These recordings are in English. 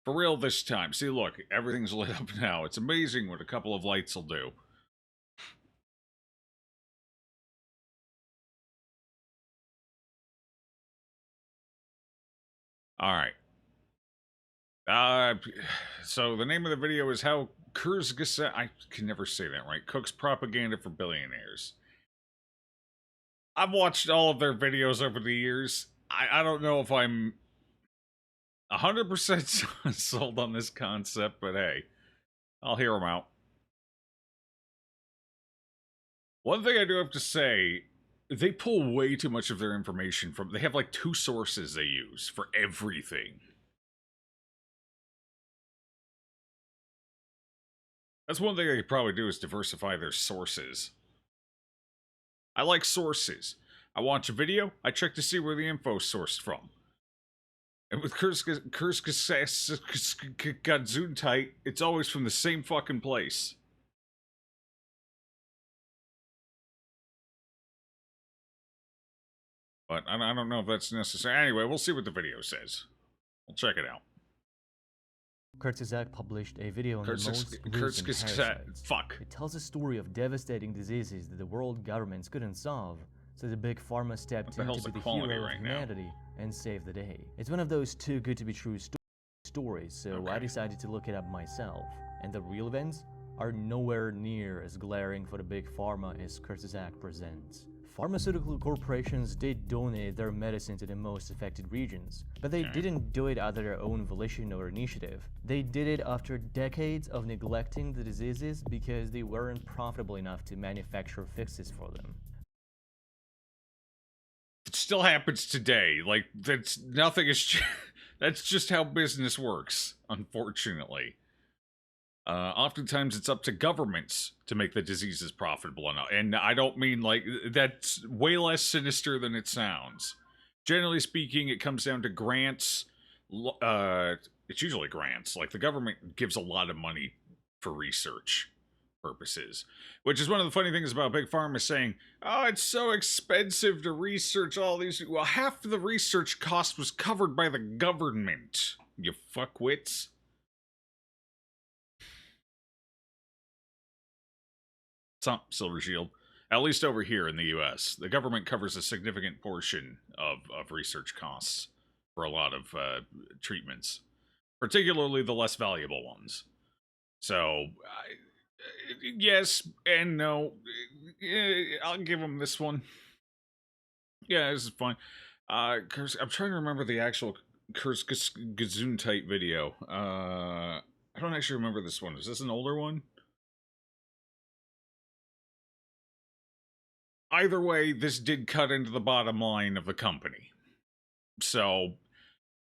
For real this time. See, look, everything's lit up now. It's amazing what a couple of lights will do. Alright. So the name of the video is how Kurzgesagt, I can never say that right, cooks propaganda for billionaires. I've watched all of their videos over the years. I don't know if I'm 100% sold on this concept, but hey, I'll hear them out. One thing I do have to say, they pull way too much of their information from, they have like 2 sources they use for everything. That's one thing they could probably do is diversify their sources. I like sources. I watch a video, I check to see where the info's sourced from. And with Kurzgesagt, it's always from the same fucking place. But I don't know if that's necessary. Anyway, we'll see what the video says. We'll check it out. Kurzgesagt published a video on the most gruesome parasites. Fuck. It tells a story of devastating diseases that the world governments couldn't solve, so the big pharma stepped in to be the hero of humanity and save the day. It's one of those too good to be true stories, so I decided to look it up myself. And the real events are nowhere near as glaring for the big pharma as Kurzgesagt presents. Pharmaceutical corporations did donate their medicine to the most affected regions, but they didn't do it out of their own volition or initiative. They did it after decades of neglecting the diseases because they weren't profitable enough to manufacture fixes for them. It still happens today. Like, that's nothing is. That's just how business works, unfortunately. Oftentimes it's up to governments to make the diseases profitable enough. And I don't mean like, that's way less sinister than it sounds. Generally speaking, it comes down to grants. It's usually grants. Like, the government gives a lot of money for research purposes. Which is one of the funny things about Big Pharma saying, oh, it's so expensive to research all these. Well, half of the research cost was covered by the government, you fuckwits. Silver Shield. At least over here in the US, the government covers a significant portion of research costs for a lot of treatments, particularly the less valuable ones. So, yes and no. I'll give them this one. Yeah, this is fine. I'm trying to remember the actual Kurzgesagt video. I don't actually remember this one. Is this an older one? Either way, this did cut into the bottom line of the company. So,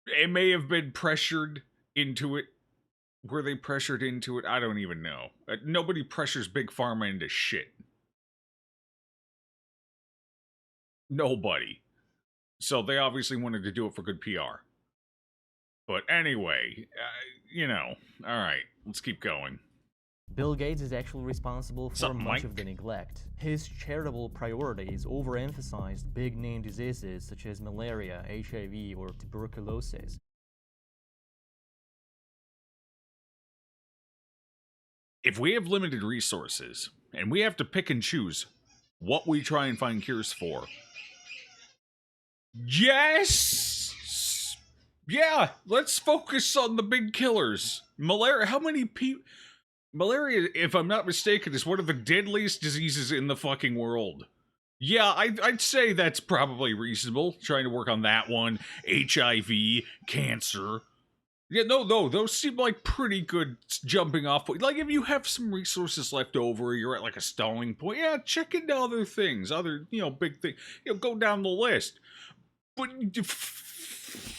it may have been pressured into it. Were they pressured into it? I don't even know. Nobody pressures Big Pharma into shit. Nobody. So they obviously wanted to do it for good PR. But anyway, you know, alright, let's keep going. Bill Gates is actually responsible for much of the neglect. His charitable priorities overemphasized big-name diseases such as malaria, HIV, or tuberculosis. If we have limited resources, and we have to pick and choose what we try and find cures for, yes! Yeah, let's focus on the big killers. Malaria, how many people... Malaria, if I'm not mistaken, is one of the deadliest diseases in the fucking world. Yeah, I'd say that's probably reasonable, trying to work on that one. HIV, cancer. Yeah, no, those seem like pretty good jumping off point. Like, if you have some resources left over, you're at like a stalling point, yeah, check into other things, other, big things. Go down the list. But...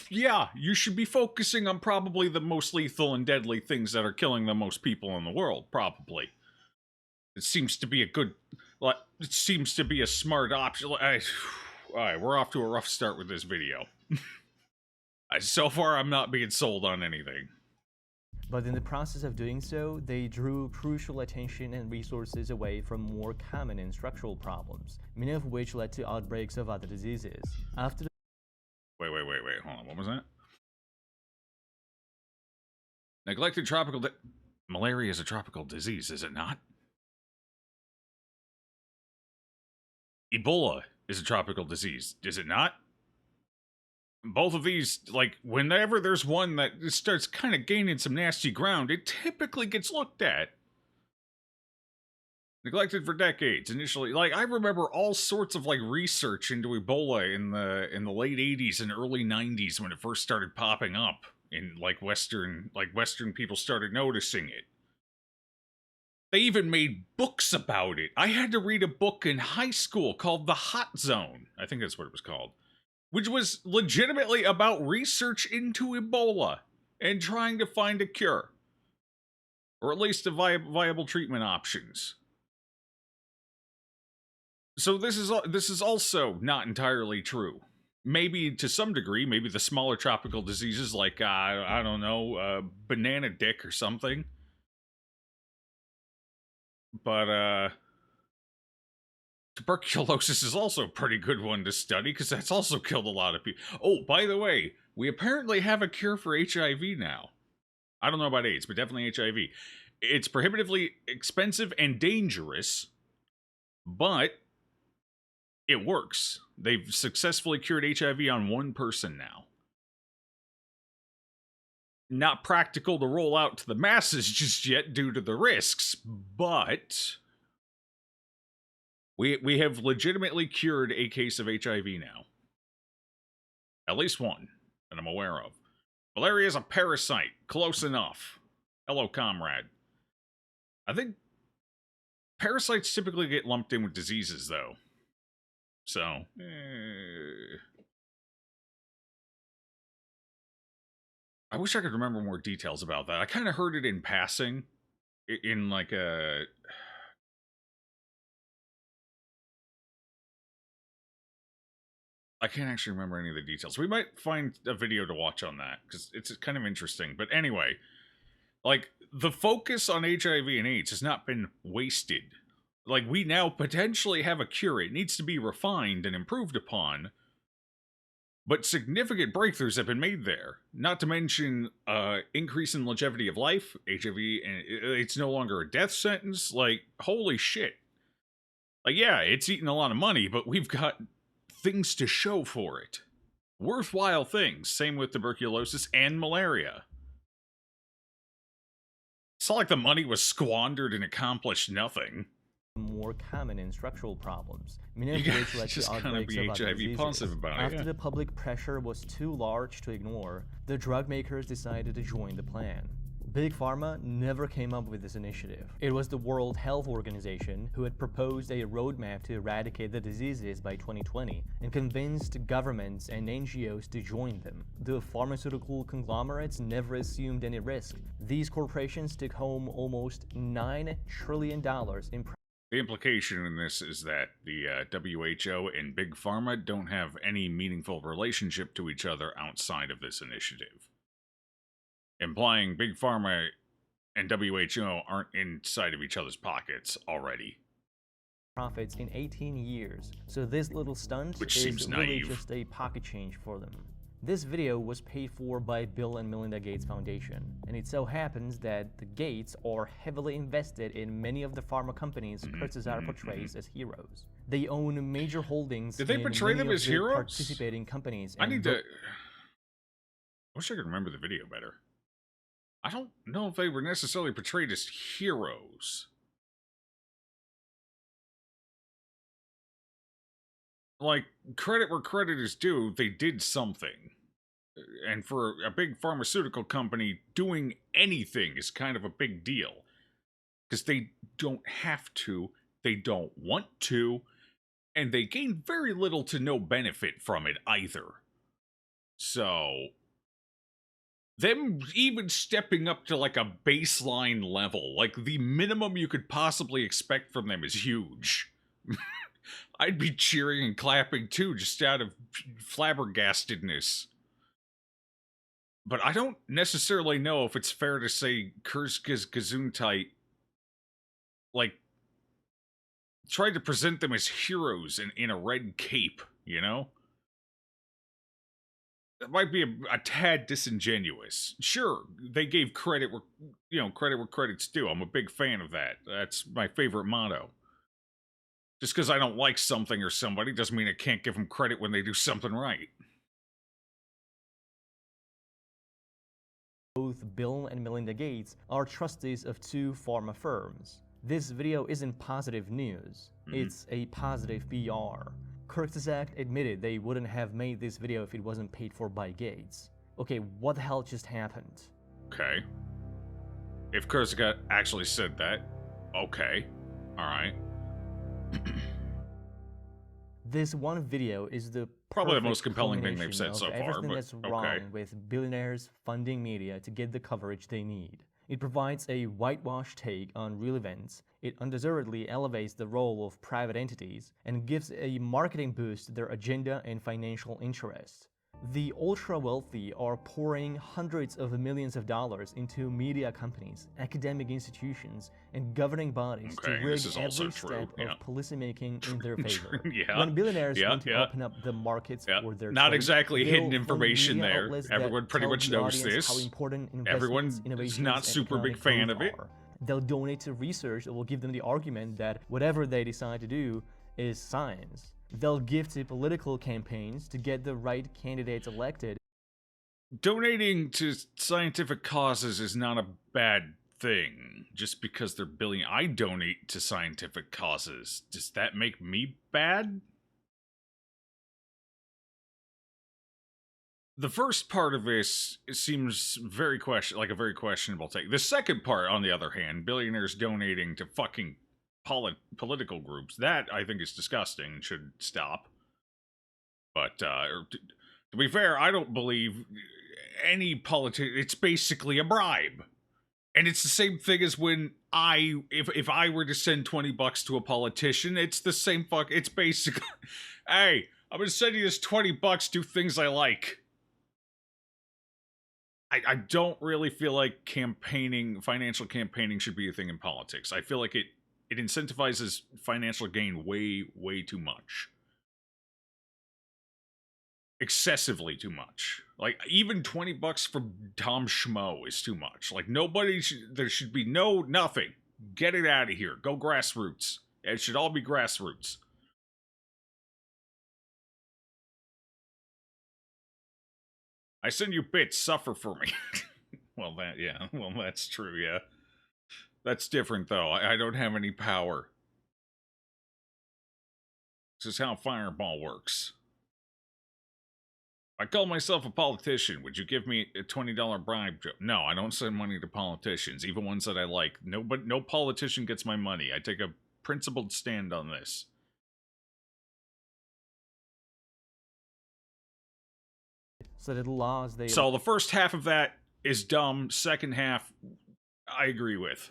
yeah, you should be focusing on probably the most lethal and deadly things that are killing the most people in the world, probably. It seems to be a good... it seems to be a smart option. Alright, we're off to a rough start with this video. So far, I'm not being sold on anything. But in the process of doing so, they drew crucial attention and resources away from more common and structural problems, many of which led to outbreaks of other diseases. After Wait, hold on, what was that? Neglected tropical... Malaria is a tropical disease, is it not? Ebola is a tropical disease, is it not? Both of these, like, whenever there's one that starts kind of gaining some nasty ground, it typically gets looked at. Neglected for decades. Initially, like, I remember all sorts of, like, research into Ebola in the late 80s and early 90s when it first started popping up in, like, Western people started noticing it. They even made books about it. I had to read a book in high school called The Hot Zone. I think that's what it was called. Which was legitimately about research into Ebola and trying to find a cure. Or at least a viable treatment options. So this is also not entirely true. Maybe to some degree, maybe the smaller tropical diseases like, I don't know, banana dick or something. But, tuberculosis is also a pretty good one to study, because that's also killed a lot of people. Oh, by the way, we apparently have a cure for HIV now. I don't know about AIDS, but definitely HIV. It's prohibitively expensive and dangerous, but it works. They've successfully cured HIV on one person now. Not practical to roll out to the masses just yet due to the risks, but we have legitimately cured a case of HIV now. At least one that I'm aware of. Malaria is a parasite. Close enough. Hello, comrade. I think parasites typically get lumped in with diseases, though. So, I wish I could remember more details about that. I kind of heard it in passing, in like a... I can't actually remember any of the details. We might find a video to watch on that, because it's kind of interesting. But anyway, like, the focus on HIV and AIDS has not been wasted. Like, we now potentially have a cure. It needs to be refined and improved upon. But significant breakthroughs have been made there. Not to mention, increase in longevity of life, HIV, and it's no longer a death sentence. Like, holy shit. Like, yeah, it's eating a lot of money, but we've got things to show for it. Worthwhile things. Same with tuberculosis and malaria. It's not like the money was squandered and accomplished nothing. More common in structural problems, many of which led to outbreaks of other diseases. After the public pressure was too large to ignore, the drug makers decided to join the plan. Big Pharma never came up with this initiative. It was the World Health Organization who had proposed a roadmap to eradicate the diseases by 2020 and convinced governments and NGOs to join them. The pharmaceutical conglomerates never assumed any risk. These corporations took home almost $9 trillion in The implication in this is that the WHO and Big Pharma don't have any meaningful relationship to each other outside of this initiative. Implying Big Pharma and WHO aren't inside of each other's pockets already. Profits in 18 years, so this little stunt is really just a pocket change for them. This video was paid for by Bill and Melinda Gates Foundation, and it so happens that the Gates are heavily invested in many of the pharma companies Kurzgesagt portrays as heroes. They own major holdings Did they portray them as heroes? Participating companies. I need to... I wish I could remember the video better. I don't know if they were necessarily portrayed as heroes. Like, credit where credit is due, they did something. And for a big pharmaceutical company, doing anything is kind of a big deal. Because they don't have to, they don't want to, and they gain very little to no benefit from it either. So, them even stepping up to like a baseline level, like the minimum you could possibly expect from them is huge. I'd be cheering and clapping too, just out of flabbergastedness. But I don't necessarily know if it's fair to say Kurzgesagt, like, tried to present them as heroes in a red cape, you know? that might be a tad disingenuous. Sure, they gave credit where, credit where credit's due. I'm a big fan of that. That's my favorite motto. Just because I don't like something or somebody doesn't mean I can't give them credit when they do something right. Both Bill and Melinda Gates are trustees of 2 pharma firms. This video isn't positive news, it's a positive PR. Kurzgesagt admitted they wouldn't have made this video if it wasn't paid for by Gates. Okay, what the hell just happened? Okay. If Kurzgesagt actually said that, okay. Alright. This one video is the probably the most compelling thing they've said so far. Everything that's wrong with billionaires funding media to get the coverage they need. It provides a whitewashed take on real events, it undeservedly elevates the role of private entities, and gives a marketing boost to their agenda and financial interests. The ultra-wealthy are pouring hundreds of millions of dollars into media companies, academic institutions, and governing bodies to rig every step of policymaking in their favor. When billionaires want to open up the markets for their not exactly hidden information there. Everyone pretty much knows this. How important everyone's not super big fan of it. They'll donate to research that will give them the argument that whatever they decide to do is science. They'll give to political campaigns to get the right candidates elected. Donating to scientific causes is not a bad thing. Just because they're billion, I donate to scientific causes. Does that make me bad? The first part of this seems like a very questionable take. The second part, on the other hand, billionaires donating to fucking political groups, that I think is disgusting and should stop. But to be fair, I don't believe any politician. It's basically a bribe, and it's the same thing as when if I were to send $20 to a politician, it's the same it's basically, hey, I'm gonna send you this $20, do things I like. I don't really feel like financial campaigning should be a thing in politics. I feel like it incentivizes financial gain way too much. Excessively too much. Like, even $20 from Tom Schmo is too much. Like, there should be nothing. Get it out of here. Go grassroots. It should all be grassroots. I send you bits, suffer for me. Well, that's true, yeah. That's different, though. I don't have any power. This is how Fireball works. If I call myself a politician, would you give me a $20 bribe? No, I don't send money to politicians, even ones that I like. No politician gets my money. I take a principled stand on this. So the laws So the first half of that is dumb. Second half, I agree with.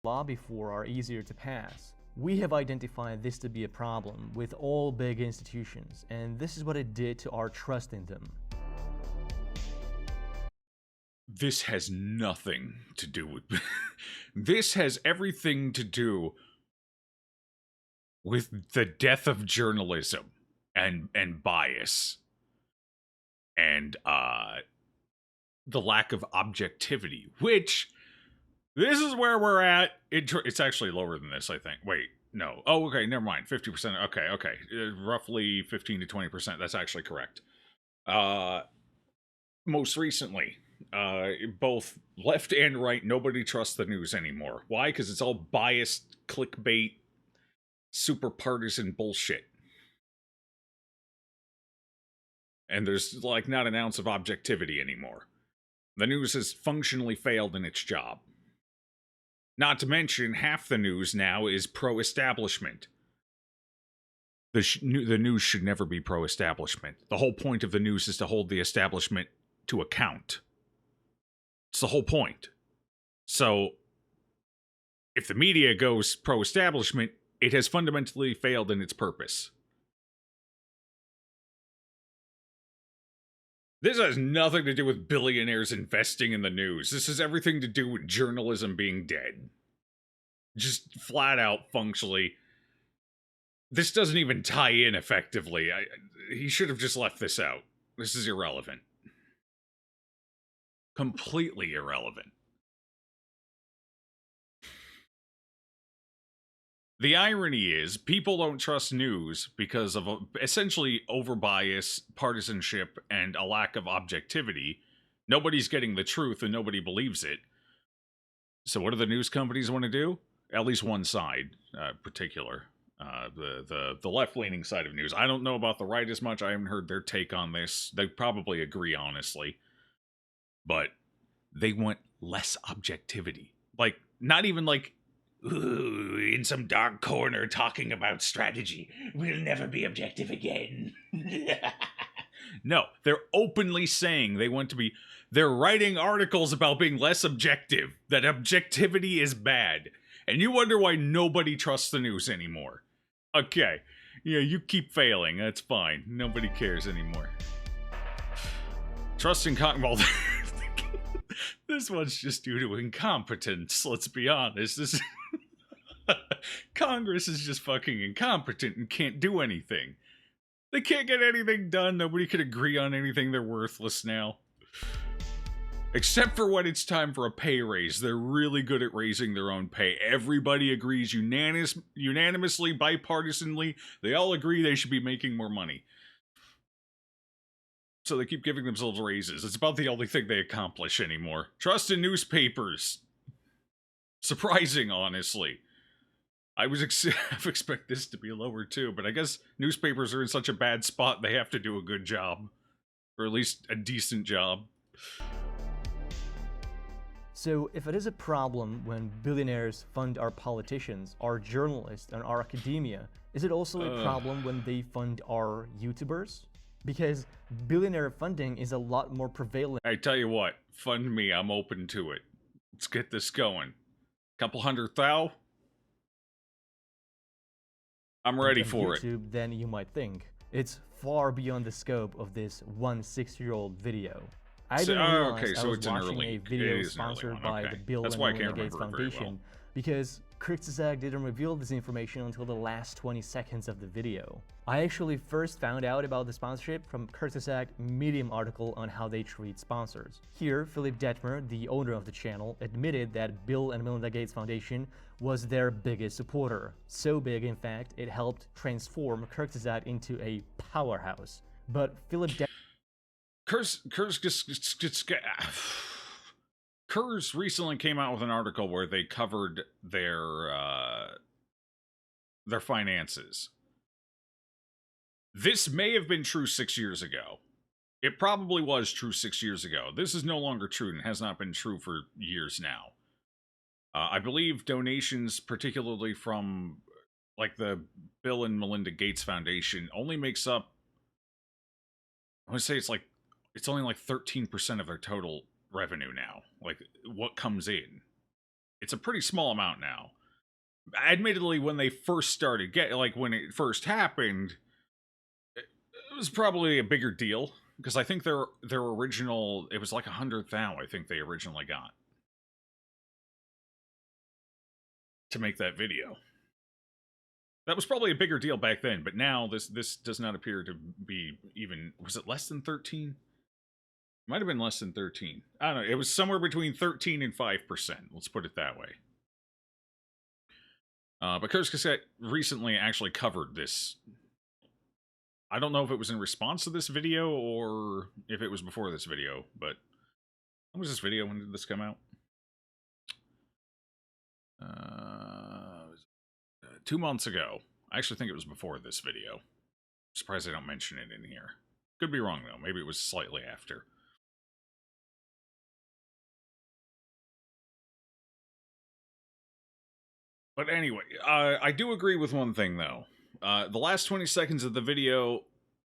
Law before are easier to pass. We have identified this to be a problem with all big institutions, and this is what it did to our trust in them. This has nothing to do with... This has everything to do with the death of journalism and bias. And the lack of objectivity, which... This is where we're at. It's actually lower than this, I think. Wait, no. Oh, okay, never mind. 50%. Okay. Roughly 15 to 20%. That's actually correct. Most recently, both left and right, nobody trusts the news anymore. Why? Because it's all biased, clickbait, super partisan bullshit. And there's, like, not an ounce of objectivity anymore. The news has functionally failed in its job. Not to mention, half the news now is pro-establishment. The news should never be pro-establishment. The whole point of the news is to hold the establishment to account. It's the whole point. So, if the media goes pro-establishment, it has fundamentally failed in its purpose. This has nothing to do with billionaires investing in the news. This has everything to do with journalism being dead. Just flat out, functionally. This doesn't even tie in effectively. He should have just left this out. This is irrelevant. Completely irrelevant. The irony is, people don't trust news because of essentially overbias, partisanship, and a lack of objectivity. Nobody's getting the truth and nobody believes it. So what do the news companies want to do? At least one side, particular. The left-leaning side of news. I don't know about the right as much. I haven't heard their take on this. They probably agree, honestly. But they want less objectivity. Like, not even like, ooh, in some dark corner talking about strategy. We'll never be objective again. No, they're openly saying they want to be... They're writing articles about being less objective, that objectivity is bad. And you wonder why nobody trusts the news anymore. Okay, yeah, you keep failing, that's fine. Nobody cares anymore. Trusting well, this one's just due to incompetence, let's be honest. This Congress is just fucking incompetent and can't do anything. They can't get anything done, nobody can agree on anything, they're worthless now. Except for when it's time for a pay raise. They're really good at raising their own pay. Everybody agrees unanimously, bipartisanly. They all agree they should be making more money. So they keep giving themselves raises. It's about the only thing they accomplish anymore. Trust in newspapers. Surprising, honestly. I expect this to be lower too, but I guess newspapers are in such a bad spot they have to do a good job. Or at least a decent job. So, if it is a problem when billionaires fund our politicians, our journalists, and our academia, is it also a problem when they fund our YouTubers? Because billionaire funding is a lot more prevalent. I tell you what, fund me, I'm open to it. Let's get this going. Couple $100,000? I'm ready for YouTube it. Than you might think. It's far beyond the scope of this 6-year-old video. I didn't realize I was watching a video sponsored by the Bill and Melinda Gates Foundation because Kurzgesagt didn't reveal this information until the last 20 seconds of the video. I actually first found out about the sponsorship from Kurzgesagt Medium article on how they treat sponsors. Here, Philip Detmer, the owner of the channel, admitted that Bill and Melinda Gates Foundation was their biggest supporter. So big, in fact, it helped transform Kurzgesagt into a powerhouse. But Philip Detmer Kurz recently came out with an article where they covered their finances. This may have been true 6 years ago. It probably was true 6 years ago. This is no longer true and has not been true for years now. I believe donations, particularly from like the Bill and Melinda Gates Foundation, only makes up, I would say it's only like 13% of their total revenue now. Like, what comes in. It's a pretty small amount now. Admittedly, when they first started, when it first happened, it was probably a bigger deal. Because I think their original, it was like 100,000, I think they originally got. To make that video. That was probably a bigger deal back then, but now this does not appear to be even, was it less than 13? Might have been less than 13. I don't know. It was somewhere between 13 and 5%. Let's put it that way. But Kurzgesagt recently actually covered this. I don't know if it was in response to this video or if it was before this video, but when was this video? When did this come out? 2 months ago. I actually think it was before this video. Surprised I don't mention it in here. Could be wrong, though. Maybe it was slightly after. But anyway, I do agree with one thing, though. The last 20 seconds of the video,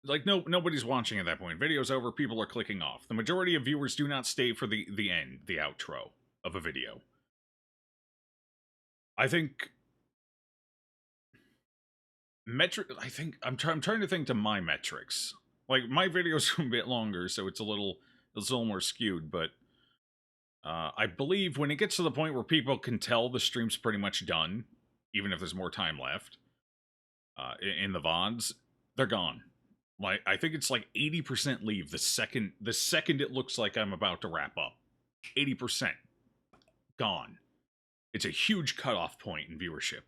like, nobody's watching at that point. Video's over, people are clicking off. The majority of viewers do not stay for the end, the outro of a video. I think... I'm trying to think to my metrics. Like, my videos are a bit longer, so it's a little more skewed, but... I believe when it gets to the point where people can tell the stream's pretty much done, even if there's more time left, in the VODs, they're gone. Like, I think it's like 80% leave the second it looks like I'm about to wrap up. 80% gone. It's a huge cutoff point in viewership.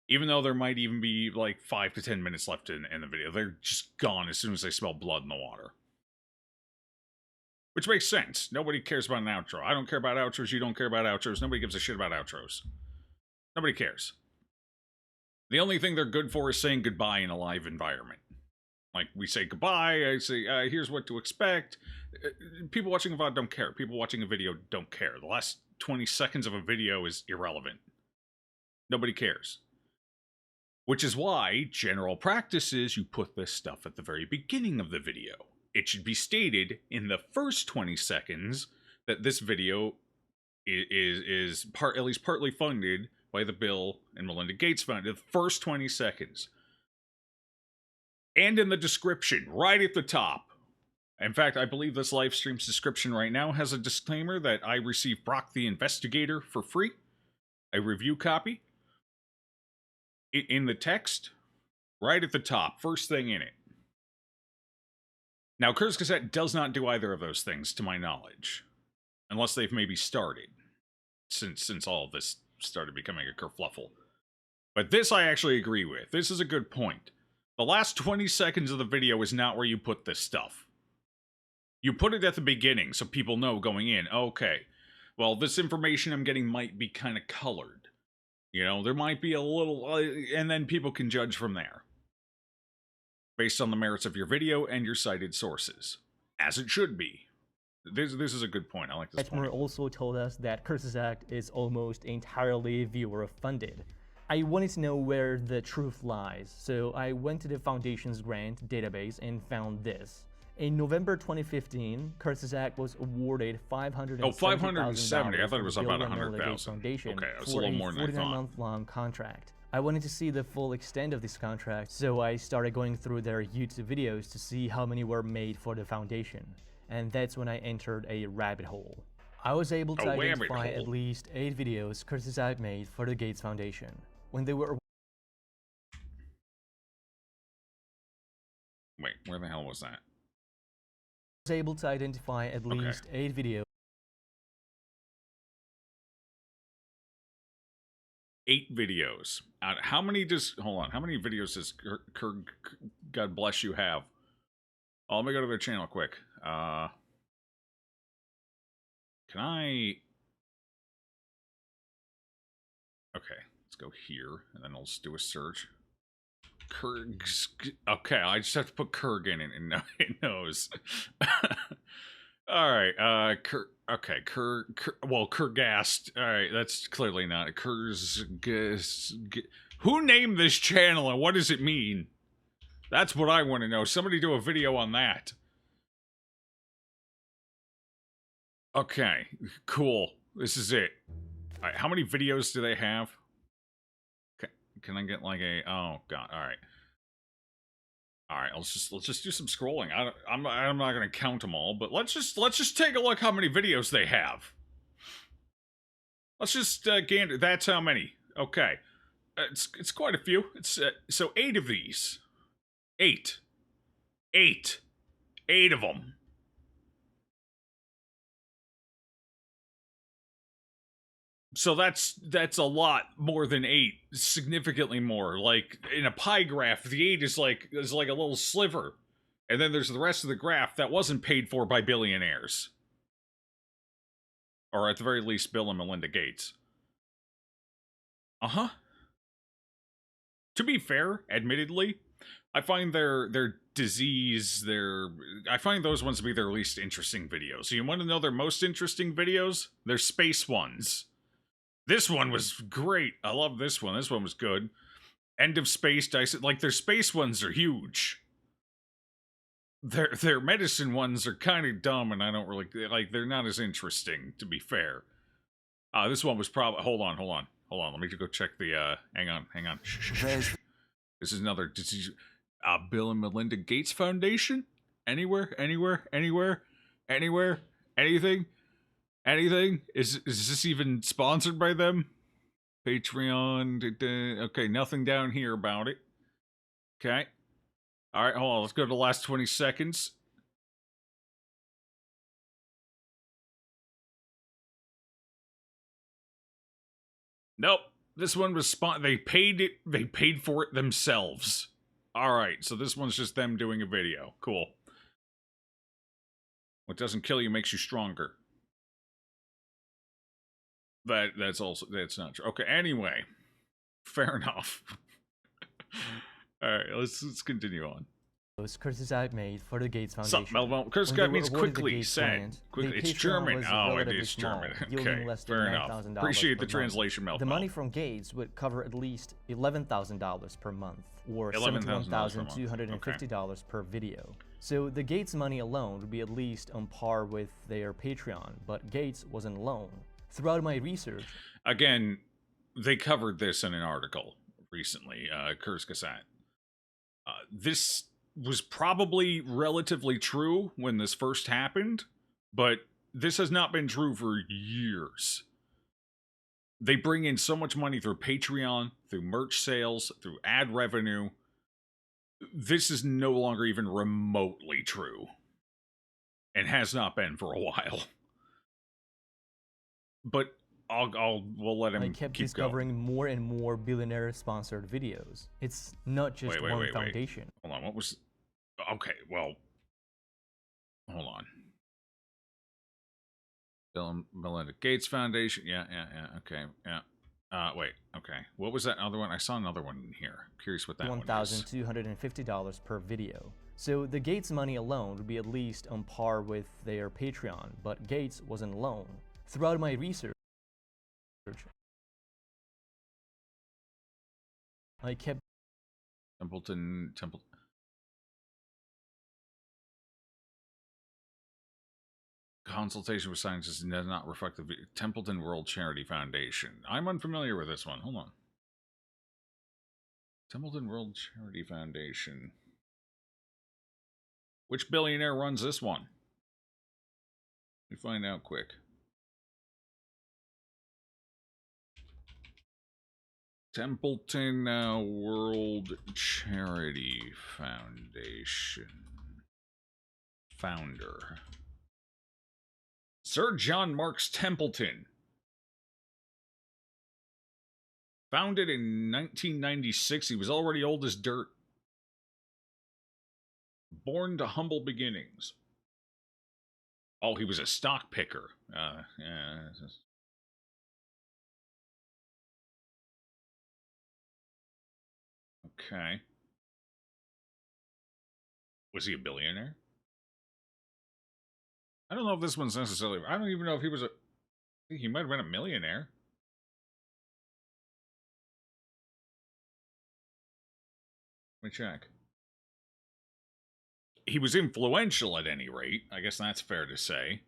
Even though there might even be like 5 to 10 minutes left in the video, they're just gone as soon as they smell blood in the water. Which makes sense. Nobody cares about an outro. I don't care about outros. You don't care about outros. Nobody gives a shit about outros. Nobody cares. The only thing they're good for is saying goodbye in a live environment. Like, we say goodbye, I say, here's what to expect. People watching a VOD don't care. People watching a video don't care. The last 20 seconds of a video is irrelevant. Nobody cares. Which is why general practice is you put this stuff at the very beginning of the video. It should be stated in the first 20 seconds that this video is at least partly funded by the Bill and Melinda Gates Fund. The first 20 seconds. And in the description, right at the top. In fact, I believe this live stream's description right now has a disclaimer that I received Brock the Investigator for free. A review copy. In the text, right at the top, first thing in it. Now, Kurzgesagt does not do either of those things, to my knowledge. Unless they've maybe started. Since all of this started becoming a kerfluffle. But this I actually agree with. This is a good point. The last 20 seconds of the video is not where you put this stuff. You put it at the beginning so people know going in, okay, well, this information I'm getting might be kind of colored. You know, there might be a little, and then people can judge from there. Based on the merits of your video and your cited sources. As it should be. This is a good point. I like this point. Etmer also told us that Kurzgesagt is almost entirely viewer-funded. I wanted to know where the truth lies, so I went to the Foundation's grant database and found this. In November 2015, Kurzgesagt was awarded $570,000 $570. I thought it was about $100,000 Okay, it was a little more than I thought. 49-month-long contract. I wanted to see the full extent of this contract, so I started going through their YouTube videos to see how many were made for the Foundation. And that's when I entered a rabbit hole. I was able to identify at least 8 videos Kurzgesagt made for the Gates Foundation. When they were... Wait, where the hell was that? I was able to identify at least 8 videos. 8 videos. How many does... Hold on. How many videos does God bless you have? Oh, let me go to their channel quick. Can I... Okay, let's go here, and then I'll just do a search. Okay, I just have to put Kurg in it, and it knows. Alright, okay, Kurgast. Alright, that's clearly not Who named this channel, and what does it mean? That's what I want to know. Somebody do a video on that. Okay, cool. This is it. Alright, how many videos do they have? Can I get like a... Oh, God, alright. Alright, let's just do some scrolling. I'm not gonna count them all, but let's just take a look how many videos they have. Let's just gander. That's how many. Okay. It's quite a few. It's so 8 of these. 8 of them. So that's a lot more than 8, significantly more. Like in a pie graph, the 8 is like a little sliver, and then there's the rest of the graph that wasn't paid for by billionaires, or at the very least, Bill and Melinda Gates. To be fair, admittedly, I find their disease, I find those ones to be their least interesting videos. So you want to know their most interesting videos? They're space ones. This one was great. I love this one. This one was good. End of Space Dice. Like, their space ones are huge. Their medicine ones are kind of dumb, and I don't really... Like, they're not as interesting, to be fair. This one was probably... Hold on. Let me go check the... Hang on. This is another disease... Bill and Melinda Gates Foundation? Anywhere? Anything? Is this even sponsored by them? Patreon. Okay, nothing down here about it. Okay. All right, hold on. Let's go to the last 20 seconds. Nope. This one was they paid it. They paid for it themselves. All right, so this one's just them doing a video. Cool. What doesn't kill you makes you stronger. That's not true. Okay, anyway. Fair enough. All right, let's continue on. Kurzgesagt made for the Gates Foundation. Kurzgesagt means quickly, said. Quickly. It's German. Oh, it is German. Okay, fair enough. Appreciate the translation, Melvin. The money from Gates would cover at least $11,000 per month, or $71,250 per video. So the Gates money alone would be at least on par with their Patreon, but Gates wasn't alone. Throughout my research... Again, they covered this in an article recently, Kurzgesagt. This was probably relatively true when this first happened, but this has not been true for years. They bring in so much money through Patreon, through merch sales, through ad revenue. This is no longer even remotely true, and has not been for a while. But we'll let him keep going. I kept discovering more and more billionaire-sponsored videos. It's not just one foundation. Hold on, what was... Okay, well... Hold on. Bill and Melinda Gates Foundation. Yeah, okay, yeah. Wait, okay. What was that other one? I saw another one in here. Curious what that one is. $1,250 per video. So the Gates money alone would be at least on par with their Patreon, but Gates wasn't alone. Throughout my research, I kept... Templeton... Consultation with scientists does not reflect the Templeton World Charity Foundation. I'm unfamiliar with this one. Hold on. Templeton World Charity Foundation. Which billionaire runs this one? Let me find out quick. Templeton World Charity Foundation. Founder. Sir John Marks Templeton. Founded in 1996. He was already old as dirt. Born to humble beginnings. Oh, he was a stock picker. Yeah. Okay. Was he a billionaire? I don't know if this one's necessarily... I don't even know if he was a... I think he might have been a millionaire. Let me check. He was influential at any rate. I guess that's fair to say.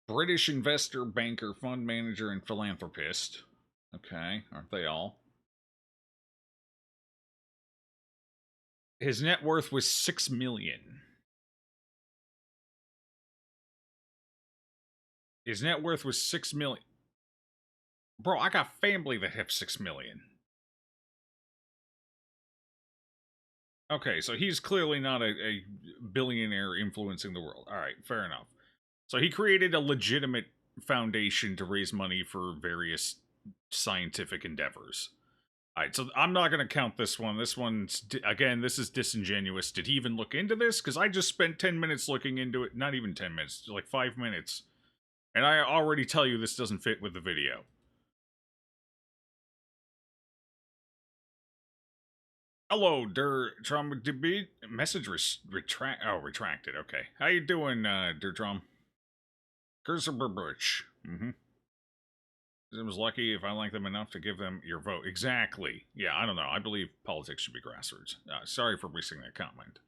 British investor, banker, fund manager, and philanthropist. Okay, aren't they all? His net worth was $6 million. His net worth was $6 million. Bro, I got family that have $6 million. Okay, so he's clearly not a billionaire influencing the world. All right, fair enough. So he created a legitimate foundation to raise money for various scientific endeavors. All right, so I'm not going to count this one. This one's, again, this is disingenuous. Did he even look into this? Because I just spent 10 minutes looking into it. Not even 10 minutes, like 5 minutes. And I already tell you this doesn't fit with the video. Hello, Dertrom. Message retracted. Okay. How you doing, Dertrom? Kurzgesagt. It was lucky if I like them enough to give them your vote. Exactly. Yeah, I don't know. I believe politics should be grassroots. Sorry for missing that comment.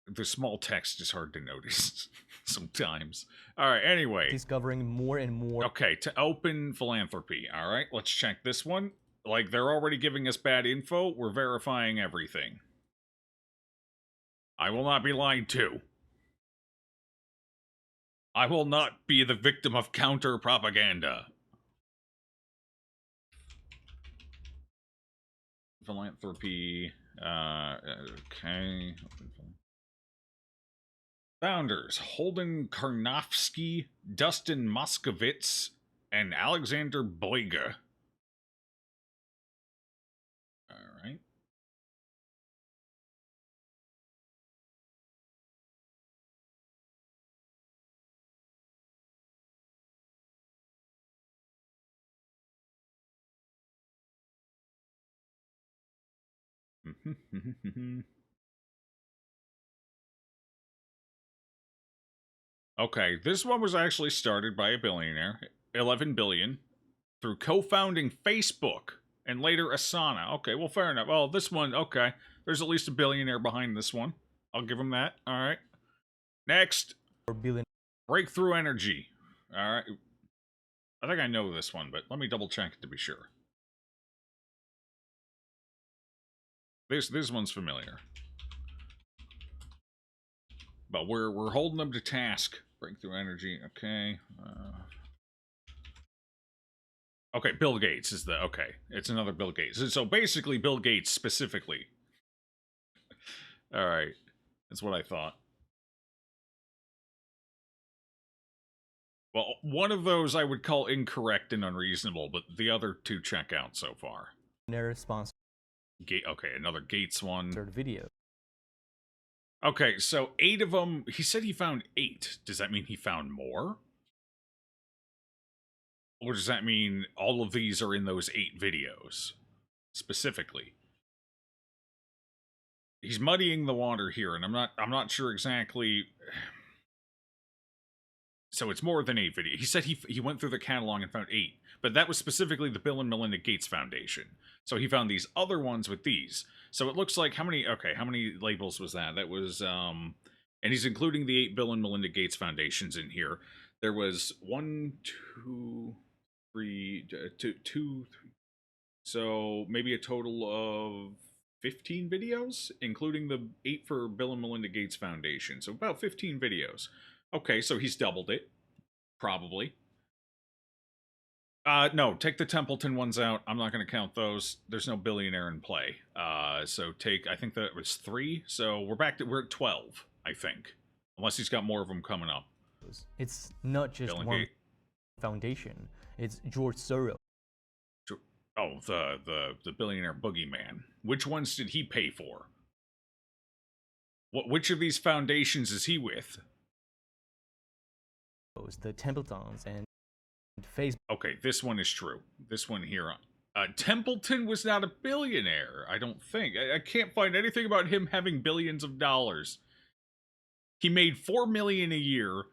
The small text is hard to notice sometimes. All right, anyway. Discovering more and more. Okay, to open philanthropy. All right, let's check this one. Like, they're already giving us bad info. We're verifying everything. I will not be lied to. I will not be the victim of counter-propaganda. Philanthropy. Okay. Founders: Holden Karnofsky, Dustin Moskovitz, and Alexander Boyga. All right. Okay, this one was actually started by a billionaire, 11 billion, through co-founding Facebook and later Asana. Okay, well, fair enough. Oh, this one, okay. There's at least a billionaire behind this one. I'll give him that. All right. Next. Breakthrough Energy. All right. I think I know this one, but let me double check it to be sure. This one's familiar. But we're holding them to task. Breakthrough Energy. Okay. Okay, Bill Gates is the... Okay, it's another Bill Gates. So basically, Bill Gates specifically. All right. That's what I thought. Well, one of those I would call incorrect and unreasonable, but the other two check out so far. Response. Okay, another Gates one. Video. Okay, so 8 of them. He said he found 8. Does that mean he found more? Or does that mean all of these are in those 8 videos? Specifically. He's muddying the water here, and I'm not sure exactly. So it's more than 8 videos. He said he went through the catalog and found 8, but that was specifically the Bill and Melinda Gates Foundation. So he found these other ones with these. So it looks like how many labels was that? That was and he's including the 8 Bill and Melinda Gates Foundations in here. There was 1, 2, 3, 2, 3. So maybe a total of 15 videos, including the 8 for Bill and Melinda Gates Foundation. So about 15 videos. Okay, so he's doubled it. Probably. No, take the Templeton ones out. I'm not going to count those. There's no billionaire in play. So take, I think that was 3. So we're at 12, I think. Unless he's got more of them coming up. It's not just one foundation. It's George Soros. Oh, the billionaire boogeyman. Which ones did he pay for? Which of these foundations is he with? The Templetons and Facebook. Okay, this one is true. This one here. Templeton was not a billionaire, I don't think. I can't find anything about him having billions of dollars. He made $4 million a year,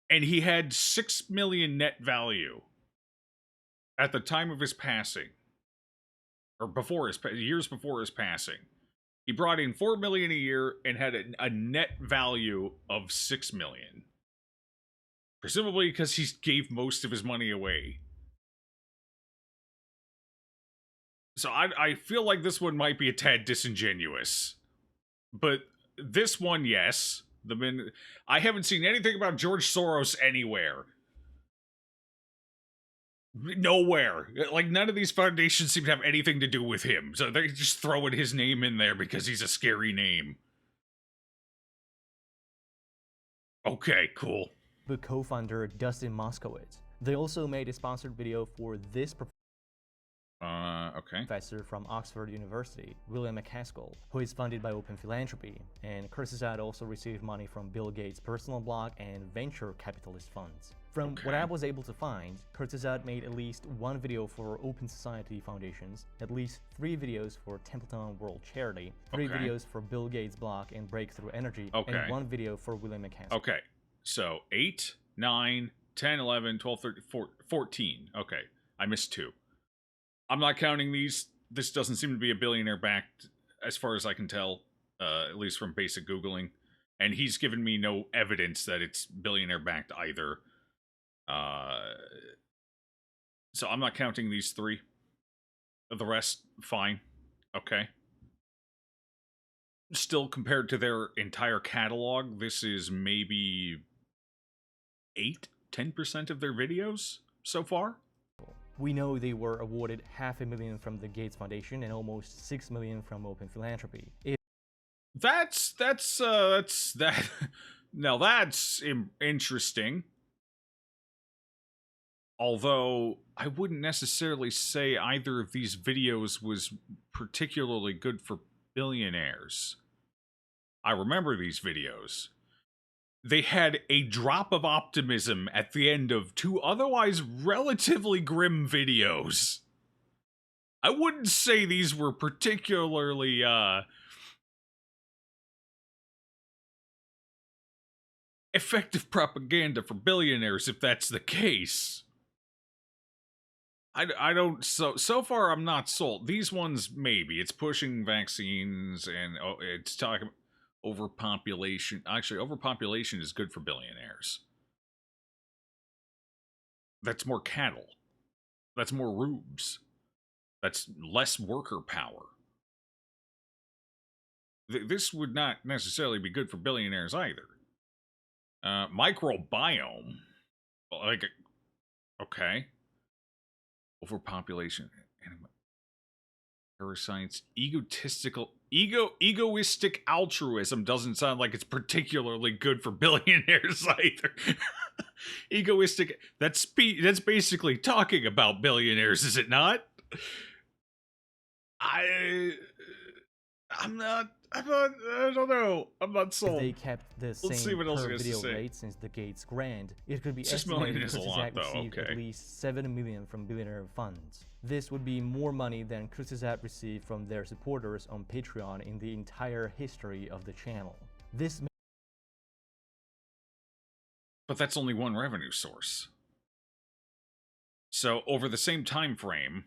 and he had $6 million net value at the time of his passing, or years before his passing. He brought in $4 million a year and had a net value of $6 million. Presumably because he gave most of his money away. So I feel like this one might be a tad disingenuous. But this one, yes. I haven't seen anything about George Soros anywhere. Nowhere. Like, none of these foundations seem to have anything to do with him. So they're just throwing his name in there because he's a scary name. Okay, cool. The co-founder Dustin Moskovitz. They also made a sponsored video for this professor from Oxford University, William McCaskill, who is funded by Open Philanthropy, and Kurzgesagt also received money from Bill Gates' personal blog and venture capitalist funds. From what I was able to find, Kurzgesagt made at least 1 video for Open Society Foundations, at least 3 videos for Templeton World Charity, 3 videos for Bill Gates' blog and Breakthrough Energy, and 1 video for William McCaskill. Okay. So 8, 9, 10, 11, 12, 13, 14. Okay. I missed 2. I'm not counting these. This doesn't seem to be a billionaire backed, as far as I can tell, at least from basic Googling. And he's given me no evidence that it's billionaire backed either. So I'm not counting these 3. The rest, fine. Okay. Still, compared to their entire catalog, this is maybe 10% of their videos so far. We know they were awarded $500,000 from the Gates Foundation and almost $6 million from Open Philanthropy. That's that. Now that's interesting. Although I wouldn't necessarily say either of these videos was particularly good for billionaires. I remember these videos. They had a drop of optimism at the end of two otherwise relatively grim videos. I wouldn't say these were particularly, effective propaganda for billionaires, if that's the case. I don't, so far I'm not sold. These ones, maybe. It's pushing vaccines and it's talking overpopulation. Actually, overpopulation is good for billionaires. That's more cattle. That's more rubes. That's less worker power. This would not necessarily be good for billionaires either. Microbiome. Like, okay. Overpopulation. Parasites. Egoistic altruism doesn't sound like it's particularly good for billionaires either. Egoistic. That's basically talking about billionaires, is it not? I don't know. I'm not sold. If they kept the Let's see same what else per he has to video say. rate since the Gates grant, it could be 6 million estimated is a lot, Kurzgesagt though. received Okay. at least $7 million from billionaire funds. This would be more money than Kurzgesagt received from their supporters on Patreon in the entire history of the channel. But that's only one revenue source. So over the same time frame,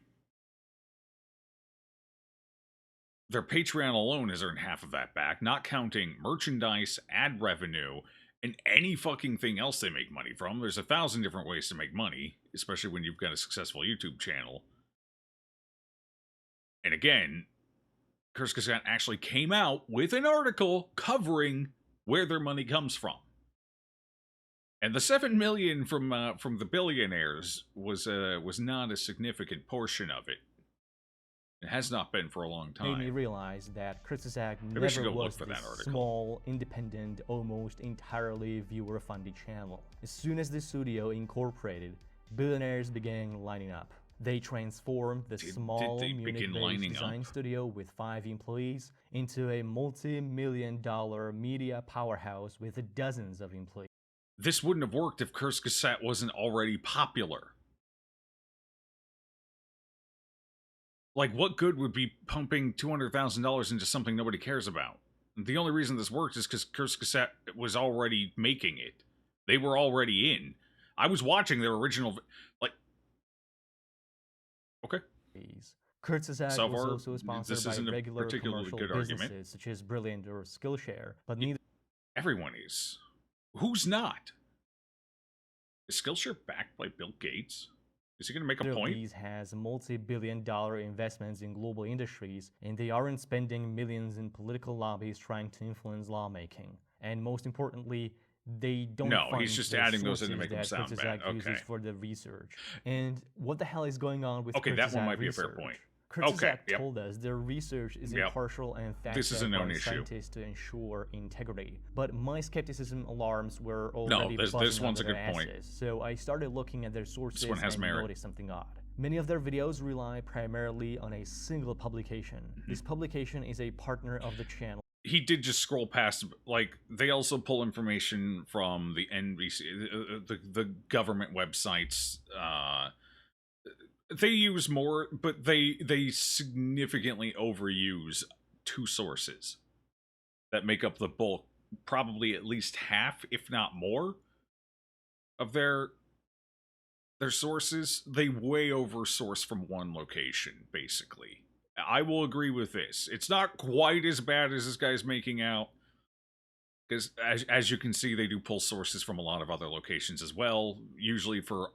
their Patreon alone has earned half of that back, not counting merchandise, ad revenue, and any fucking thing else they make money from. There's 1,000 different ways to make money, especially when you've got a successful YouTube channel. And again, Kurzgesagt actually came out with an article covering where their money comes from. And the $7 million from the billionaires was not a significant portion of it. It has not been for a long time. Made me realize that Kurzgesagt Maybe I should never go look was for this that article. small, independent, almost entirely viewer-funded channel. As soon as the studio incorporated, billionaires began lining up. They transformed the small Munich-based design studio with 5 employees into a multi-million-dollar media powerhouse with dozens of employees. This wouldn't have worked if Kurzgesagt wasn't already popular. Like, what good would be pumping $200,000 into something nobody cares about? The only reason this worked is because Kurzgesagt was already making it. They were already in. I was watching their original, like, okay. Kurzgesagt So was far, also sponsored this by isn't a regular particularly commercial good businesses argument. such as Brilliant or Skillshare, but neither. Everyone is. Who's not? Is Skillshare backed by Bill Gates? Is he going to make a Neither point? of these has multi-billion-dollar investments in global industries, and they aren't spending millions in political lobbies trying to influence lawmaking. And most importantly, they don't fund he's just the adding those in to sources make them that sound bad. Kurzgesagt uses for the research. And what the hell is going on with Okay, that one Kurzgesagt might be a research? fair point. Kurzgesagt told us their research is impartial and fact-checked by scientists to ensure integrity. But my skepticism alarms were already this one's a under good their point. asses, so I started looking at their sources and merit. noticed something odd. Many of their videos rely primarily on a single publication. This publication is a partner of the channel. He did just scroll past, like, they also pull information from the NBC, the government websites. They use more, but they significantly overuse 2 sources that make up the bulk, probably at least half, if not more, of their sources. They way oversource from one location, basically. I will agree with this. It's not quite as bad as this guy's making out, because as you can see, they do pull sources from a lot of other locations as well, usually for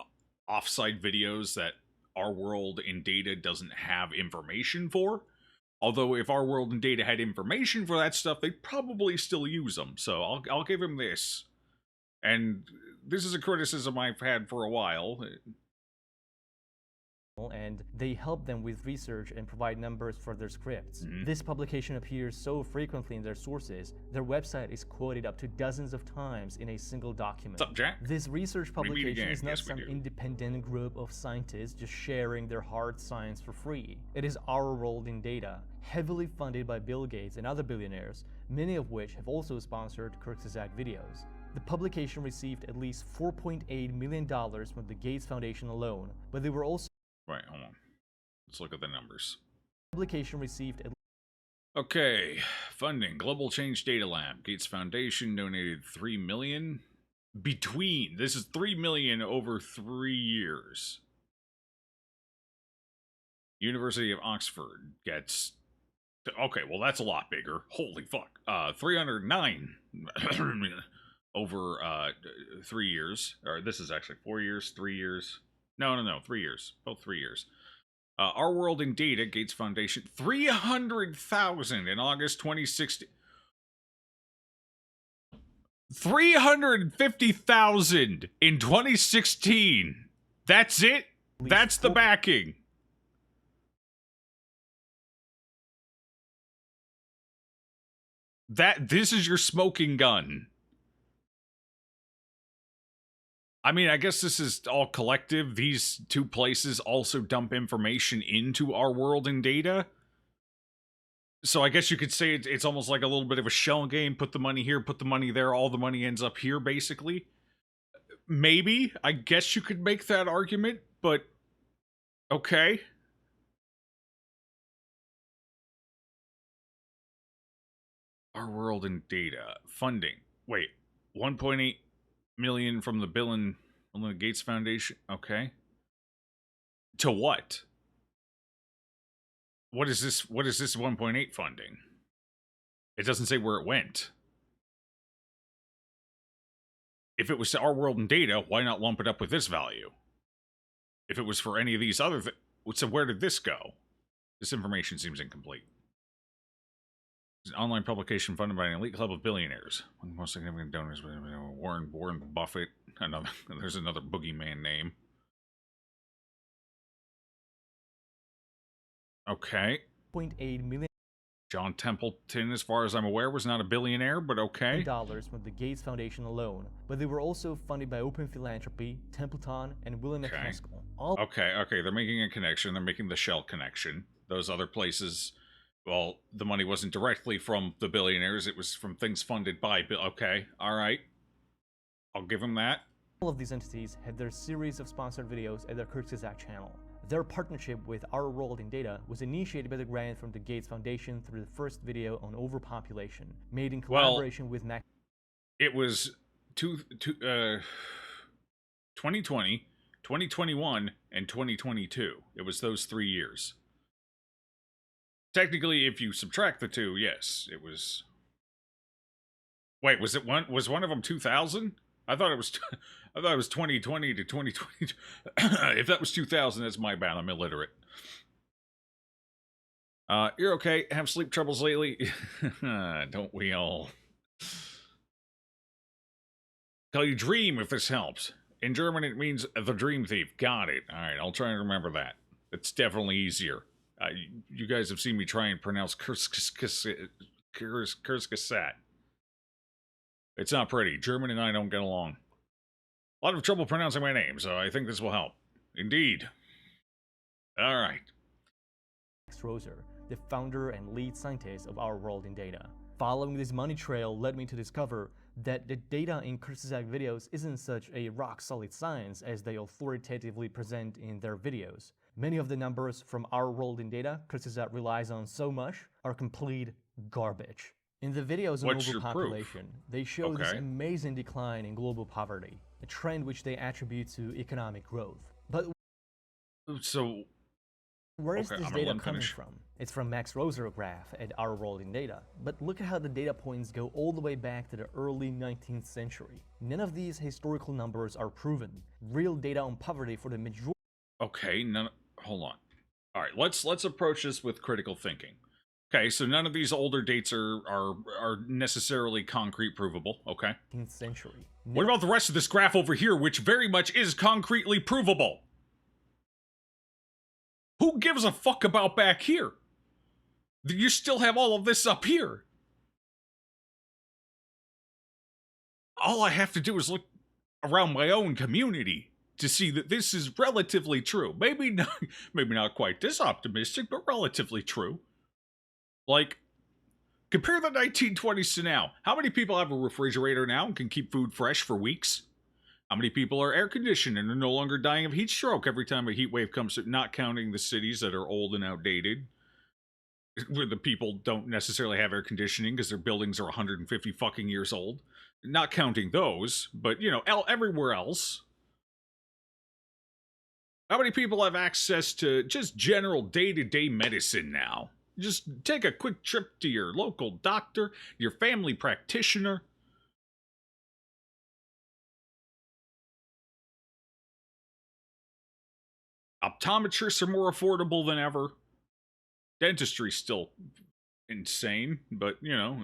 offsite videos that Our World in Data doesn't have information for. Although if Our World in Data had information for that stuff, they'd probably still use them. So I'll give him this. And this is a criticism I've had for a while. and they help them with research and provide numbers for their scripts. This publication appears so frequently in their sources, their website is quoted up to dozens of times in a single document. What's up, Jack? This research publication is not some independent group of scientists just sharing their hard science for free. It is Our World in Data, heavily funded by Bill Gates and other billionaires, many of which have also sponsored Kurzgesagt videos. The publication received at least $4.8 million from the Gates Foundation alone, but they were also Right, hold on. Let's look at the numbers. Publication received at Okay, funding. Global Change Data Lab. Gates Foundation donated $3 million. This is $3 million over 3 years. University of Oxford gets... Okay, well that's a lot bigger. Holy fuck. 309 over 3 years. Or this is actually 4 years, 3 years. No, 3 years. Both 3 years. Our World in Data, Gates Foundation, 300,000 in August 2016. 350,000 in 2016. That's it? That's the backing. This is your smoking gun. I mean, I guess this is all collective. These two places also dump information into Our World in Data. So I guess you could say it's almost like a little bit of a shell game. Put the money here, put the money there. All the money ends up here, basically. Maybe. I guess you could make that argument, but okay. Our World in Data. Funding. Wait, 1.8 million from the Bill and Melinda Gates Foundation. Okay. To what? What is this 1.8 funding? It doesn't say where it went. If it was to Our World in Data, why not lump it up with this value? If it was for any of these other so where did this go? This information seems incomplete. It's an online publication funded by an elite club of billionaires. One of the most significant donors was Warren Buffett. There's another boogeyman name. Okay. 0.8 million. John Templeton, as far as I'm aware, was not a billionaire, but okay. Dollars from the Gates Foundation alone, but they were also funded by Open Philanthropy, Templeton, and William McCaskill. Okay, they're making a connection. They're making the shell connection. Those other places... Well, the money wasn't directly from the billionaires. It was from things funded by Okay, all right. I'll give them that. All of these entities had their series of sponsored videos at their Kurzgesagt channel. Their partnership with Our World in Data was initiated by the grant from the Gates Foundation through the first video on overpopulation, made in collaboration with Mac. It was 2020, 2021, and 2022. It was those 3 years. Technically, if you subtract the two, yes, it was... Wait, was one of them 2000? I thought it was 2020 to 2022. If that was 2000, that's my bad. I'm illiterate. You're okay. Have sleep troubles lately? Don't we all? Call you Dream if this helps. In German, it means the dream thief. Got it. All right, I'll try and remember that. It's definitely easier. You guys have seen me try and pronounce Kurzgesagt. It's not pretty. German and I don't get along. A lot of trouble pronouncing my name, so I think this will help. Indeed. All right. Max Roser, the founder and lead scientist of Our World in Data. Following this money trail led me to discover that the data in Kurzgesagt videos isn't such a rock-solid science as they authoritatively present in their videos. Many of the numbers from Our World in Data Kurzgesagt relies on so much are complete garbage. In the videos on overpopulation, they show this amazing decline in global poverty, a trend which they attribute to economic growth. But so, where is this data coming from? It's from Max Roser graph at Our World in Data. But look at how the data points go all the way back to the early 19th century. None of these historical numbers are proven. Real data on poverty for the majority. Okay, hold on. All right, let's approach this with critical thinking. Okay, so none of these older dates are necessarily concrete provable, okay? 19th century. What about the rest of this graph over here, which very much is concretely provable? Who gives a fuck about back here? You still have all of this up here. All I have to do is look around my own community to see that this is relatively true. Maybe not quite this optimistic, but relatively true. Like, compare the 1920s to now. How many people have a refrigerator now and can keep food fresh for weeks? How many people are air conditioned and are no longer dying of heat stroke every time a heat wave comes, not counting the cities that are old and outdated, where the people don't necessarily have air conditioning because their buildings are 150 fucking years old. Not counting those, but, you know, everywhere else. How many people have access to just general day-to-day medicine now? Just take a quick trip to your local doctor, your family practitioner. Optometrists are more affordable than ever. Dentistry's still insane, but, you know,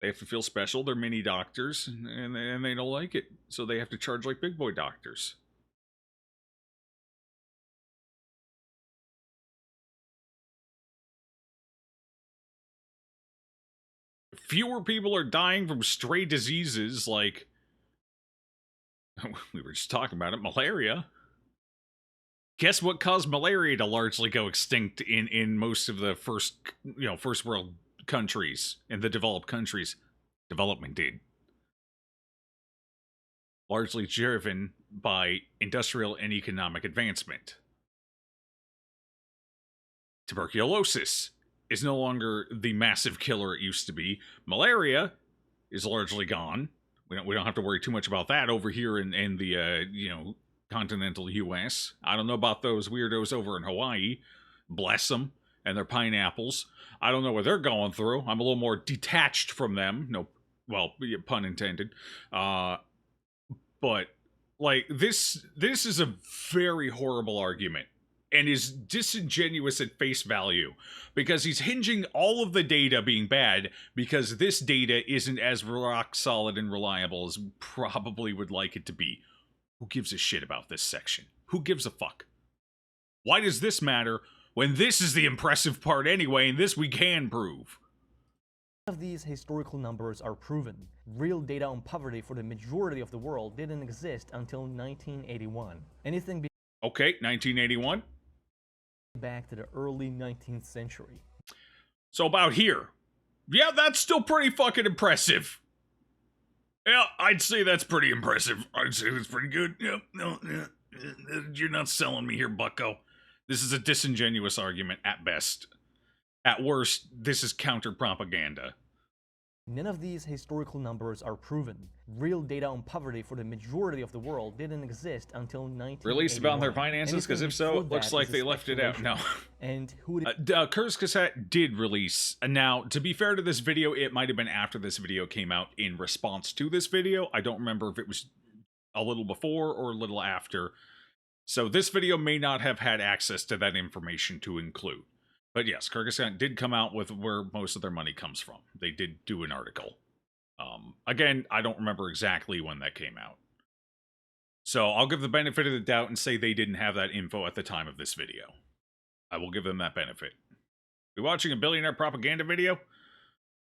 they have to feel special. They're mini doctors, and they don't like it, so they have to charge like big boy doctors. Fewer people are dying from stray diseases like, we were just talking about it, malaria. Guess what caused malaria to largely go extinct in most of the first world countries, in the developed countries? Development did. Largely driven by industrial and economic advancement. Tuberculosis is no longer the massive killer it used to be. Malaria is largely gone. We don't have to worry too much about that over here in the continental U.S. I don't know about those weirdos over in Hawaii. Bless them and their pineapples. I don't know what they're going through. I'm a little more detached from them. No, well, pun intended. But like this is a very horrible argument and is disingenuous at face value because he's hinging all of the data being bad because this data isn't as rock solid and reliable as we probably would like it to be. Who gives a shit about this section? Who gives a fuck? Why does this matter when this is the impressive part anyway, and this we can prove? None of these historical numbers are proven. Real data on poverty for the majority of the world didn't exist until 1981. Anything okay, 1981? Back to the early 19th century. So about here. Yeah, that's still pretty fucking impressive. Yeah, I'd say that's pretty impressive. I'd say that's pretty good. Yep, no, you're not selling me here, bucko. This is a disingenuous argument at best. At worst, this is counter-propaganda. None of these historical numbers are proven. Real data on poverty for the majority of the world didn't exist until 1981. Released about their finances? Because if so, it looks like they left it out. No. And who did... Kurzgesagt did release. Now, to be fair to this video, it might have been after this video came out in response to this video. I don't remember if it was a little before or a little after. So this video may not have had access to that information to include. But yes, Kurzgesagt did come out with where most of their money comes from. They did do an article. Again, I don't remember exactly when that came out. So I'll give the benefit of the doubt and say they didn't have that info at the time of this video. I will give them that benefit. You watching a billionaire propaganda video?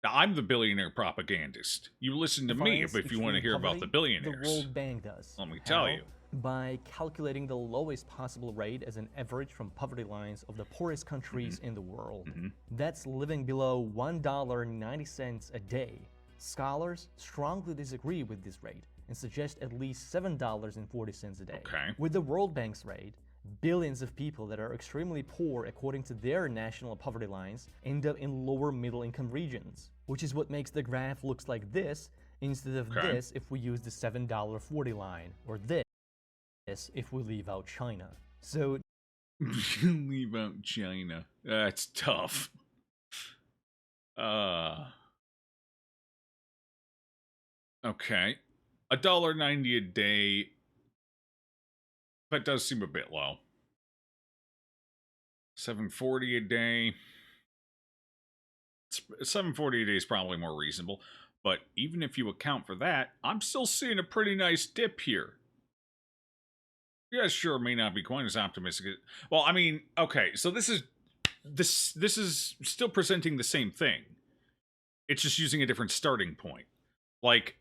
Now, I'm the billionaire propagandist. You listen to me if you want to hear about the billionaires. The World Bank does. Let me tell you. By calculating the lowest possible rate as an average from poverty lines of the poorest countries in the world. That's living below $1.90 a day. Scholars strongly disagree with this rate and suggest at least $7.40 a day. Okay. With the World Bank's rate, billions of people that are extremely poor according to their national poverty lines end up in lower middle income regions, which is what makes the graph looks like this instead of this if we use the $7.40 line, or this if we leave out China. So leave out China. That's tough. Okay. $1.90 a day. That does seem a bit low. $7.40 a day. $7.40 a day is probably more reasonable. But even if you account for that, I'm still seeing a pretty nice dip here. Yeah, sure, may not be quite as optimistic. Well, I mean, okay, so this is still presenting the same thing. It's just using a different starting point. Like,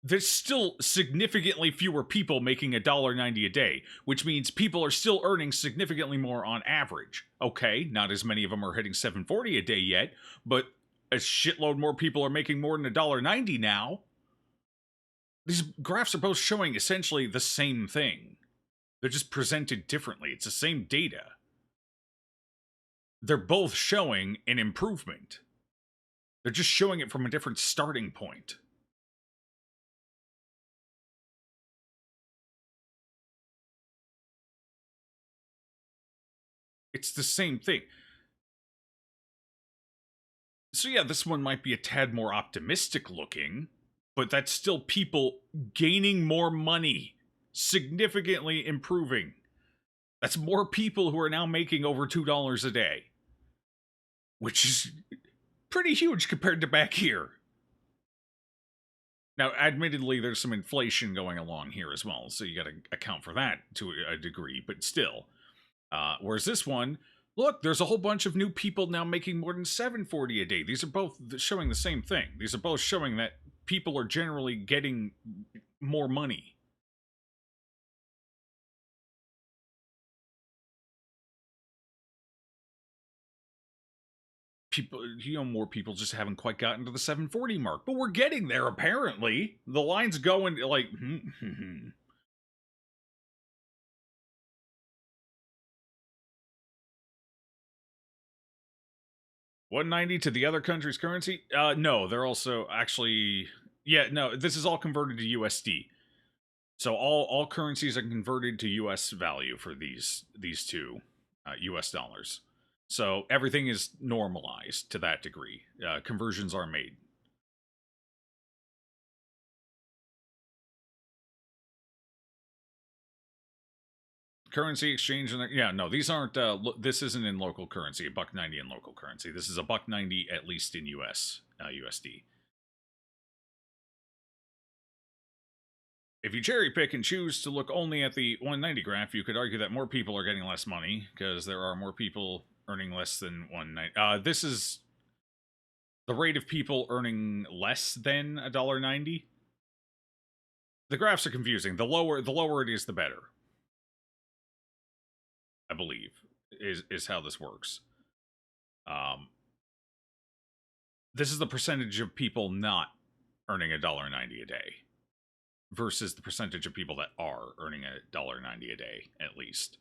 there's still significantly fewer people making $1.90 a day, which means people are still earning significantly more on average. Okay, not as many of them are hitting $7.40 a day yet, but a shitload more people are making more than $1.90 now. These graphs are both showing essentially the same thing. They're just presented differently. It's the same data. They're both showing an improvement. They're just showing it from a different starting point. It's the same thing. So yeah, this one might be a tad more optimistic looking, but that's still people gaining more money, significantly improving. That's more people who are now making over $2 a day, which is pretty huge compared to back here. Now, admittedly, there's some inflation going along here as well, so you got to account for that to a degree, but still. Whereas this one, look, there's a whole bunch of new people now making more than $7.40 a day. These are both showing the same thing. These are both showing that people are generally getting more money. People, more people just haven't quite gotten to the 740 mark, but we're getting there apparently. The line's going like, 190 to the other country's currency? No, they're also actually, yeah, no, this is all converted to USD. So all currencies are converted to US value for these two US dollars. So everything is normalized to that degree. Conversions are made. Currency exchange, and yeah, no, these aren't. This isn't in local currency. $1.90 in local currency. This is $1.90 at least in US USD. If you cherry pick and choose to look only at the 190 graph, you could argue that more people are getting less money because there are more people earning less than 190. This is the rate of people earning less than $1.90. The graphs are confusing. The lower it is, the better. I believe is how this works. This is the percentage of people not earning $1.90 a day versus the percentage of people that are earning $1.90 a day, at least.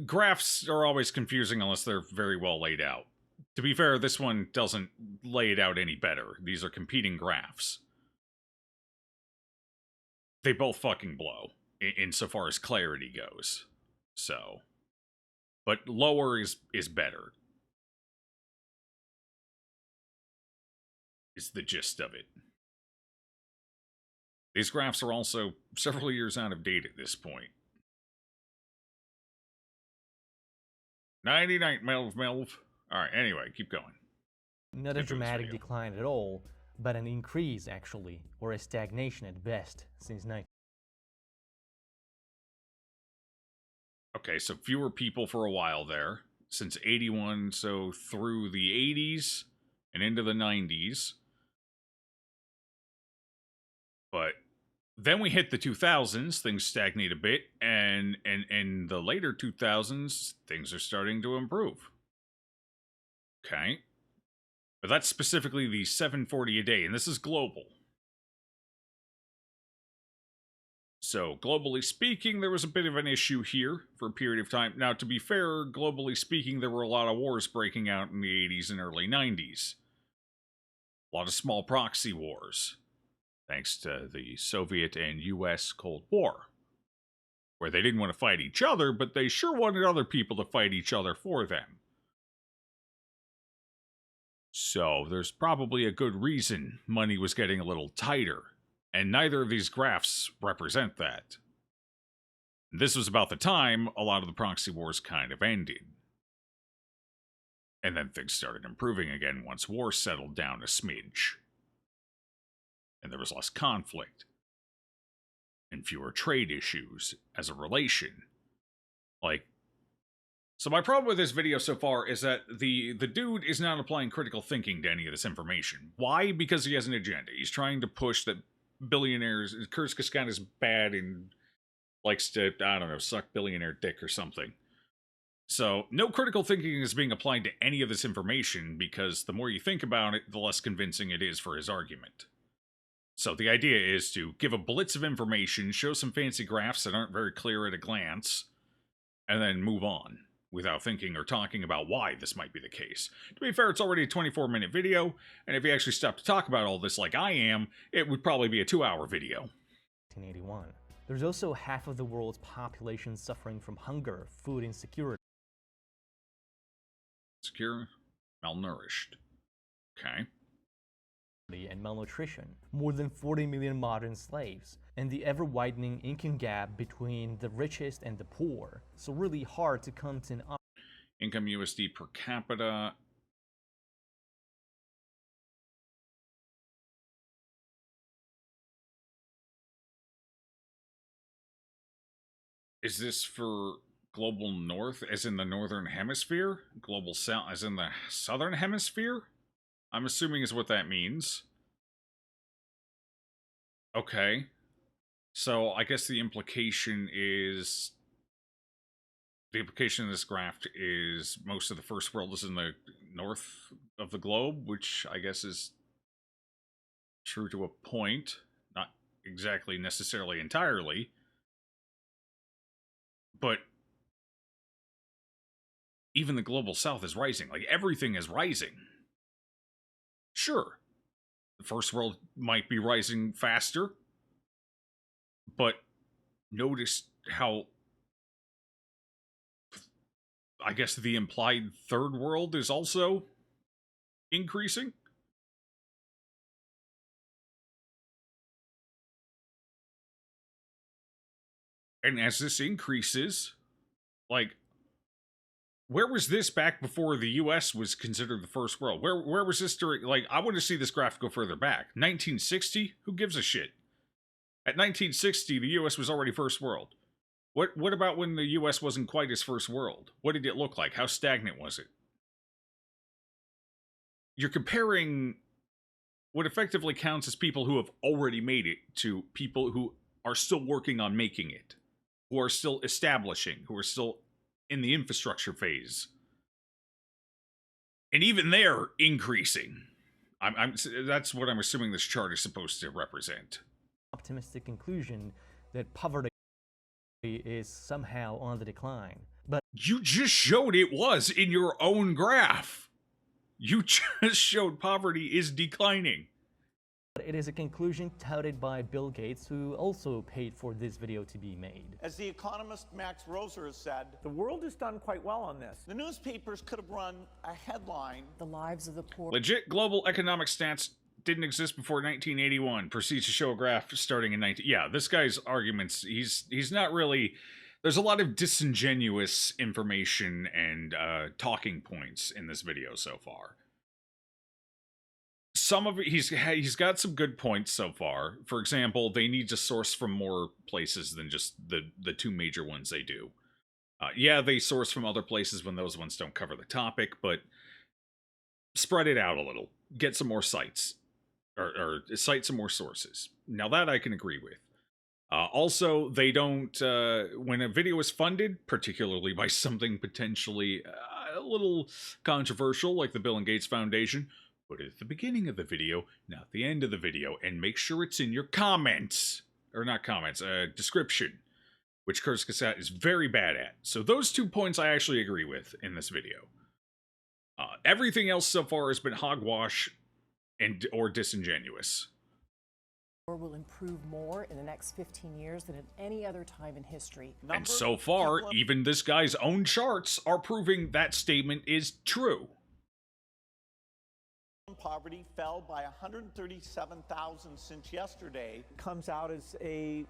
Graphs are always confusing unless they're very well laid out. To be fair, this one doesn't lay it out any better. These are competing graphs. They both fucking blow, insofar as clarity goes. So, but lower is better. Is the gist of it. These graphs are also several years out of date at this point. 99 Melv. Alright, anyway, keep going. Not a dramatic decline at all, but an increase actually, or a stagnation at best, since 19. Okay, so fewer people for a while there, since 81, so through the 80s and into the 90s. But then we hit the 2000s, things stagnate a bit, and in the later 2000s, things are starting to improve. Okay. But that's specifically the 740 a day, and this is global. So, globally speaking, there was a bit of an issue here for a period of time. Now, to be fair, globally speaking, there were a lot of wars breaking out in the 80s and early 90s. A lot of small proxy wars, thanks to the Soviet and US Cold War, where they didn't want to fight each other, but they sure wanted other people to fight each other for them. So, there's probably a good reason money was getting a little tighter. And neither of these graphs represent that. This was about the time a lot of the proxy wars kind of ended. And then things started improving again once war settled down a smidge. And there was less conflict. and fewer trade issues as a relation. Like, so my problem with this video so far is that the dude is not applying critical thinking to any of this information. Why? Because he has an agenda. He's trying to push that billionaires, Kurzgesagt is bad and likes to, I don't know, suck billionaire dick or something. So, no critical thinking is being applied to any of this information because the more you think about it, the less convincing it is for his argument. So the idea is to give a blitz of information, show some fancy graphs that aren't very clear at a glance, and then move on, without thinking or talking about why this might be the case. To be fair, it's already a 24-minute video, and if you actually stop to talk about all this like I am, it would probably be a 2-hour video. 1981. There's also half of the world's population suffering from hunger, food insecurity. Secure, malnourished. Okay. And malnutrition, more than 40 million modern slaves, and the ever-widening income gap between the richest and the poor. So really hard to come to an income USD per capita. Is this for global north, as in the northern hemisphere? Global south, as in the southern hemisphere? I'm assuming is what that means. Okay. So I guess the implication is... The implication of this graph is most of the first world is in the north of the globe, which I guess is true to a point. Not exactly necessarily entirely. But even the global south is rising. Like, everything is rising. Sure, the first world might be rising faster, but notice how, I guess, the implied third world is also increasing. And as this increases, like, where was this back before the U.S. was considered the first world? Where was this during, like, I want to see this graph go further back. 1960? Who gives a shit? At 1960, the U.S. was already first world. What about when the U.S. wasn't quite as first world? What did it look like? How stagnant was it? You're comparing what effectively counts as people who have already made it to people who are still working on making it, who are still establishing, who are still in the infrastructure phase. And even they're increasing. That's what I'm assuming this chart is supposed to represent. Optimistic conclusion that poverty is somehow on the decline. But you just showed it was in your own graph. You just showed poverty is declining. It is a conclusion touted by Bill Gates, who also paid for this video to be made. As the economist Max Roser has said, the world has done quite well on this. The newspapers could have run a headline. The lives of the poor. Legit global economic stats didn't exist before 1981. Proceeds to show a graph starting in 19... Yeah, this guy's arguments, he's not really... There's a lot of disingenuous information and talking points in this video so far. Some of it, he's got some good points so far. For example, they need to source from more places than just the two major ones they do. Yeah, they source from other places when those ones don't cover the topic, but spread it out a little. Get some more sites. Or cite some more sources. Now that I can agree with. Also, they don't, when a video is funded, particularly by something potentially a little controversial, like the Bill and Gates Foundation, put it at the beginning of the video, not the end of the video, and make sure it's in your comments. Or not comments, description. Which Kurzgesagt is very bad at. So those 2 points I actually agree with in this video. Everything else so far has been hogwash or disingenuous. Will improve more in the next 15 years than at any other time in history. And so far, even this guy's own charts are proving that statement is true. Poverty fell by 137,000 since yesterday. Comes out as a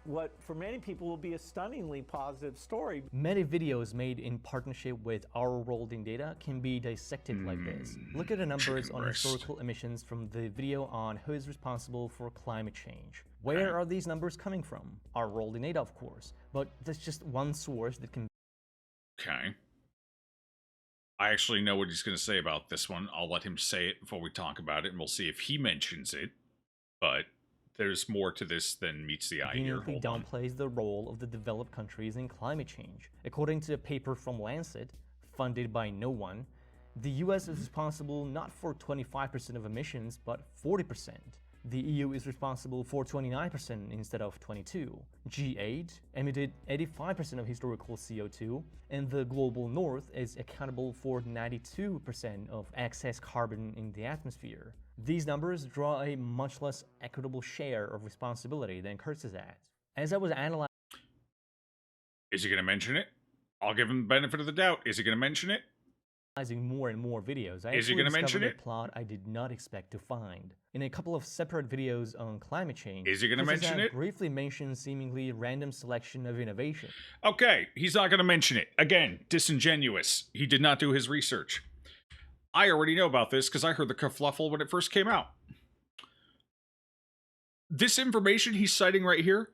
what for many people will be a stunningly positive story. Many videos made in partnership with Our World in Data can be dissected like this. Look at the numbers on historical emissions from the video on who is responsible for climate change. Where are these numbers coming from? Our World in Data, of course, but that's just one source that can... Okay. I actually know what he's going to say about this one. I'll let him say it before we talk about it, and we'll see if he mentions it. But there's more to this than meets the eye here. Conveniently downplays the role of the developed countries in climate change. According to a paper from Lancet, funded by no one, the US is responsible not for 25% of emissions, but 40%. The EU is responsible for 29% instead of 22%. G8 emitted 85% of historical CO2, and the global north is accountable for 92% of excess carbon in the atmosphere. These numbers draw a much less equitable share of responsibility than Kurzgesagt. As I was analyzing... Is he going to mention it? I'll give him the benefit of the doubt. Is he going to mention it? More and more videos, I Is he going to mention a plot I did not expect to find. In a couple of separate videos on climate change, is he going to mention it? Briefly mentions seemingly random selection of innovation. Okay, he's not going to mention it. Again, disingenuous. He did not do his research. I already know about this because I heard the kerfluffle when it first came out. This information he's citing right here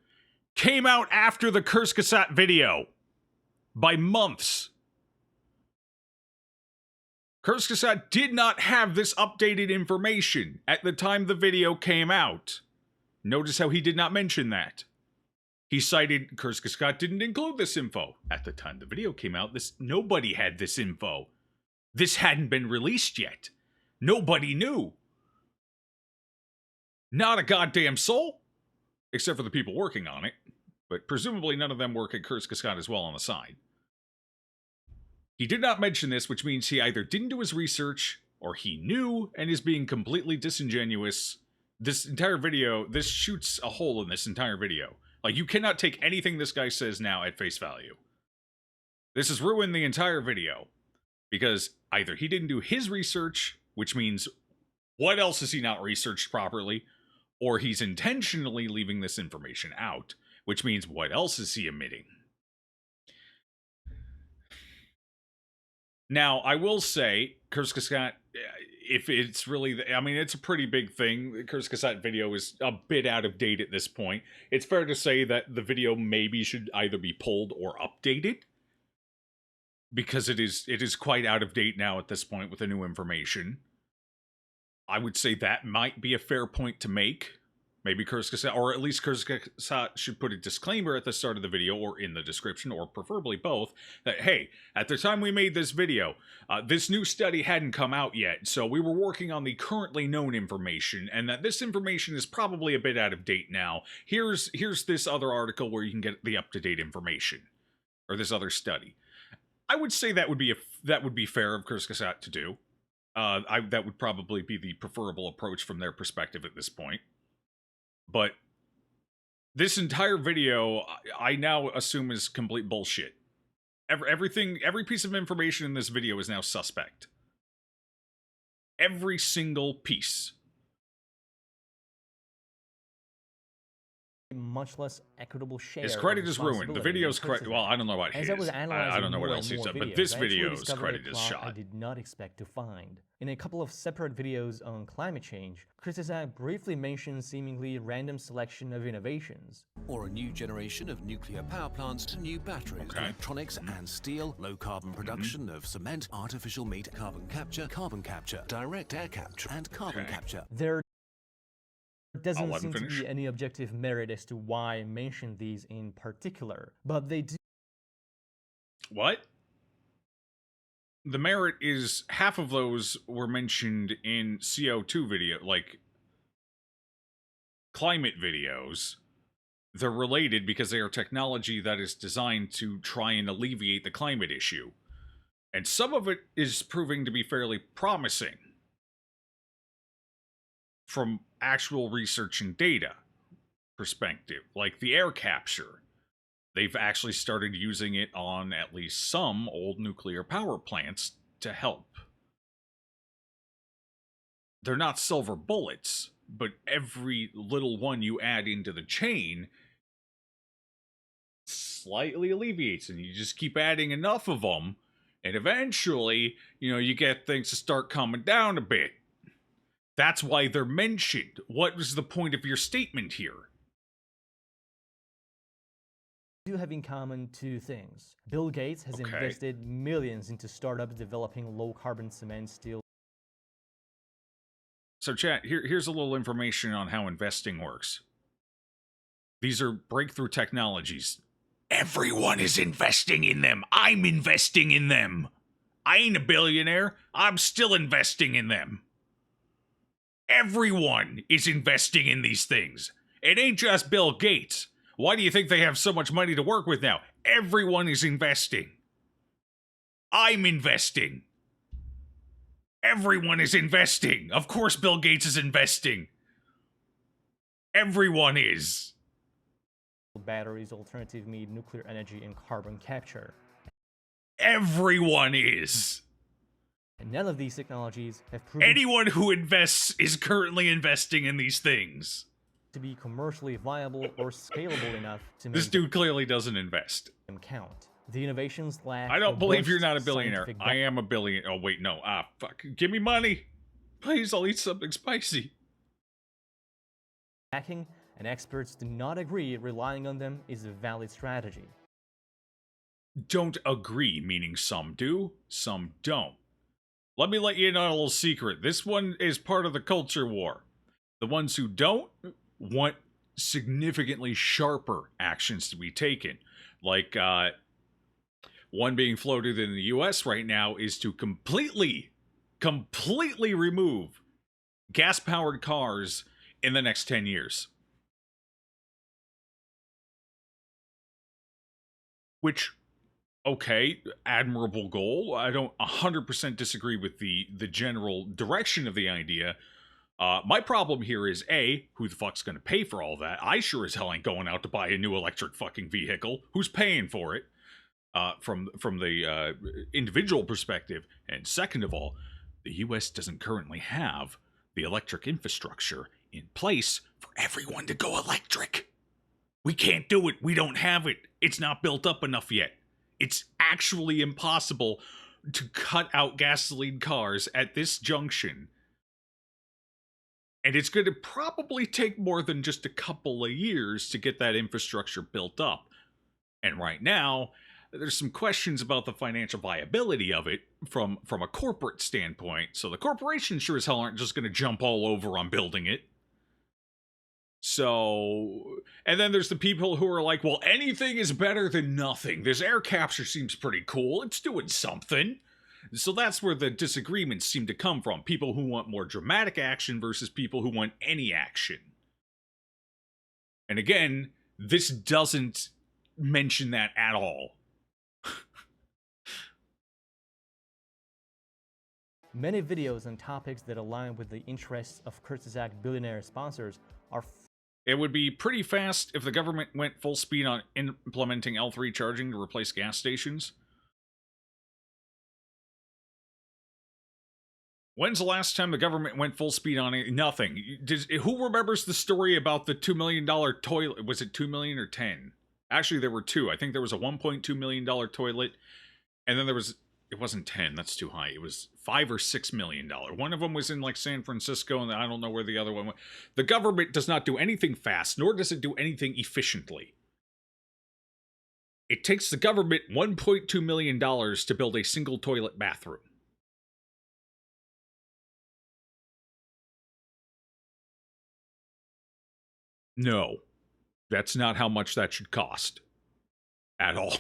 came out after the Kurzgesagt video by months. Kurzgesagt did not have this updated information at the time the video came out. Notice how he did not mention that. He cited Kurzgesagt didn't include this info. At the time the video came out, nobody had this info. This hadn't been released yet. Nobody knew. Not a goddamn soul. Except for the people working on it. But presumably none of them work at Kurzgesagt as well on the side. He did not mention this, which means he either didn't do his research, or he knew and is being completely disingenuous. This entire video, this shoots a hole in this entire video. Like, you cannot take anything this guy says now at face value. This has ruined the entire video. Because either he didn't do his research, which means what else has he not researched properly, or he's intentionally leaving this information out, which means what else is he omitting? Now, I will say, Kurzgesagt, if it's really... I mean, it's a pretty big thing. The Kurzgesagt video is a bit out of date at this point. It's fair to say that the video maybe should either be pulled or updated. Because it is quite out of date now at this point with the new information. I would say that might be a fair point to make. Maybe Kurzgesagt, or at least Kurzgesagt should put a disclaimer at the start of the video, or in the description, or preferably both, that, hey, at the time we made this video, this new study hadn't come out yet, so we were working on the currently known information, and that this information is probably a bit out of date now. Here's this other article where you can get the up-to-date information, or this other study. I would say that would be fair of Kurzgesagt to do. That would probably be the preferable approach from their perspective at this point. But this entire video, I now assume is complete bullshit. Every piece of information in this video is now suspect. Every single piece. Much less equitable share. His credit is ruined. The video's credit. Well, I don't know about his. I don't know what else he's done, but this video's credit is shot. I did not expect to find. In a couple of separate videos on climate change, Kurzgesagt briefly mentions seemingly random selection of innovations. Or a new generation of nuclear power plants to new batteries, electronics and steel, low carbon production of cement, artificial meat, carbon capture, direct air capture, and carbon capture. There doesn't seem to be any objective merit as to why I mentioned these in particular, but they do. What? The merit is half of those were mentioned in CO2 video, like climate videos. They're related because they are technology that is designed to try and alleviate the climate issue. And some of it is proving to be fairly promising from actual research and data perspective, like the air capture. They've actually started using it on at least some old nuclear power plants to help. They're not silver bullets, but every little one you add into the chain slightly alleviates, and you just keep adding enough of them, and eventually, you know, you get things to start calming down a bit. That's why they're mentioned. What was the point of your statement here? Do have in common two things. Bill Gates has invested millions into startups developing low-carbon cement, steel. So chat, here's a little information on how investing works. These are breakthrough technologies. Everyone is investing in them. I'm investing in them. I ain't a billionaire. I'm still investing in them. Everyone is investing in these things. It ain't just Bill Gates. Why do you think they have so much money to work with now? Everyone is investing. I'm investing. Everyone is investing. Of course Bill Gates is investing. Everyone is. Batteries, alternative meat, nuclear energy, and carbon capture. Everyone is. And none of these technologies have proven anyone who invests is currently investing in these things to be commercially viable or scalable enough to make this dude clearly doesn't invest. Them count. The innovations lack. I don't believe you're not a billionaire. I am a billionaire. Oh wait, no. Fuck. Give me money. Please, I'll eat something spicy. Backing, and experts do not agree relying on them is a valid strategy. Don't agree, meaning some do, some don't. Let me let you in on a little secret. This one is part of the culture war. The ones who don't want significantly sharper actions to be taken. Like, one being floated in the US right now is to completely remove gas-powered cars in the next 10 years. Which, okay, admirable goal. I don't 100% disagree with the general direction of the idea. My problem here is, A, who the fuck's gonna pay for all that? I sure as hell ain't going out to buy a new electric fucking vehicle. Who's paying for it? From the individual perspective. And second of all, the US doesn't currently have the electric infrastructure in place for everyone to go electric. We can't do it. We don't have it. It's not built up enough yet. It's actually impossible to cut out gasoline cars at this junction. And it's going to probably take more than just a couple of years to get that infrastructure built up. And right now, there's some questions about the financial viability of it from a corporate standpoint. So the corporations sure as hell aren't just going to jump all over on building it. So, and then there's the people who are like, well, anything is better than nothing. This air capture seems pretty cool. It's doing something. So that's where the disagreements seem to come from. People who want more dramatic action versus people who want any action. And again, this doesn't mention that at all. Many videos on topics that align with the interests of Kurzgesagt billionaire sponsors are. It would be pretty fast if the government went full speed on implementing L3 charging to replace gas stations. When's the last time the government went full speed on it? Nothing. Who remembers the story about the $2 million toilet? Was it 2 million or 10? Actually, there were two. I think there was a $1.2 million toilet, and then there was... It wasn't 10, that's too high. It was $5 or $6 million. One of them was in like San Francisco, and I don't know where the other one went. The government does not do anything fast, nor does it do anything efficiently. It takes the government $1.2 million to build a single toilet bathroom. No, that's not how much that should cost. At all.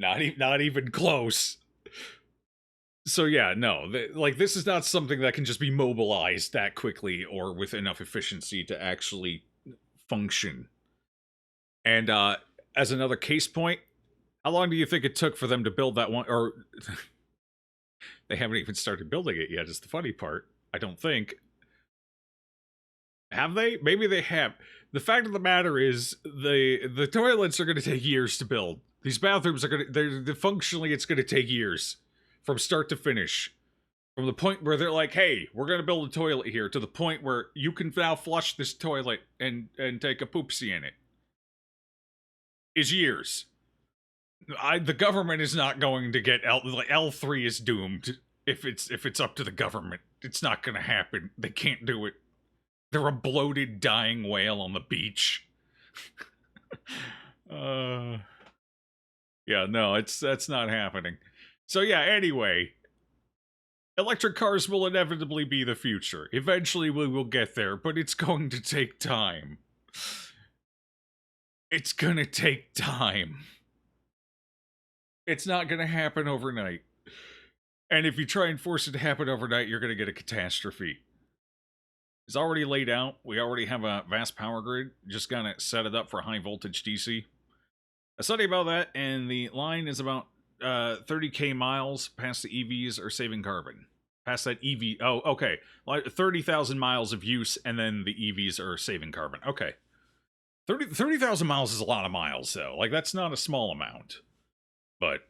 Not even close. So yeah, no, this is not something that can just be mobilized that quickly or with enough efficiency to actually function. And as another case point, how long do you think it took for them to build that one? Or they haven't even started building it yet, is the funny part. I don't think. Have they? Maybe they have. The fact of the matter is, the toilets are going to take years to build. These bathrooms are going to, functionally, it's going to take years. From start to finish. From the point where they're like, hey, we're going to build a toilet here, to the point where you can now flush this toilet and take a poopsie in it. is years. The government is not going to get L3 is doomed if it's up to the government. It's not going to happen. They can't do it. They're a bloated, dying whale on the beach. Yeah, no, that's not happening. So yeah, anyway, electric cars will inevitably be the future. Eventually we will get there, but it's going to take time. It's gonna take time. It's not gonna happen overnight. And if you try and force it to happen overnight, you're gonna get a catastrophe. It's already laid out. We already have a vast power grid. Just gotta set it up for high voltage DC. A study about that, and the line is about 30k miles past the EVs are saving carbon. Past that EV, oh, okay. 30,000 miles of use, and then the EVs are saving carbon. Okay. 30,000 miles is a lot of miles, though. Like, that's not a small amount. But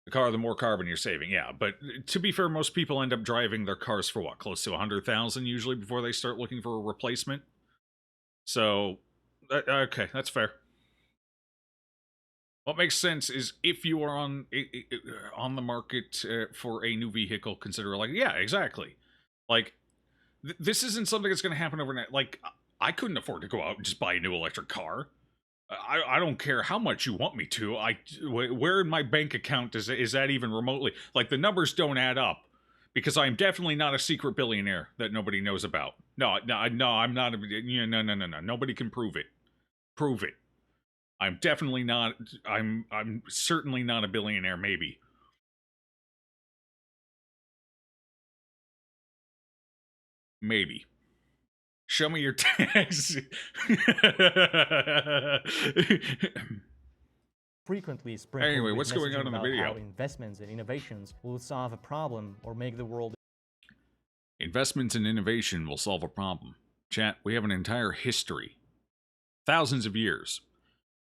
the car, the more carbon you're saving, yeah. But to be fair, most people end up driving their cars for what, close to 100,000 usually before they start looking for a replacement. So, okay, that's fair. What makes sense is if you are on the market for a new vehicle, consider like, yeah, exactly. Like, this isn't something that's going to happen overnight. Like, I couldn't afford to go out and just buy a new electric car. I don't care how much you want me to. Where in my bank account is that even remotely? Like, the numbers don't add up. Because I'm definitely not a secret billionaire that nobody knows about. No, I'm not. No. Nobody can prove it. Prove it. I'm definitely not. I'm certainly not a billionaire. Maybe. Maybe. Show me your tax. Frequently sprinkled Anyway, with what's going on messaging in the about video? how investments and innovations will solve a problem or make the world. Investments in innovation will solve a problem. Chat, we have an entire history, thousands of years,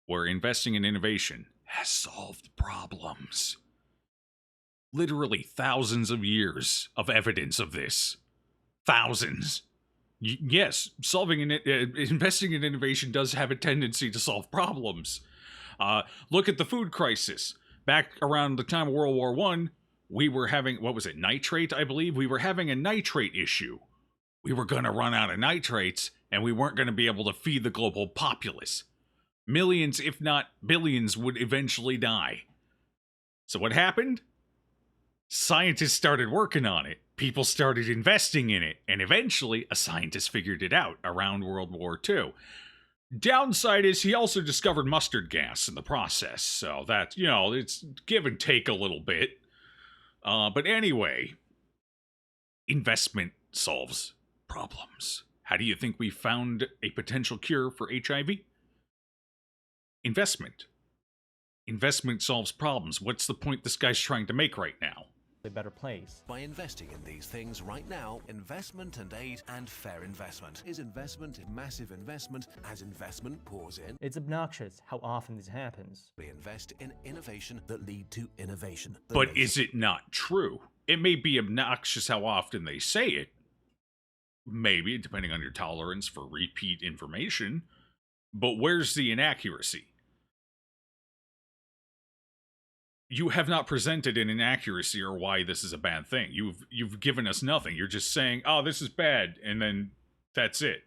where investing in innovation has solved problems. Literally thousands of years of evidence of this. Thousands. Yes, investing in innovation does have a tendency to solve problems. Look at the food crisis. Back around the time of World War I, we were having, what was it, nitrate, I believe? We were having a nitrate issue. We were going to run out of nitrates, and we weren't going to be able to feed the global populace. Millions, if not billions, would eventually die. So what happened? Scientists started working on it. People started investing in it. And eventually, a scientist figured it out around World War II. Downside is he also discovered mustard gas in the process. So that, it's give and take a little bit. But anyway, investment solves problems. How do you think we found a potential cure for HIV? Investment. Investment solves problems. What's the point this guy's trying to make right now? A better place. By investing in these things right now, investment and aid and fair investment. Is investment massive investment as investment pours in? It's obnoxious how often this happens. We invest in innovation that lead to innovation. But is it not true? It may be obnoxious how often they say it. Maybe, depending on your tolerance for repeat information. But where's the inaccuracy? You have not presented an inaccuracy or why this is a bad thing. You've given us nothing. You're just saying, oh, this is bad, and then that's it.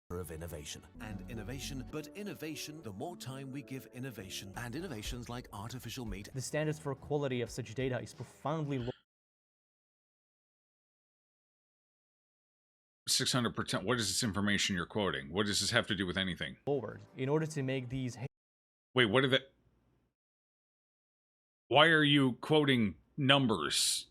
Of innovation and innovation, but innovation, the more time we give innovation, and innovations like artificial meat. The standards for quality of such data is profoundly low. 600%. What is this information you're quoting? What does this have to do with anything? Forward in order to make these. Wait, what are the? Why are you quoting numbers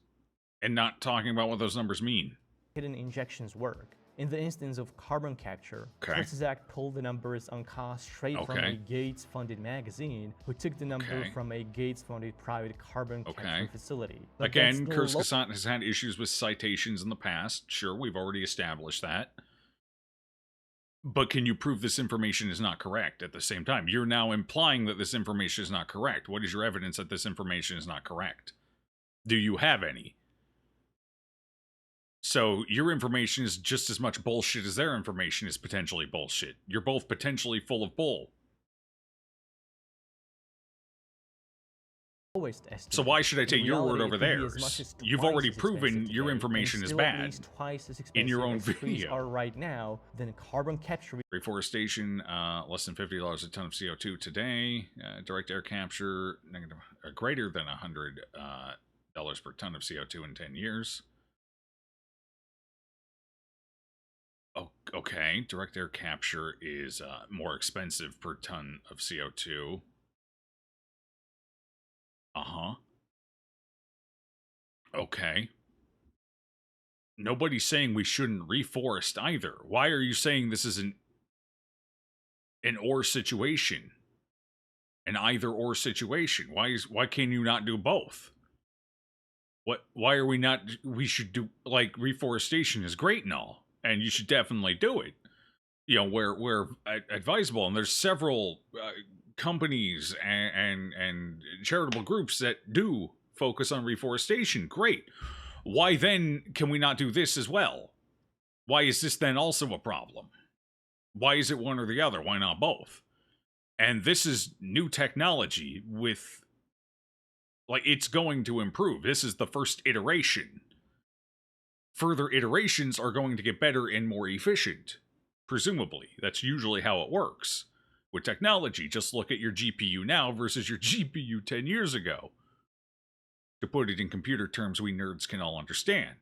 and not talking about what those numbers mean? Hidden injections work. In the instance of carbon capture, Kurzgesagt pulled the numbers on cost straight from a Gates-funded magazine, who took the number from a Gates-funded private carbon capture facility. But again, Kurzgesagt has had issues with citations in the past. Sure, we've already established that. But can you prove this information is not correct at the same time? You're now implying that this information is not correct. What is your evidence that this information is not correct? Do you have any? So your information is just as much bullshit as their information is potentially bullshit. You're both potentially full of bull. So why should I take your word over reality, theirs? You've already proven your information is bad in your own video. Are right now, then carbon capture. Reforestation, less than $50 a ton of CO2 today. Direct air capture, greater than $100 per ton of CO2 in 10 years. Oh, okay, direct air capture is more expensive per ton of CO2. Uh-huh. Okay. Nobody's saying we shouldn't reforest either. Why are you saying this is an or situation? An either or situation? Why can you not do both? Why are we not? We should do, like, reforestation is great and all, and you should definitely do it. You know, where advisable, and there's several companies and charitable groups that do focus on reforestation. Great. Why then can we not do this as well? Why is this then also a problem? Why is it one or the other? Why not both? And this is new technology with, like, it's going to improve. This is the first iteration. Further iterations are going to get better and more efficient. Presumably. That's usually how it works. With technology, just look at your GPU now versus your GPU 10 years ago. To put it in computer terms we nerds can all understand.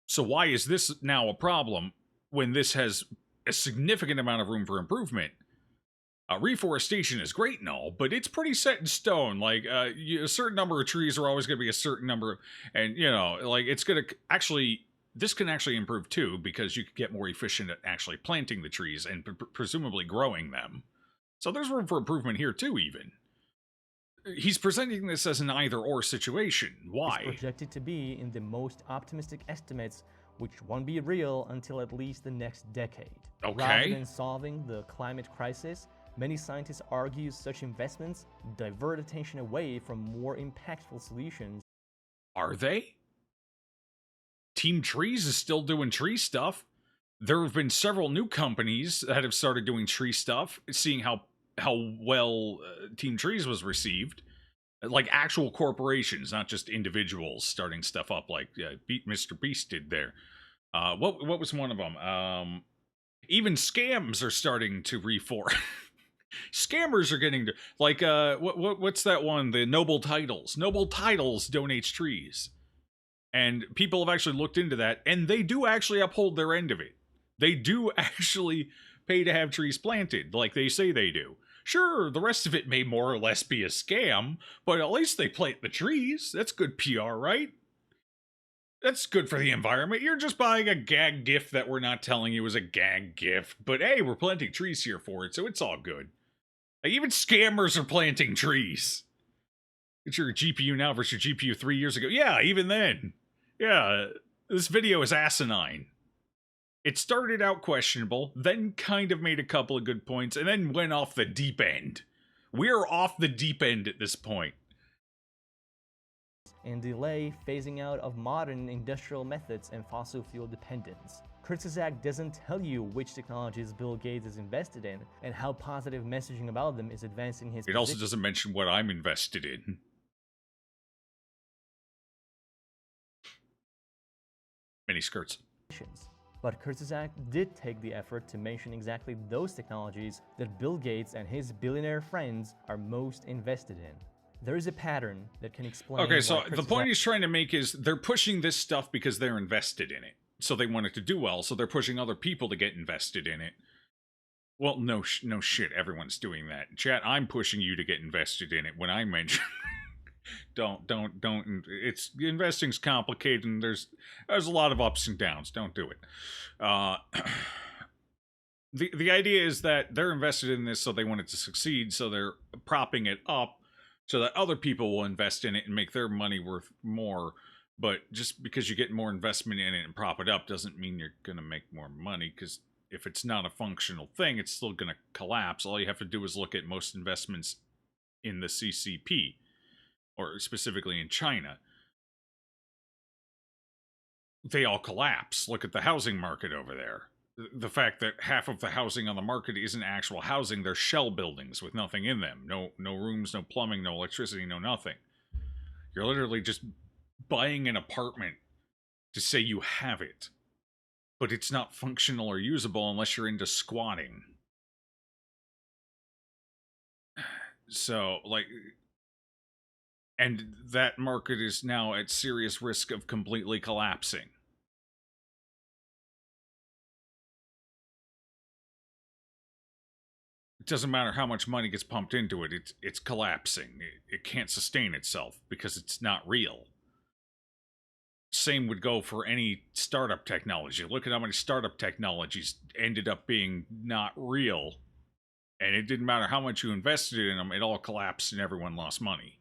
So why is this now a problem when this has a significant amount of room for improvement? Reforestation is great and all, but it's pretty set in stone. Like, a certain number of trees are always going to be a certain number, and, you know, like, it's going to actually... This can actually improve too, because you can get more efficient at actually planting the trees and presumably growing them. So there's room for improvement here too, even. He's presenting this as an either-or situation. Why? It's projected to be in the most optimistic estimates, which won't be real until at least the next decade. Okay. Rather than solving the climate crisis, many scientists argue such investments divert attention away from more impactful solutions. Are they? Team Trees is still doing tree stuff. There have been several new companies that have started doing tree stuff, seeing how well Team Trees was received. Like actual corporations, not just individuals starting stuff up like Mr. Beast did there. What was one of them? Even scams are starting to reforest. Scammers are getting to, like, what's that one? The Noble Titles. Noble Titles donates trees. And people have actually looked into that, and they do actually uphold their end of it. They do actually pay to have trees planted, like they say they do. Sure, the rest of it may more or less be a scam, but at least they plant the trees. That's good PR, right? That's good for the environment. You're just buying a gag gift that we're not telling you is a gag gift, but hey, we're planting trees here for it, so it's all good. Like, even scammers are planting trees. It's your GPU now versus your GPU 3 years ago. Yeah, even then. Yeah, this video is asinine. It started out questionable, then kind of made a couple of good points, and then went off the deep end. We're off the deep end at this point. And delay phasing out of modern industrial methods and fossil fuel dependence. Kurzgesagt doesn't tell you which technologies Bill Gates is invested in and how positive messaging about them is advancing his It also doesn't mention what I'm invested in. Mini skirts. But Kurzgesagt did take the effort to mention exactly those technologies that Bill Gates and his billionaire friends are most invested in. There is a pattern that can explain. Okay, so the point he's trying to make is they're pushing this stuff because they're invested in it. So they want it to do well, so they're pushing other people to get invested in it. Well, no shit, everyone's doing that. Chat, I'm pushing you to get invested in it when I mention... Don't. It's investing's complicated, and there's a lot of ups and downs. Don't do it. The idea is that they're invested in this, so they want it to succeed. So they're propping it up so that other people will invest in it and make their money worth more. But just because you get more investment in it and prop it up doesn't mean you're gonna make more money. Because if it's not a functional thing, it's still gonna collapse. All you have to do is look at most investments in the CCP. Or specifically in China, they all collapse. Look at the housing market over there. the fact that half of the housing on the market isn't actual housing, they're shell buildings with nothing in them. No rooms, no plumbing, no electricity, no nothing. You're literally just buying an apartment to say you have it, but it's not functional or usable unless you're into squatting. So, like, and that market is now at serious risk of completely collapsing. It doesn't matter how much money gets pumped into it, it's collapsing. It can't sustain itself because it's not real. Same would go for any startup technology. Look at how many startup technologies ended up being not real, and it didn't matter how much you invested in them, it all collapsed and everyone lost money.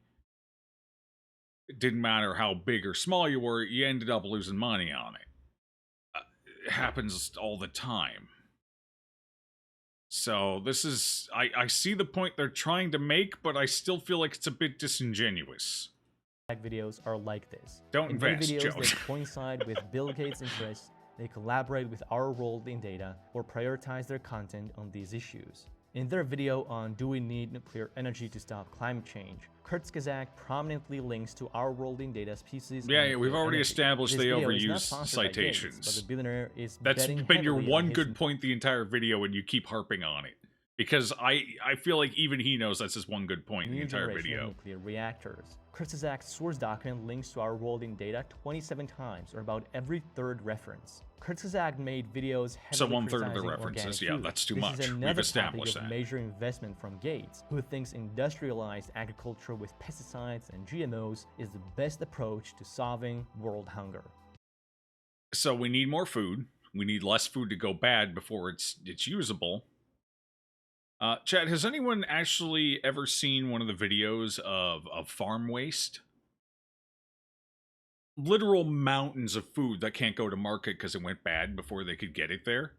It didn't matter how big or small you were, you ended up losing money on it. It happens all the time. So this is, I see the point they're trying to make, but I still feel like it's a bit disingenuous. Videos are like this. Don't invest, videos Joe. that coincide with Bill Gates' interests, they collaborate with our world in data or prioritize their content on these issues. In their video on Do We Need Nuclear Energy to Stop Climate Change, Kurzgesagt prominently links to our world in data's pieces. Yeah, we've already established they overuse citations. Gates, but the billionaire is That's been your one good point the entire video, and you keep harping on it. Because I feel like even he knows that's his one good point in the entire video. Nuclear reactors. Kurzgesagt's source document links to our world in data 27 times, or about every third reference. Kurzgesagt made videos heavily one-third of the criticizing references, organic yeah, food. that's too This much. is another We've established topic of that. major investment from Gates, who thinks industrialized agriculture with pesticides and GMOs is the best approach to solving world hunger. So we need more food. We need less food to go bad before it's usable. Chad, has anyone actually ever seen one of the videos of farm waste? Literal mountains of food that can't go to market because it went bad before they could get it there.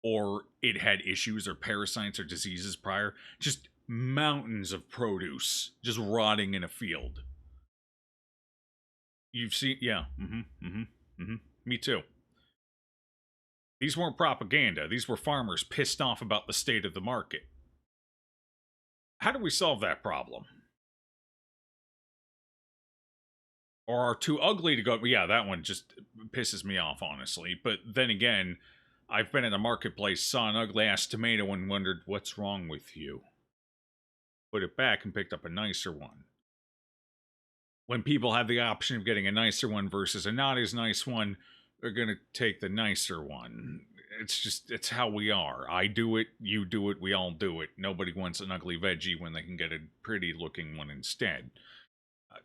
Or it had issues or parasites or diseases prior. Just mountains of produce just rotting in a field. You've seen, yeah, me too. These weren't propaganda. These were farmers pissed off about the state of the market. How do we solve that problem? Or are too ugly to go... Yeah, that one just pisses me off, honestly. But then again, I've been in a marketplace, saw an ugly-ass tomato and wondered, what's wrong with you? Put it back and picked up a nicer one. When people have the option of getting a nicer one versus a not as nice one, they're going to take the nicer one. It's how we are. I do it, you do it, we all do it. Nobody wants an ugly veggie when they can get a pretty looking one instead.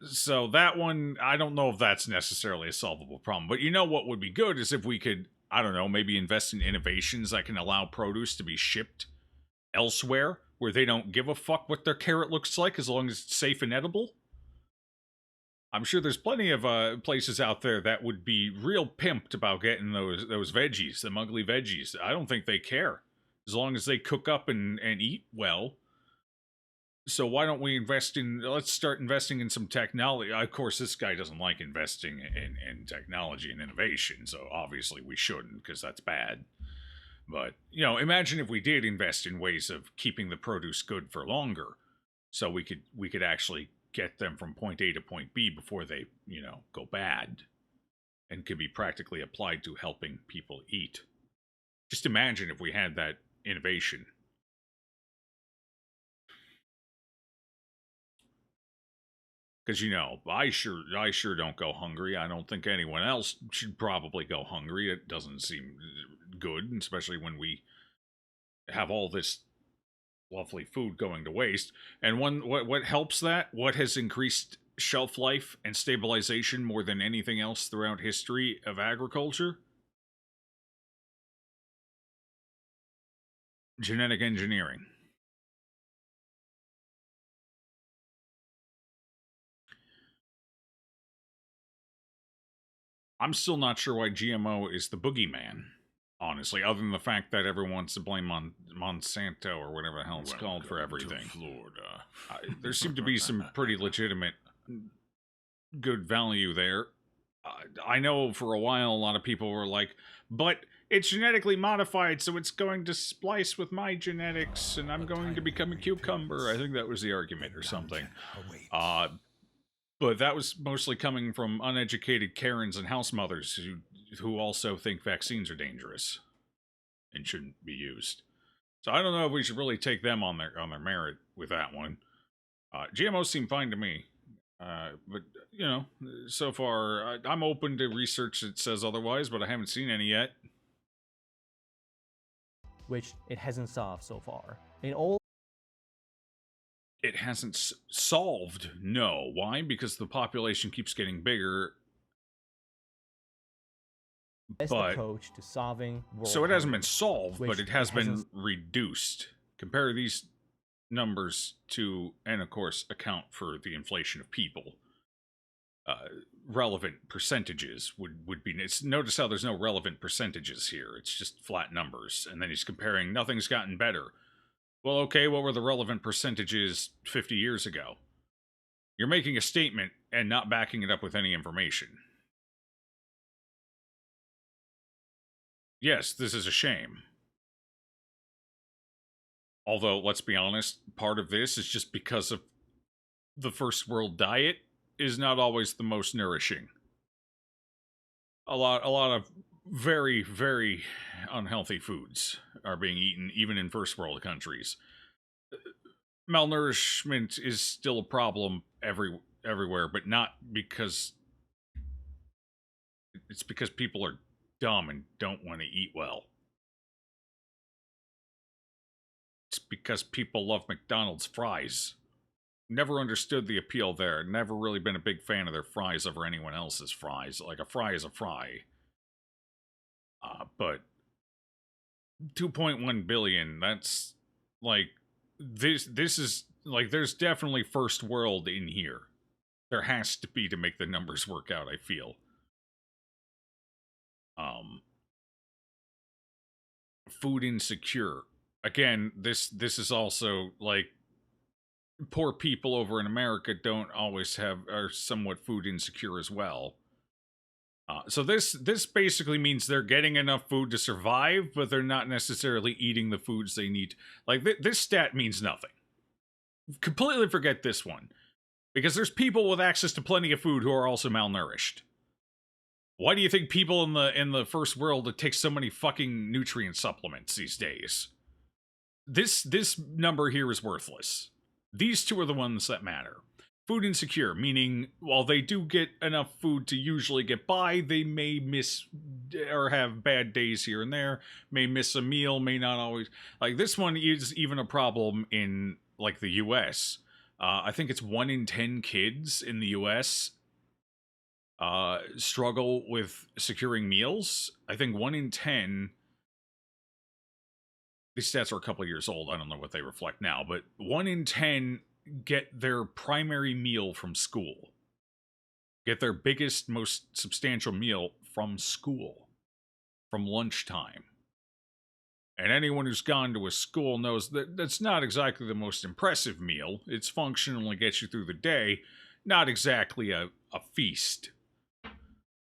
So that one, I don't know if that's necessarily a solvable problem. But you know what would be good is if we could, I don't know, maybe invest in innovations that can allow produce to be shipped elsewhere where they don't give a fuck what their carrot looks like as long as it's safe and edible. I'm sure there's plenty of places out there that would be real pimped about getting those veggies, them ugly veggies. I don't think they care, as long as they cook up and eat well. So why don't we let's start investing in some technology. Of course, this guy doesn't like investing in technology and innovation, so obviously we shouldn't, because that's bad. But, you know, imagine if we did invest in ways of keeping the produce good for longer, so we could actually get them from point A to point B before they, you know, go bad, and could be practically applied to helping people eat. Just imagine if we had that innovation. Because, you know, I sure don't go hungry. I don't think anyone else should probably go hungry. It doesn't seem good, especially when we have all this lovely food going to waste. And what helps that? What has increased shelf life and stabilization more than anything else throughout history of agriculture? Genetic engineering. I'm still not sure why GMO is the boogeyman, honestly, other than the fact that everyone wants to blame Monsanto or whatever the hell it's called for everything. Florida. There seemed to be some pretty legitimate good value there. I know for a while a lot of people were like, but it's genetically modified, so it's going to splice with my genetics, and I'm going to become a cucumber. I think that was the argument or something. But that was mostly coming from uneducated Karens and house mothers who also think vaccines are dangerous and shouldn't be used. So I don't know if we should really take them on their merit with that one. GMOs seem fine to me. But, you know, so far, I'm open to research that says otherwise, but I haven't seen any yet. Which it hasn't solved so far. In all... It hasn't solved, no. Why? Because the population keeps getting bigger. Best approach to solving world so it hasn't been solved, but it has been hasn't... reduced. Compare these numbers to, and of course, account for the inflation of people. Relevant percentages would be... Notice how there's no relevant percentages here. It's just flat numbers. And then he's comparing, nothing's gotten better. Well, okay, what were the relevant percentages 50 years ago? You're making a statement and not backing it up with any information. Yes, this is a shame. Although, let's be honest, part of this is just because of the first world diet is not always the most nourishing. A lot of very, very unhealthy foods are being eaten, even in first world countries. Malnourishment is still a problem everywhere, but not because... It's because people are dumb and don't want to eat well. It's because people love McDonald's fries. Never understood the appeal there. Never really been a big fan of their fries over anyone else's fries. Like, a fry is a fry. But 2.1 billion, that's, like, this is, like, there's definitely first world in here. There has to be to make the numbers work out, I feel. Food insecure. Again, this is also, like, poor people over in America don't always are somewhat food insecure as well. So this basically means they're getting enough food to survive, but they're not necessarily eating the foods they need. Like, this stat means nothing. Completely forget this one. Because there's people with access to plenty of food who are also malnourished. Why do you think people in the first world take so many fucking nutrient supplements these days? This number here is worthless. These two are the ones that matter. Food insecure, meaning while they do get enough food to usually get by, they may miss or have bad days here and there, may miss a meal, may not always... Like, this one is even a problem in, like, the US. I think it's 1 in 10 kids in the US struggle with securing meals. I think 1 in 10... These stats are a couple of years old. I don't know what they reflect now, but 1 in 10 get their primary meal from school. Get their biggest, most substantial meal from school. From lunchtime. And anyone who's gone to a school knows that that's not exactly the most impressive meal. It's functional and gets you through the day. Not exactly a feast.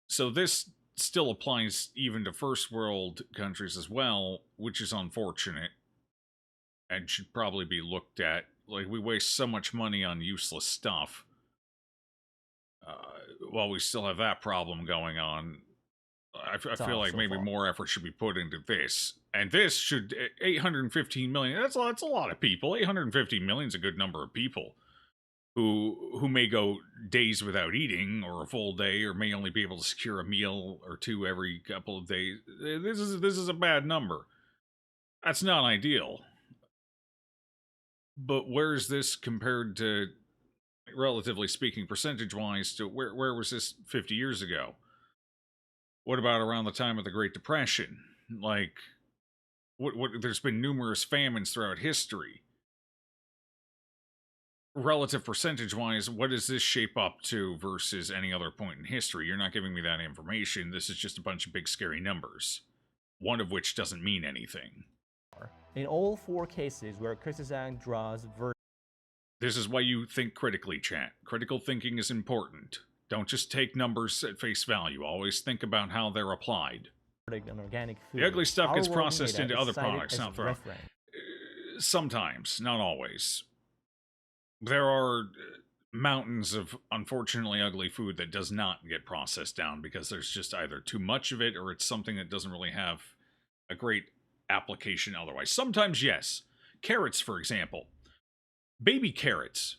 So this still applies even to first world countries as well, which is unfortunate. And should probably be looked at. Like, we waste so much money on useless stuff. While we still have that problem going on, I feel like maybe more effort should be put into this. And this should... 815 million, that's a lot of people. 850 million is a good number of people who may go days without eating, or a full day, or may only be able to secure a meal or two every couple of days. This is a bad number. That's not ideal. But where's this compared to, relatively speaking, percentage-wise, to where was this 50 years ago? What about around the time of the Great Depression? Like, there's been numerous famines throughout history. Relative percentage-wise, what does this shape up to versus any other point in history? You're not giving me that information. This is just a bunch of big, scary numbers. One of which doesn't mean anything. In all 4 cases where Kurzgesagt draws... This is why you think critically, chat. Critical thinking is important. Don't just take numbers at face value. Always think about how they're applied. On organic food, The ugly stuff gets our world processed data into is other cited products, as not thrown. reference. Sometimes, not always. There are mountains of unfortunately ugly food that does not get processed down because there's just either too much of it or it's something that doesn't really have a great application otherwise. Sometimes, yes. Carrots, for example. Baby carrots,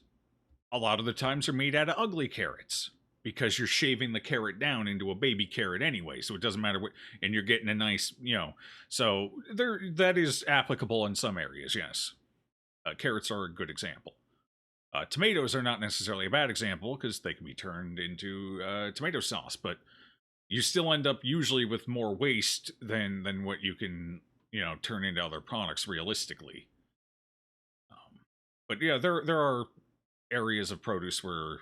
a lot of the times are made out of ugly carrots because you're shaving the carrot down into a baby carrot anyway, so it doesn't matter what, and you're getting a nice, so that is applicable in some areas, yes. Carrots are a good example. Tomatoes are not necessarily a bad example because they can be turned into tomato sauce, but you still end up usually with more waste than what you can, turn into other products realistically. But yeah, there are areas of produce where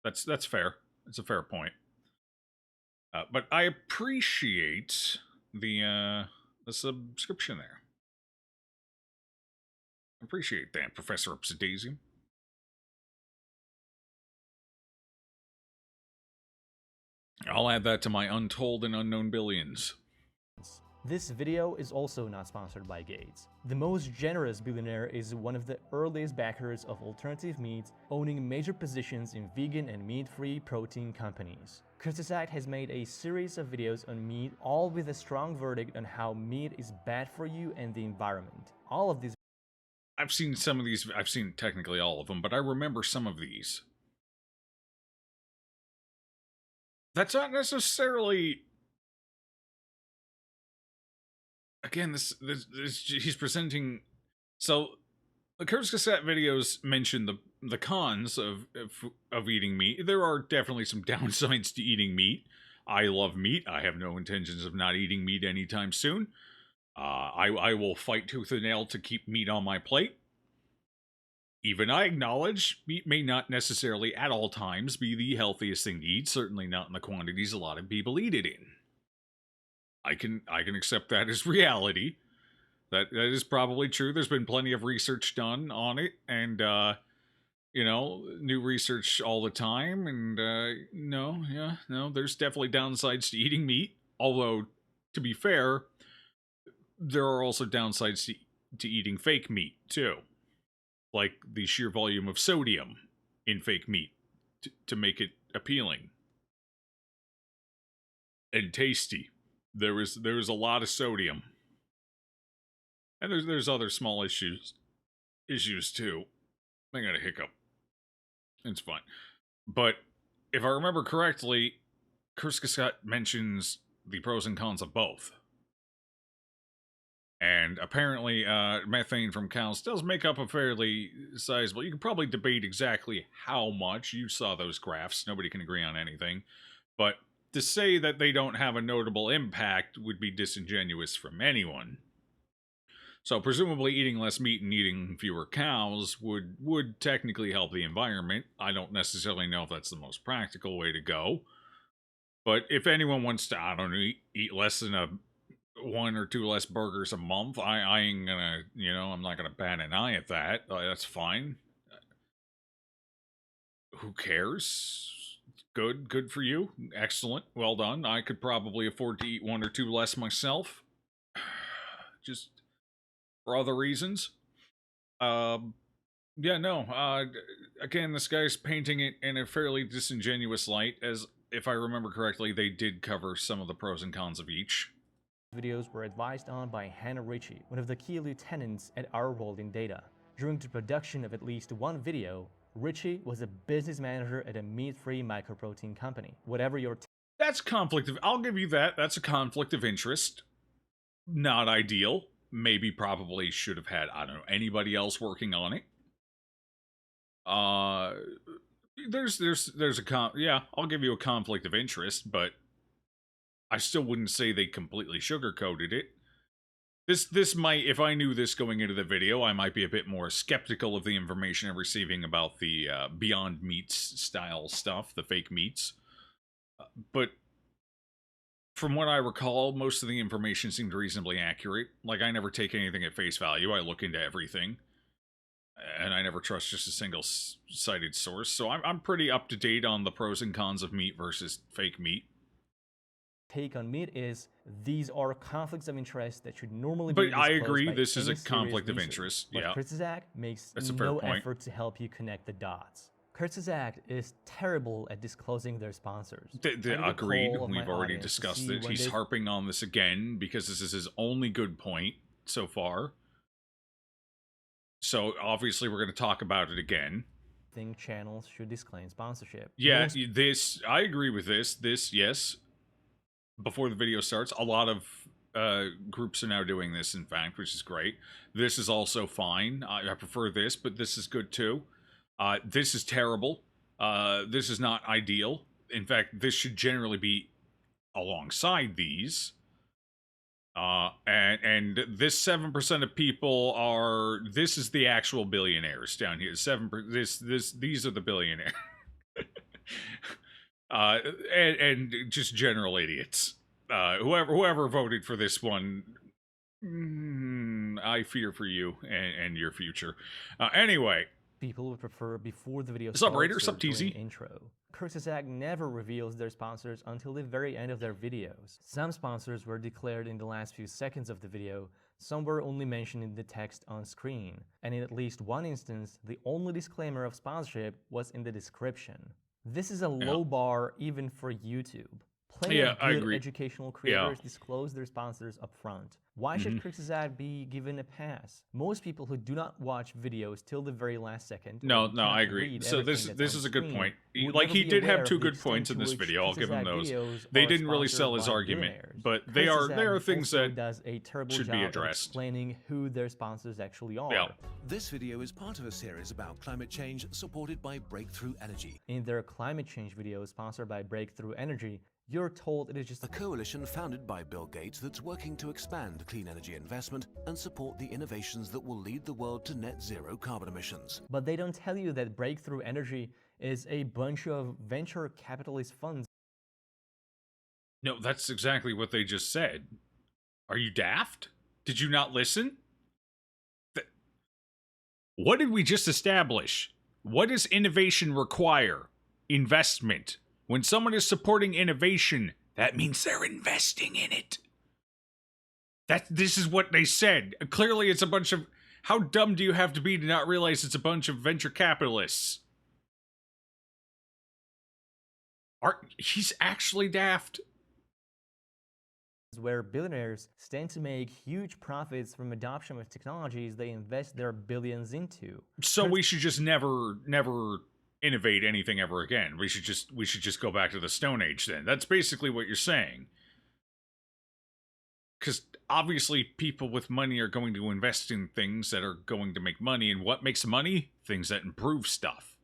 that's fair. It's a fair point. But I appreciate the subscription there. Appreciate that, Professor Upsidaisium. I'll add that to my untold and unknown billions. This video is also not sponsored by Gates. The most generous billionaire is one of the earliest backers of alternative meat, owning major positions in vegan and meat-free protein companies. Kurzgesagt has made a series of videos on meat, all with a strong verdict on how meat is bad for you and the environment. All of these I've seen some of these, I've seen technically all of them, but I remember some of these. That's not necessarily... Again, this he's presenting... So, the Kurzgesagt videos mention the cons of eating meat. There are definitely some downsides to eating meat. I love meat. I have no intentions of not eating meat anytime soon. I will fight tooth and nail to keep meat on my plate. Even I acknowledge meat may not necessarily at all times be the healthiest thing to eat, certainly not in the quantities a lot of people eat it in. I can accept that as reality. That is probably true. There's been plenty of research done on it, and new research all the time, and there's definitely downsides to eating meat. Although, to be fair, there are also downsides to eating fake meat, too. Like the sheer volume of sodium in fake meat to make it appealing. And tasty. There is a lot of sodium. And there's other small issues too. I got a hiccup. It's fine. But if I remember correctly, Kurzgesagt mentions the pros and cons of both. And apparently, methane from cows does make up a fairly sizable... You can probably debate exactly how much. You saw those graphs. Nobody can agree on anything. But to say that they don't have a notable impact would be disingenuous from anyone. So presumably eating less meat and eating fewer cows would technically help the environment. I don't necessarily know if that's the most practical way to go. But if anyone wants to, I don't know, eat less than 1 or 2 less burgers a month, I ain't gonna, I'm not gonna bat an eye at that. That's fine. Who cares? Good for you. Excellent. Well done. I could probably afford to eat 1 or 2 less myself. Just for other reasons. Again, this guy's painting it in a fairly disingenuous light, as if I remember correctly, they did cover some of the pros and cons of each. Videos were advised on by Hannah Ritchie, one of the key lieutenants at Our World in Data. During the production of at least one video, Ritchie was a business manager at a meat-free microprotein company. Whatever your... That's conflict of... I'll give you that. That's a conflict of interest. Not ideal. Maybe probably should have had, I don't know, anybody else working on it. There's a yeah, I'll give you a conflict of interest, but I still wouldn't say they completely sugarcoated it. This might, if I knew this going into the video, I might be a bit more skeptical of the information I'm receiving about the Beyond Meats style stuff, the fake meats. But from what I recall, most of the information seemed reasonably accurate. Like, I never take anything at face value. I look into everything. And I never trust just a single-sided source, so I'm pretty up to date on the pros and cons of meat versus fake meat. Take on meat is these are conflicts of interest that should normally but be disclosed I agree, by this is any a conflict of serious interest. research. Yeah, But Kurzgesagt makes that's a fair no point. effort to help you connect the dots. Kurzgesagt is terrible at disclosing their sponsors. Agreed. We've already discussed it. He's harping on this again because this is his only good point so far. So obviously we're going to talk about it again. Think channels should disclaim sponsorship. Yeah, I agree with this. Yes. Before the video starts, a lot of groups are now doing this, in fact, which is great. This is also fine. I prefer this, but this is good too. This is terrible. This is not ideal. In fact, this should generally be alongside these. And this 7% of people are, this is the actual billionaires down here. 7%, these are the billionaires. And just general idiots. Whoever voted for this one, I fear for you and your future. Anyway. People would prefer before the video starts. Sup, Raider? Or Sup, TZ? Intro. Kurzgesagt never reveals their sponsors until the very end of their videos. Some sponsors were declared in the last few seconds of the video, some were only mentioned in the text on screen, and in at least one instance, the only disclaimer of sponsorship was in the description. This is a low bar even for YouTube. Plenty of good educational creators disclose their sponsors up front. Why should Kurzgesagt be given a pass? Most people who do not watch videos till the very last second. No, I agree. So this is a good point. Like, he did have two good points in this video. I'll give him those. They didn't really sell his argument, but they are things that does a terrible should job be addressed. Of explaining who their sponsors actually are. Yeah. This video is part of a series about climate change supported by Breakthrough Energy. In their climate change video sponsored by Breakthrough Energy, you're told it is just a coalition founded by Bill Gates that's working to expand clean energy investment and support the innovations that will lead the world to net zero carbon emissions. But they don't tell you that Breakthrough Energy is a bunch of venture capitalist funds. No, that's exactly what they just said. Are you daft? Did you not listen? What did we just establish? What does innovation require? Investment. When someone is supporting innovation, that means they're investing in it. This is what they said. Clearly it's a bunch of... How dumb do you have to be to not realize it's a bunch of venture capitalists? He's actually daft. Where billionaires stand to make huge profits from adoption of technologies they invest their billions into. So we should just never innovate anything ever again. We should just go back to the Stone Age then. That's basically what you're saying. Because obviously people with money are going to invest in things that are going to make money. And what makes money? Things that improve stuff.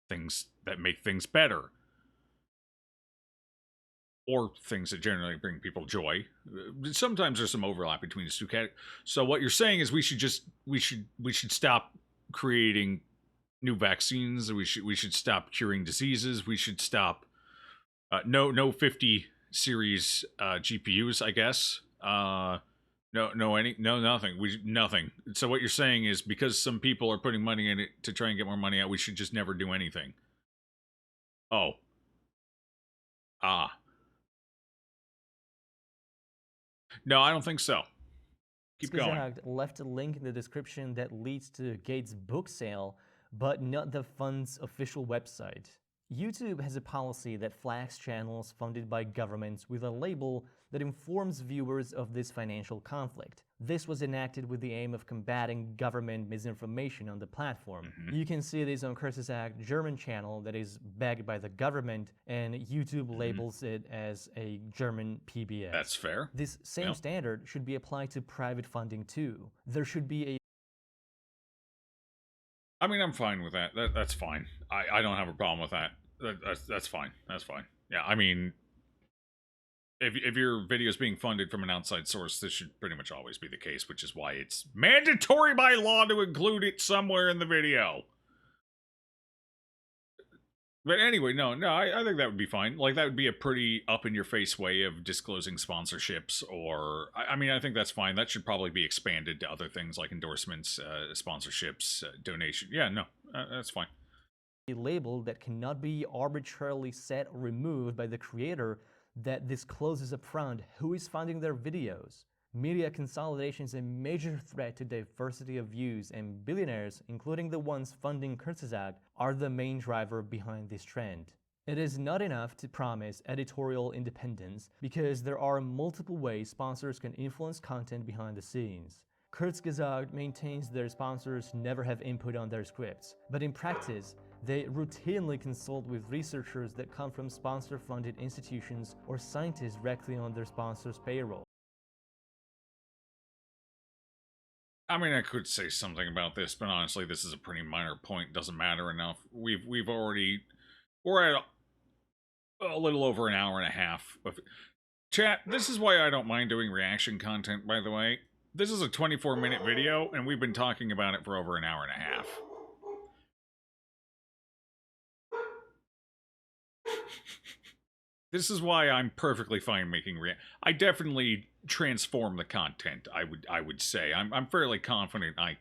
Things that make things better. Or things that generally bring people joy. Sometimes there's some overlap between the two categories. So what you're saying is we should stop creating new vaccines. We should stop curing diseases. We should stop no 50 series GPUs, I guess. Nothing. Nothing. So what you're saying is because some people are putting money in it to try and get more money out, we should just never do anything. Oh. No, I don't think so. Keep going. Left a link in the description that leads to Gates' book sale, but not the fund's official website. YouTube has a policy that flags channels funded by governments with a label that informs viewers of this financial conflict. This was enacted with the aim of combating government misinformation on the platform. You can see this on Kurzgesagt German channel that is backed by the government, and YouTube labels it as a German PBS. That's fair. This same standard should be applied to private funding too. There should be a... I mean, I'm fine with that. That's fine. I don't have a problem with that. That's fine. That's fine. Yeah, I mean, if your video is being funded from an outside source, this should pretty much always be the case, which is why it's mandatory by law to include it somewhere in the video. But anyway, no, I think that would be fine. Like, that would be a pretty up-in-your-face way of disclosing sponsorships, or... I mean, I think that's fine. That should probably be expanded to other things like endorsements, sponsorships, donation. Yeah, no, that's fine. A label that cannot be arbitrarily set or removed by the creator that discloses upfront who is funding their videos. Media consolidation is a major threat to diversity of views, and billionaires, including the ones funding Kurzgesagt, are the main driver behind this trend. It is not enough to promise editorial independence, because there are multiple ways sponsors can influence content behind the scenes. Kurzgesagt maintains their sponsors never have input on their scripts, but in practice, they routinely consult with researchers that come from sponsor-funded institutions or scientists directly on their sponsors' payroll. I mean, I could say something about this, but honestly, this is a pretty minor point. Doesn't matter enough. We're at a little over an hour and a half of chat. This is why I don't mind doing reaction content, by the way. This is a 24-minute video, and we've been talking about it for over an hour and a half. This is why I'm perfectly fine making I definitely transform the content, I would say. I'm fairly confident I...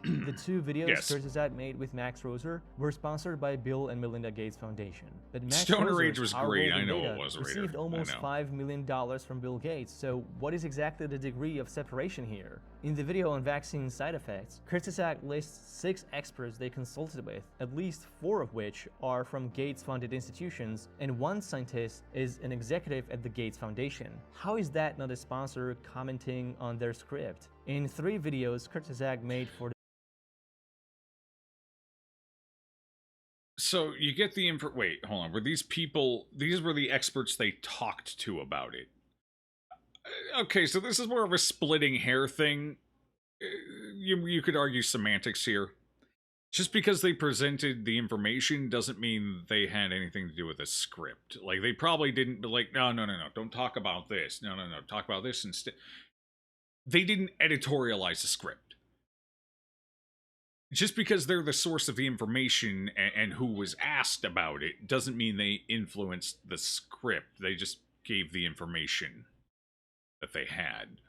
The two videos Yes. Kurzgesagt made with Max Roser were sponsored by Bill and Melinda Gates Foundation. But Max Stoner Roser's Age was Our great. World in I know Data it was, Raider. received almost I know. $5 million from Bill Gates, so what is exactly the degree of separation here? In the video on vaccine side effects, Kurzgesagt lists 6 experts they consulted with, at least 4 of which are from Gates-funded institutions, and 1 scientist is an executive at the Gates Foundation. How is that not a sponsor commenting on their script? In 3 videos Kurzgesagt made for the So you get the info. Wait, hold on. Were these people? These were the experts they talked to about it. Okay, so this is more of a splitting hair thing. You could argue semantics here. Just because they presented the information doesn't mean they had anything to do with the script. Like, they probably didn't be like, no, don't talk about this. No, talk about this instead. They didn't editorialize the script. Just because they're the source of the information and who was asked about it doesn't mean they influenced the script. They just gave the information that they had.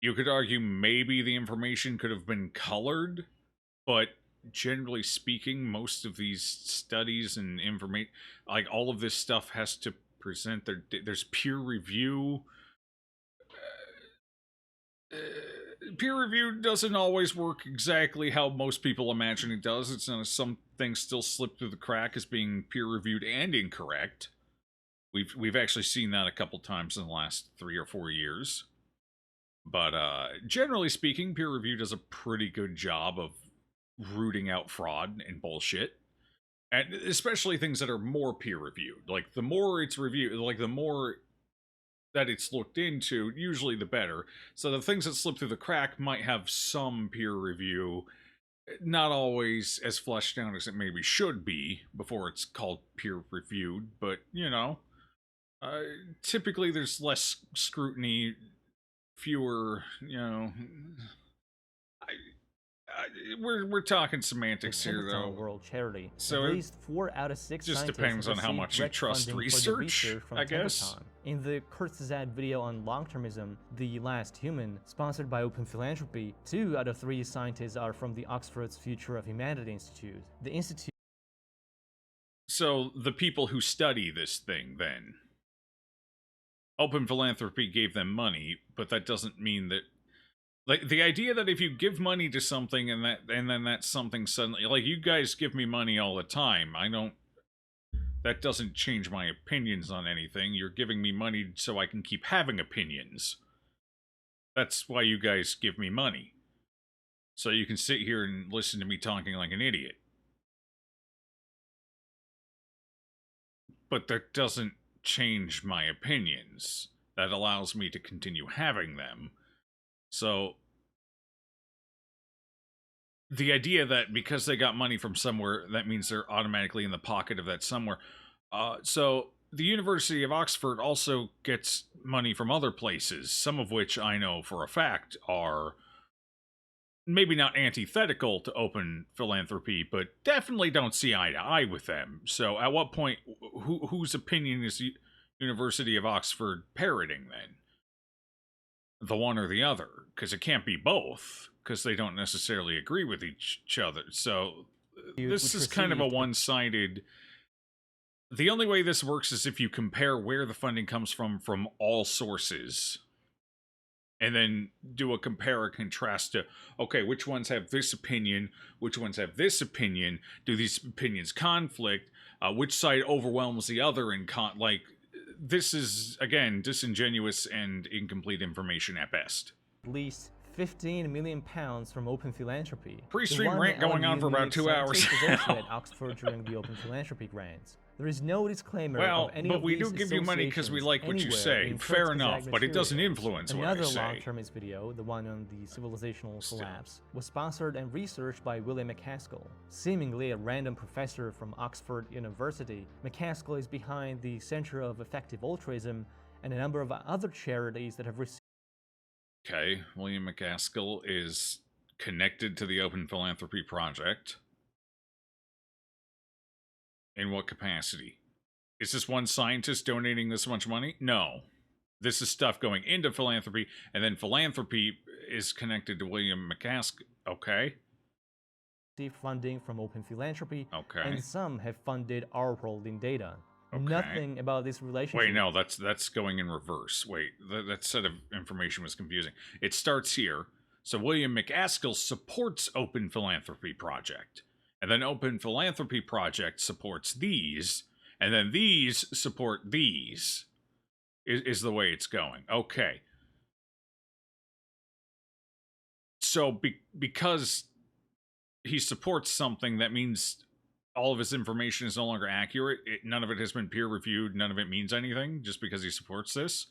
You could argue maybe the information could have been colored, but generally speaking, most of these studies and information, like all of this stuff has to present there's peer review. Peer review doesn't always work exactly how most people imagine it does. It's some things still slip through the crack as being peer reviewed and incorrect. We've actually seen that a couple times in the last 3 or 4 years. But generally speaking, peer review does a pretty good job of rooting out fraud and bullshit. And especially things that are more peer reviewed. Like, the more it's reviewed, like, the more that it's looked into, usually the better. So the things that slip through the crack might have some peer review, not always as fleshed out as it maybe should be before it's called peer reviewed, but, you know, typically there's less scrutiny, fewer, you know... We're talking semantics here, though. World Charity. So at least 4 out of 6 just scientists depends on how received much you direct trust funding for the research, from I guess. Templeton. In the Kurzgesagt video on long-termism, The Last Human, sponsored by Open Philanthropy, 2 out of 3 scientists are from the Oxford's Future of Humanity Institute. The institute. So the people who study this thing, then, Open Philanthropy gave them money, but that doesn't mean that. Like, the idea that if you give money to something and then that something suddenly, like, you guys give me money all the time, that doesn't change my opinions on anything. You're giving me money so I can keep having opinions. That's why you guys give me money. So you can sit here and listen to me talking like an idiot. But that doesn't change my opinions. That allows me to continue having them. So, the idea that because they got money from somewhere, that means they're automatically in the pocket of that somewhere. So, the University of Oxford also gets money from other places, some of which I know for a fact are maybe not antithetical to open philanthropy, but definitely don't see eye to eye with them. So at what point, whose opinion is the University of Oxford parroting then? The one or the other? Because it can't be both, because they don't necessarily agree with each other. So this is kind of a one-sided... The only way this works is if you compare where the funding comes from all sources, and then do a compare and contrast to, okay, which ones have this opinion, which ones have this opinion, do these opinions conflict, which side overwhelms the other, and like, this is, again, disingenuous and incomplete information at best. At least 15 million pounds from open philanthropy. Pre-stream rant going on for about 2 hours now. At Oxford during the open philanthropy grants. There is no disclaimer well, of any but of we these do give you money because we like what you say. Fair enough, but it doesn't influence what I say. Another long-termist video, the one on the civilizational collapse, was sponsored and researched by William MacAskill. Seemingly a random professor from Oxford University, MacAskill is behind the Center of Effective Altruism and a number of other charities that have received... Okay, William MacAskill is connected to the Open Philanthropy Project. In what capacity? Is this one scientist donating this much money? No. This is stuff going into philanthropy, and then philanthropy is connected to William MacAskill. Okay. Funding from Open Philanthropy, okay, and some have funded our holding data. Okay. Nothing about this relationship. Wait, no, that's going in reverse. Wait, that set of information was confusing. It starts here. So William MacAskill supports Open Philanthropy Project. And then Open Philanthropy Project supports these, and then these support these, is the way it's going. Okay. So because he supports something, that means all of his information is no longer accurate. None of it has been peer-reviewed. None of it means anything just because he supports this.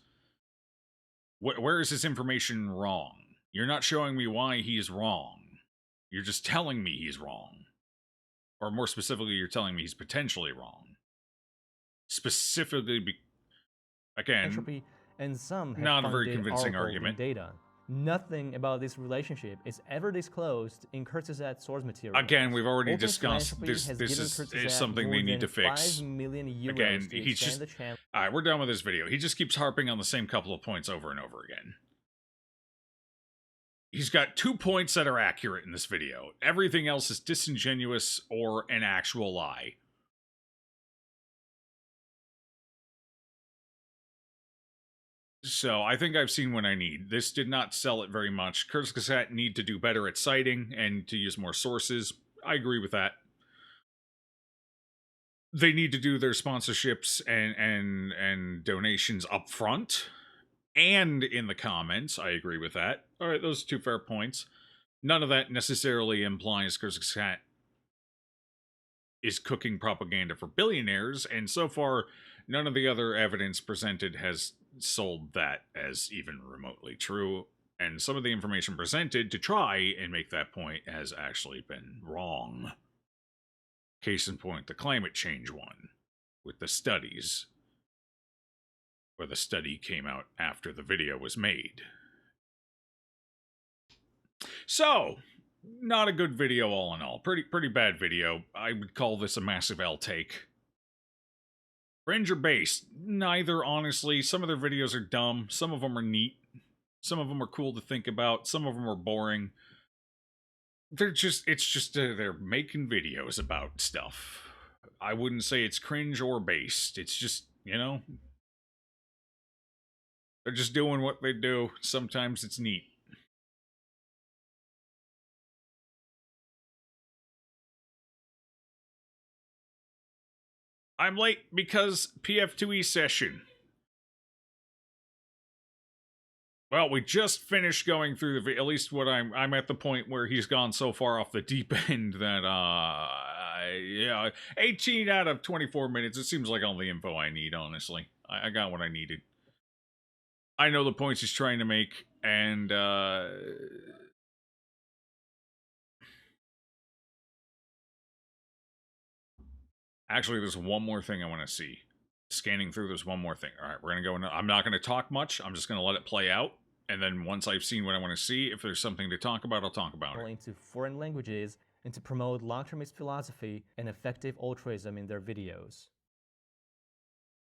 Where is his information wrong? You're not showing me why he's wrong. You're just telling me he's wrong. Or more specifically, you're telling me he's potentially wrong. Specifically, again, and some have not a very convincing argument. Data. Nothing about this relationship is ever disclosed in Kurzgesagt source material. Again, we've already discussed this. This is something they need to fix. Again, he's just... Alright, we're done with this video. He just keeps harping on the same couple of points over and over again. He's got 2 points that are accurate in this video. Everything else is disingenuous or an actual lie. So, I think I've seen what I need. This did not sell it very much. Kurzgesagt need to do better at citing and to use more sources. I agree with that. They need to do their sponsorships and donations up front. And in the comments, I agree with that. All right, those are 2 fair points. None of that necessarily implies Kurzgesagt is cooking propaganda for billionaires, and so far, none of the other evidence presented has sold that as even remotely true, and some of the information presented to try and make that point has actually been wrong. Case in point, the climate change one, with the studies, where the study came out after the video was made. So, not a good video all in all. Pretty bad video. I would call this a massive L take. Fringe or base? Neither, honestly. Some of their videos are dumb. Some of them are neat. Some of them are cool to think about. Some of them are boring. They're making videos about stuff. I wouldn't say it's cringe or based. It's just, you know, they're just doing what they do. Sometimes it's neat. I'm late because PF2E session. Well, we just finished going through the at least what I'm at the point where he's gone so far off the deep end that yeah, 18 out of 24 minutes. It seems like all the info I need, honestly. I got what I needed. I know the points he's trying to make, and actually, there's one more thing I want to see. Scanning through, there's one more thing. All right, we're going to go into... I'm not going to talk much. I'm just going to let it play out. And then once I've seen what I want to see, if there's something to talk about, I'll talk about it. Into foreign languages and to promote long-termist philosophy and effective altruism in their videos.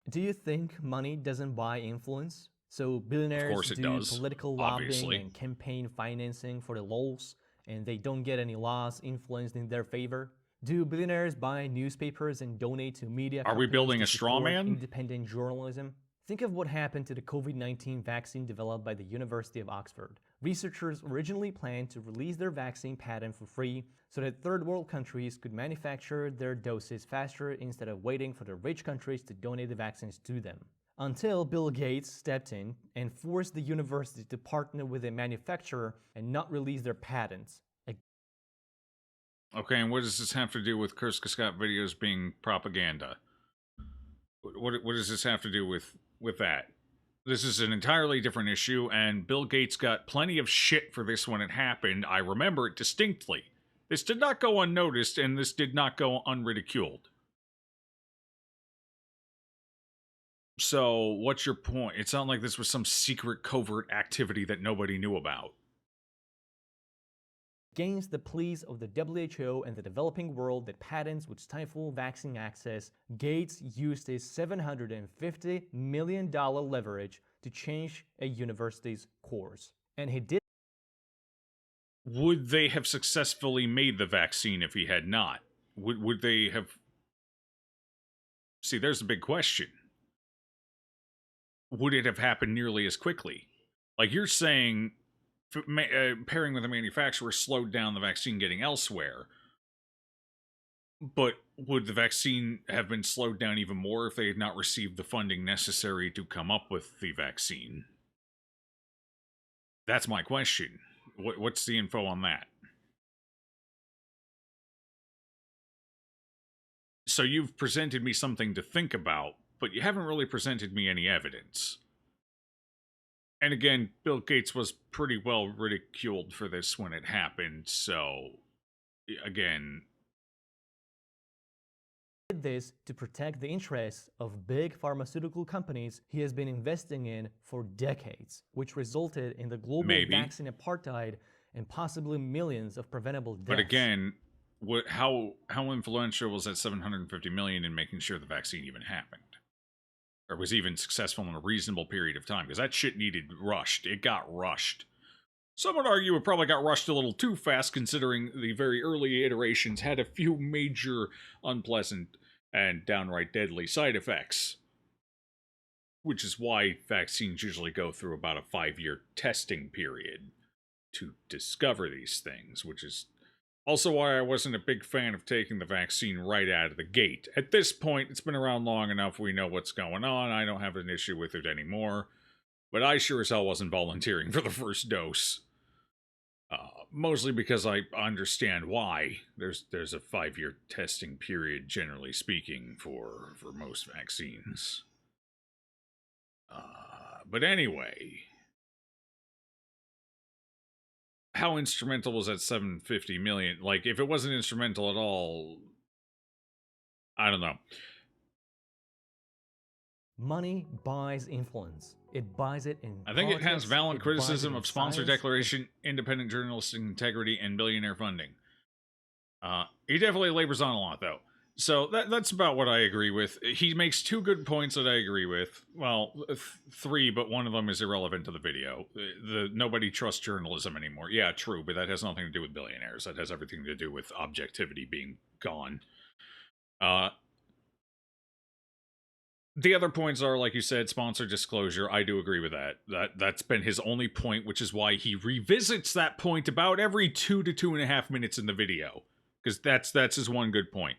Do you think money doesn't buy influence? So billionaires do political lobbying and campaign financing for the lols, and they don't get any laws influenced in their favor? Do billionaires buy newspapers and donate to media? Are we building a straw man? Independent journalism? Think of what happened to the COVID-19 vaccine developed by the University of Oxford. Researchers originally planned to release their vaccine patent for free so that third world countries could manufacture their doses faster instead of waiting for the rich countries to donate the vaccines to them. Until Bill Gates stepped in and forced the university to partner with a manufacturer and not release their patents. Okay, and what does this have to do with Kurzgesagt videos being propaganda? What does this have to do with that? This is an entirely different issue, and Bill Gates got plenty of shit for this when it happened. I remember it distinctly. This did not go unnoticed, and this did not go unridiculed. So, what's your point? It sounded like this was some secret covert activity that nobody knew about. Against the pleas of the WHO and the developing world that patents would stifle vaccine access, Gates used his $750 million leverage to change a university's course. And he did. Would they have successfully made the vaccine if he had not? Would they have... See, there's a big question. Would it have happened nearly as quickly? Like, you're saying pairing with a manufacturer slowed down the vaccine getting elsewhere. But would the vaccine have been slowed down even more if they had not received the funding necessary to come up with the vaccine? That's my question. What's the info on that? So you've presented me something to think about, but you haven't really presented me any evidence. And again, Bill Gates was pretty well ridiculed for this when it happened, so again... Did this to protect the interests of big pharmaceutical companies he has been investing in for decades, which resulted in the global vaccine apartheid and possibly millions of preventable deaths. But again, how influential was that $750 million in making sure the vaccine even happened? Or was even successful in a reasonable period of time? Because that shit needed rushed. It got rushed. Some would argue it probably got rushed a little too fast, considering the very early iterations had a few major unpleasant and downright deadly side effects. Which is why vaccines usually go through about a 5-year testing period to discover these things, which is also why I wasn't a big fan of taking the vaccine right out of the gate. At this point, it's been around long enough, we know what's going on, I don't have an issue with it anymore. But I sure as hell wasn't volunteering for the first dose. Mostly because I understand why. There's a 5-year testing period, generally speaking, for most vaccines. But anyway... How instrumental was that $750 million? Like, if it wasn't instrumental at all, I don't know. Money buys influence. It buys it in I think it has valid criticism of sponsor declaration, independent journalistic integrity, and billionaire funding. He definitely labors on a lot, though. So that's about what I agree with. He makes 2 good points that I agree with. Well, 3, but one of them is irrelevant to the video. Nobody trusts journalism anymore. Yeah, true, but that has nothing to do with billionaires. That has everything to do with objectivity being gone. The other points are, like you said, sponsor disclosure. I do agree with that. That's been his only point, which is why he revisits that point about every 2 to 2.5 minutes in the video. Because that's his one good point.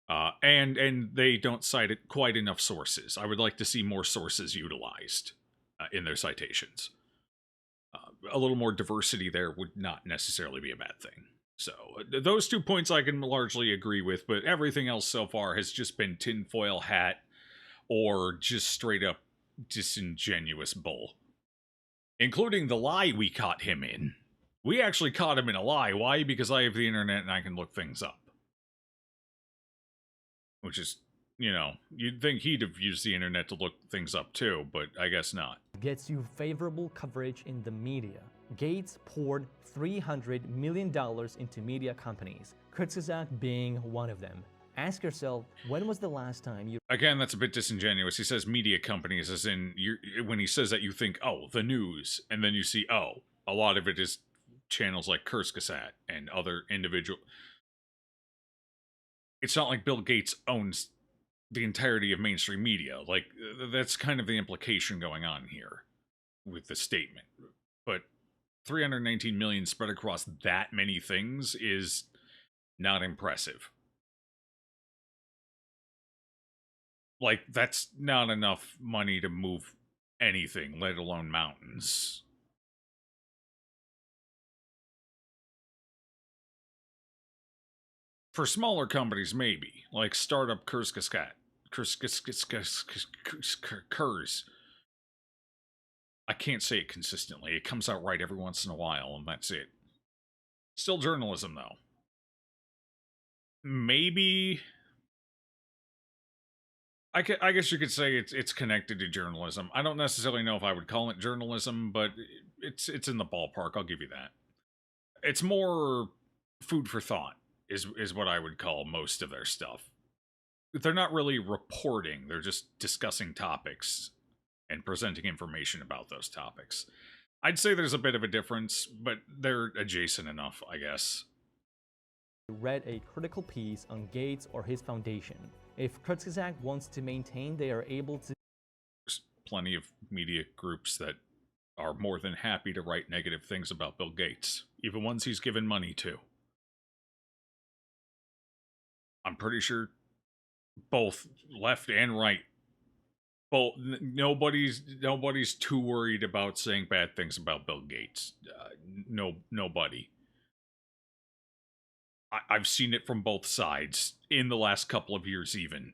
And they don't cite it quite enough sources. I would like to see more sources utilized in their citations. A little more diversity there would not necessarily be a bad thing. So, those 2 points I can largely agree with, but everything else so far has just been tinfoil hat or just straight up disingenuous bull. Including the lie we caught him in. We actually caught him in a lie. Why? Because I have the internet and I can look things up. Which is you know, you'd think he'd have used the internet to look things up too, but I guess not. Gets you favorable coverage in the media. Gates poured $300 million into media companies, Kurzgesagt being one of them. Ask yourself, when was the last time you... Again, that's a bit disingenuous. He says media companies, as in, when he says that, you think, oh, the news, and then you see, oh, a lot of it is channels like Kurzgesagt and other individual... It's not like Bill Gates owns the entirety of mainstream media. Like, that's kind of the implication going on here with the statement. But 319 million spread across that many things is not impressive. Like, that's not enough money to move anything, let alone mountains. For smaller companies, maybe. Like startup Kurzgesagt. Kurz. I can't say it consistently. It comes out right every once in a while, and that's it. Still journalism, though. Maybe... I guess you could say it's connected to journalism. I don't necessarily know if I would call it journalism, but it's in the ballpark. I'll give you that. It's more food for thought, is what I would call most of their stuff. They're not really reporting. They're just discussing topics and presenting information about those topics. I'd say there's a bit of a difference, but they're adjacent enough, I guess. Read a critical piece on Gates or his foundation. If Kurzgesagt wants to maintain they are able to... There's plenty of media groups that are more than happy to write negative things about Bill Gates, even ones he's given money to. I'm pretty sure both left and right, both nobody's too worried about saying bad things about Bill Gates. Nobody. I've seen it from both sides in the last couple of years, even.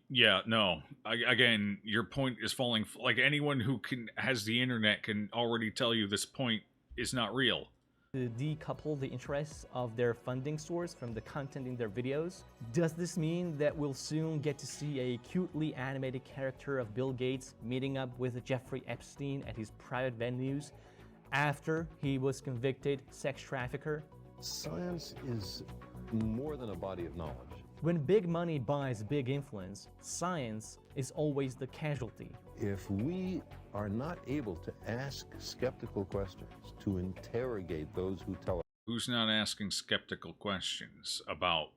Yeah, no. Again, your point is falling. Like, anyone who has the internet can already tell you this point is not real. To decouple the interests of their funding source from the content in their videos? Does this mean that we'll soon get to see a cutely animated character of Bill Gates meeting up with Jeffrey Epstein at his private venues after he was convicted sex trafficker? Science is more than a body of knowledge. When big money buys big influence, science is always the casualty. If we are not able to ask skeptical questions, to interrogate those who tell us... Who's not asking skeptical questions about...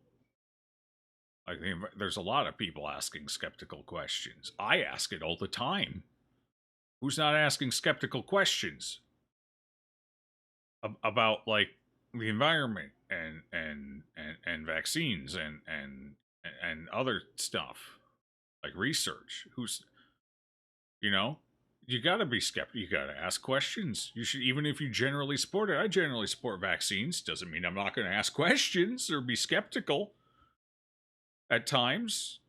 I think there's a lot of people asking skeptical questions. I ask it all the time. Who's not asking skeptical questions about, like, the environment and vaccines and other stuff, like research? Who's, you know, you gotta be skeptical. You gotta ask questions. You should, even if you generally support it. I generally support vaccines. Doesn't mean I'm not gonna ask questions or be skeptical at times.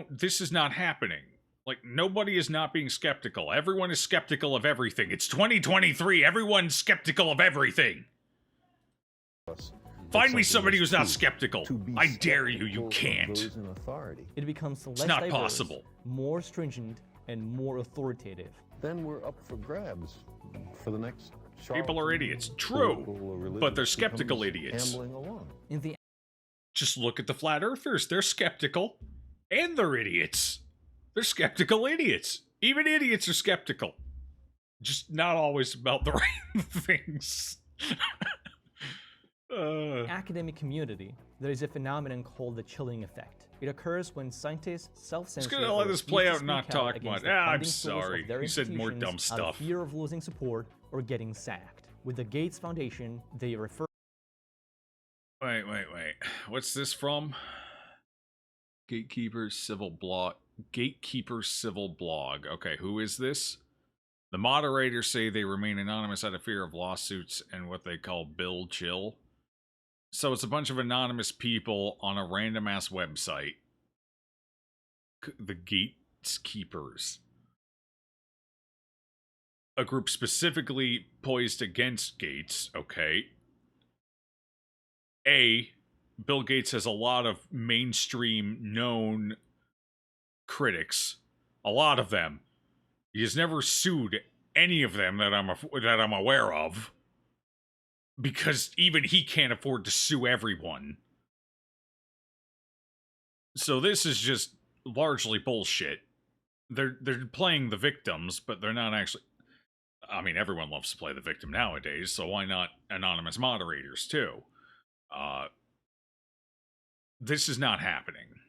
This is not happening. Like, nobody is not being skeptical. Everyone is skeptical of everything. It's 2023. Everyone's skeptical of everything. Find me somebody who's not skeptical. I dare you. You can't. It becomes less It's not diverse, possible. more stringent, and more authoritative. Then we're up for grabs for the next... People are idiots. True. But they're skeptical idiots. In the Just look at the flat earthers. They're skeptical. And they're idiots. They're skeptical idiots. Even idiots are skeptical. Just not always about the right things. academic community, there is a phenomenon called the chilling effect. It occurs when scientists self-censor. Just gonna let this play out and not talk much. I'm sorry. You said more dumb out stuff. of fear of losing support or getting sacked. With the Gates Foundation, they refer... Wait. What's this from? Gatekeeper Civil Blog. Okay, who is this? The moderators say they remain anonymous out of fear of lawsuits and what they call Bill Chill. So it's a bunch of anonymous people on a random-ass website. The Gatekeepers. A group specifically poised against Gates, okay. Bill Gates has a lot of mainstream known critics, a lot of them. He has never sued any of them that I'm aware of, because even he can't afford to sue everyone. So this is just largely bullshit. They're playing the victims, but they're not actually. I mean, everyone loves to play the victim nowadays, so why not anonymous moderators too? This is not happening.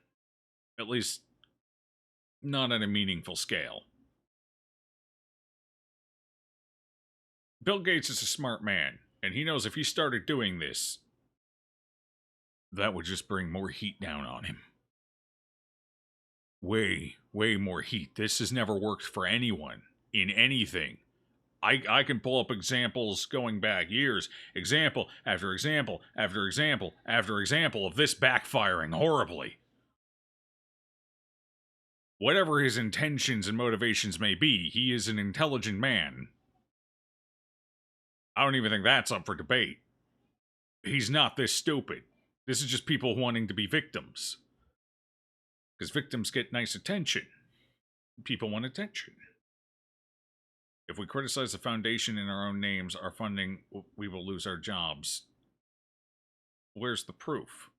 At least, not at a meaningful scale. Bill Gates is a smart man, and he knows if he started doing this, that would just bring more heat down on him. Way more heat. This has never worked for anyone in anything. I can pull up examples going back years, example after example after example after example of this backfiring horribly. Whatever his intentions and motivations may be, he is an intelligent man. I don't even think that's up for debate. He's not this stupid. This is just people wanting to be victims. Because victims get nice attention. People want attention. If we criticize the foundation in our own names, our funding, we will lose our jobs. Where's the proof?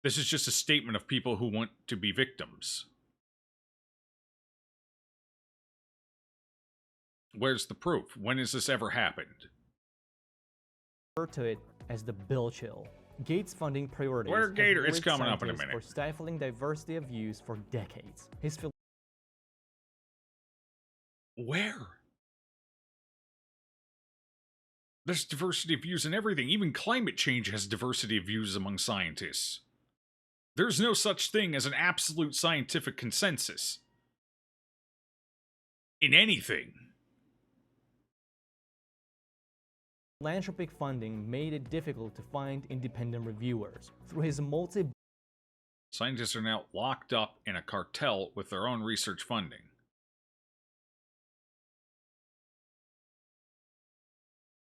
This is just a statement of people who want to be victims. Where's the proof? When has this ever happened? Refer to it as the Bill chill. Gates' funding priorities Where Gator? It's have coming up in a scientists minute. for stifling diversity of views for decades. His Where? There's diversity of views in everything. Even climate change has diversity of views among scientists. There's no such thing as an absolute scientific consensus. In anything. philanthropic funding made it difficult to find independent reviewers. Through his Scientists are now locked up in a cartel with their own research funding.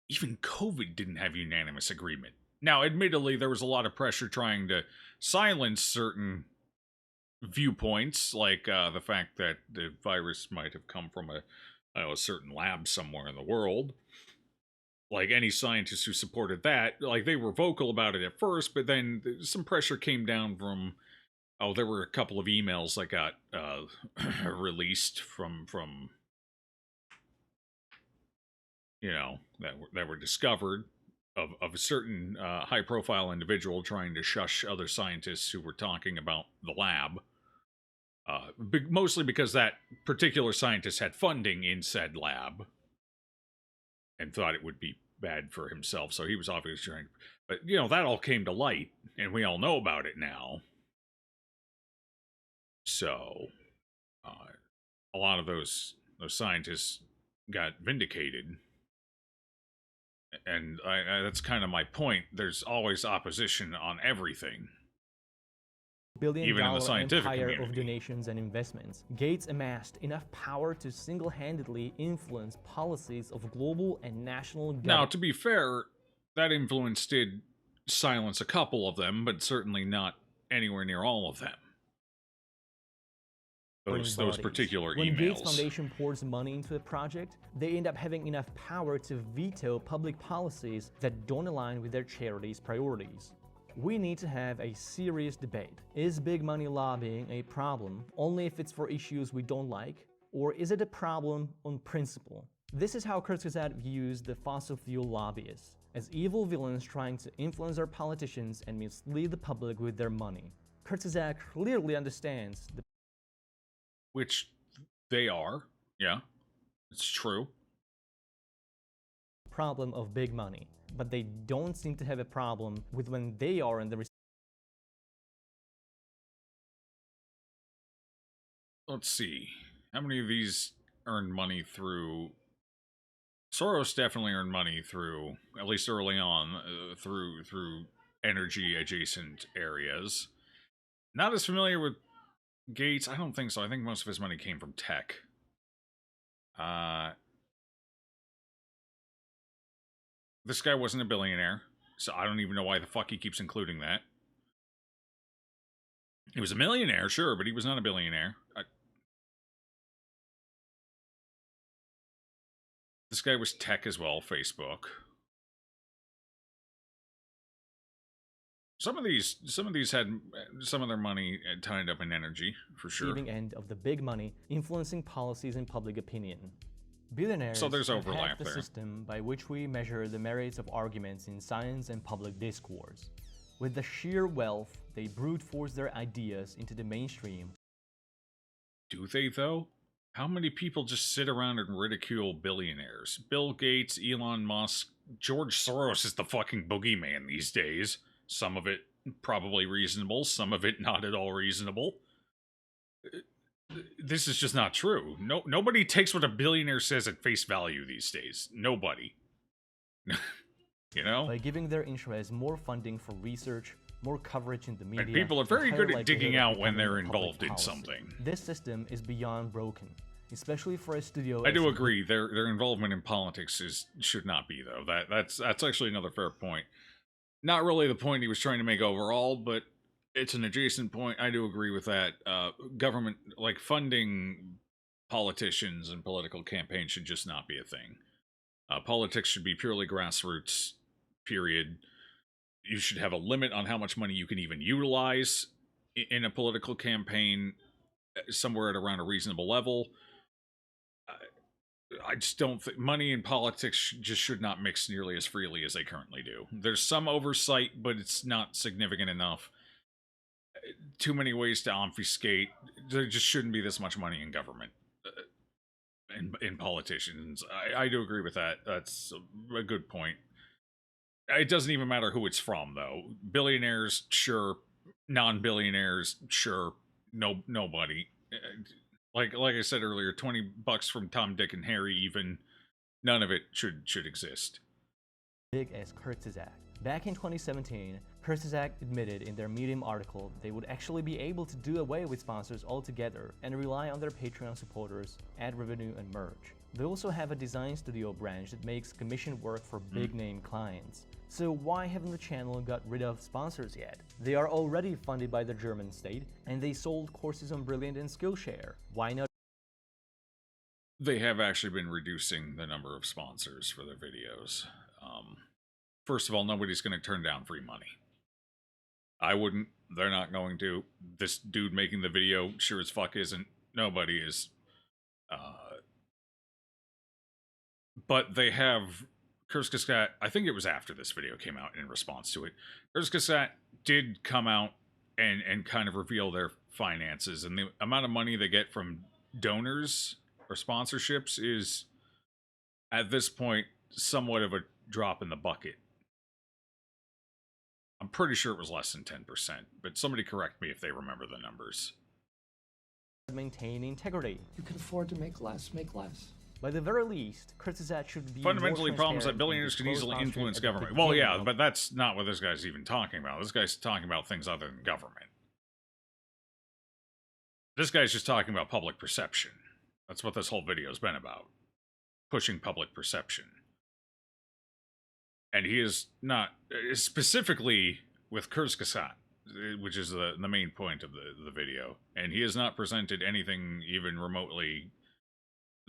Even COVID didn't have unanimous agreement. Now, admittedly, there was a lot of pressure trying to silence certain viewpoints, like the fact that the virus might have come from a certain lab somewhere in the world. Like, any scientists who supported that, like, they were vocal about it at first, but then some pressure came down from... Oh, there were a couple of emails that got released from you know, that were discovered of a certain high-profile individual trying to shush other scientists who were talking about the lab. Mostly because that particular scientist had funding in said lab and thought it would be bad for himself, so he was obviously trying. But, you know, that all came to light, and we all know about it now. So, a lot of those scientists got vindicated. And that's kind of my point. There's always opposition on everything. Even in the scientific empire community. Of donations and investments, Gates amassed enough power to single-handedly influence policies of global and national government. Now, to be fair, that influence did silence a couple of them, but certainly not anywhere near all of them. Those particular emails. When Gates Foundation pours money into a project, they end up having enough power to veto public policies that don't align with their charity's priorities. We need to have a serious debate. Is big money lobbying a problem only if it's for issues we don't like, or is it a problem on principle? This is how Kurzgesagt views the fossil fuel lobbyists, as evil villains trying to influence our politicians and mislead the public with their money. Kurzgesagt clearly understands the Which they are, yeah, it's true. problem of big money, but they don't seem to have a problem with when they are in the... Let's see. How many of these earned money through... Soros definitely earned money through, at least early on, through energy-adjacent areas. Not as familiar with Gates, I don't think so. I think most of his money came from tech. This guy wasn't a billionaire. so I don't even know why the fuck he keeps including that. He was a millionaire, sure, but he was not a billionaire. This guy was tech as well, Facebook. Some of these had some of their money tied up in energy, for sure. Receiving end of the big money, influencing policies and public opinion. Billionaires so there's have overlap hacked the there. system by which we measure the merits of arguments in science and public discourse. With the sheer wealth, they brute force their ideas into the mainstream. Do they, though? How many people just sit around and ridicule billionaires? Bill Gates, Elon Musk, George Soros is the fucking boogeyman these days. Some of it probably reasonable, some of it not at all reasonable. This is just not true. Nobody takes what a billionaire says at face value these days. Nobody. You know? By giving their interests more funding for research, more coverage in the media, and people are very good at digging out when they're becoming involved in policy. something. This system is beyond broken, especially for a studio. I do agree. Their involvement in politics should not be, though. That's actually another fair point. Not really the point he was trying to make overall, but it's an adjacent point. I do agree with that. Government, like, funding politicians and political campaigns should just not be a thing. Politics should be purely grassroots, period. You should have a limit on how much money you can even utilize in a political campaign, somewhere at around a reasonable level. I just don't think money and politics just should not mix nearly as freely as they currently do. There's some oversight, but it's not significant enough. Too many ways to obfuscate. There just shouldn't be this much money in government, in politicians. I do agree with that. That's a good point. It doesn't even matter who it's from, though. Billionaires, sure. Non-billionaires, sure. Nobody. Like I said earlier, $20 from Tom, Dick, and Harry, even none of it should exist. Big as Kurzgesagt. Back in 2017, Kurzgesagt admitted in their Medium article they would actually be able to do away with sponsors altogether and rely on their Patreon supporters, ad revenue, and merch. They also have a design studio branch that makes commission work for big-name clients. So why haven't the channel got rid of sponsors yet? They are already funded by the German state, and they sold courses on Brilliant and Skillshare. Why not? They have actually been reducing the number of sponsors for their videos. First of all, nobody's going to turn down free money. I wouldn't. They're not going to. This dude making the video sure as fuck isn't. Nobody is. But they have... Kurzgesagt, I think it was after this video came out in response to it. Kurzgesagt did come out and kind of reveal their finances, and the amount of money they get from donors or sponsorships is, at this point, somewhat of a drop in the bucket. I'm pretty sure it was less than 10%, but somebody correct me if they remember the numbers. Maintain integrity. You can afford to make less, make less. By the very least, Kurzgesagt should be fundamentally more problems that transparent billionaires can and disclose easily influence sponsoring at the government. Well, yeah, beginning. but that's not what this guy's even talking about. This guy's talking about things other than government. This guy's just talking about public perception. That's what this whole video's been about. Pushing public perception. And he is not, specifically with Kurzgesagt, which is the main point of the video, and he has not presented anything even remotely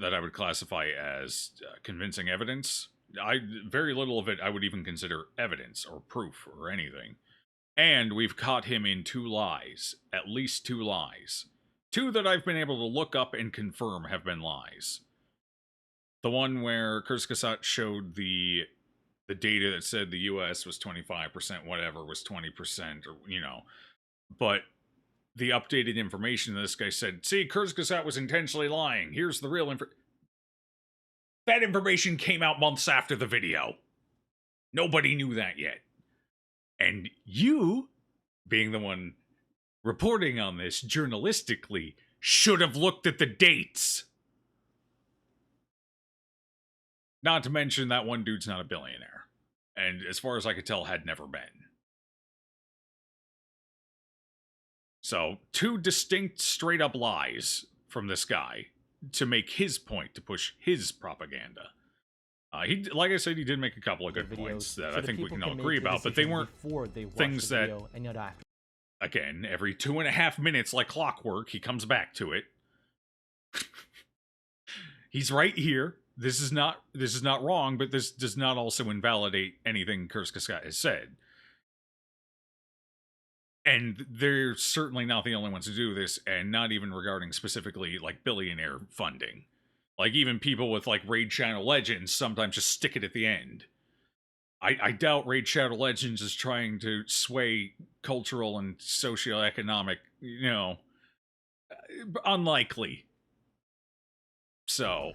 that I would classify as convincing evidence. Very little of it I would even consider evidence or proof or anything. And we've caught him in 2 lies. At least 2 lies. 2 that I've been able to look up and confirm have been lies. The one where Kurzgesagt showed the data that said the US was 25%, whatever, was 20%, or, you know. But the updated information, this guy said, see, Kurzgesagt was intentionally lying. Here's the real That information came out months after the video. Nobody knew that yet. And you, being the one reporting on this journalistically, should have looked at the dates. Not to mention that one dude's not a billionaire. And as far as I could tell, had never been. So, 2 distinct, straight-up lies from this guy to make his point, to push his propaganda. He, like I said, he did make a couple of good points that I think we can all agree about, but they weren't things that, and not after. again, every 2.5 minutes, like clockwork, he comes back to it. He's right here. This is not wrong, but this does not also invalidate anything Kurzgesagt has said. And they're certainly not the only ones to do this, and not even regarding specifically, like, billionaire funding. Like, even people with, like, Raid Shadow Legends sometimes just stick it at the end. I doubt Raid Shadow Legends is trying to sway cultural and socioeconomic, you know, unlikely. So.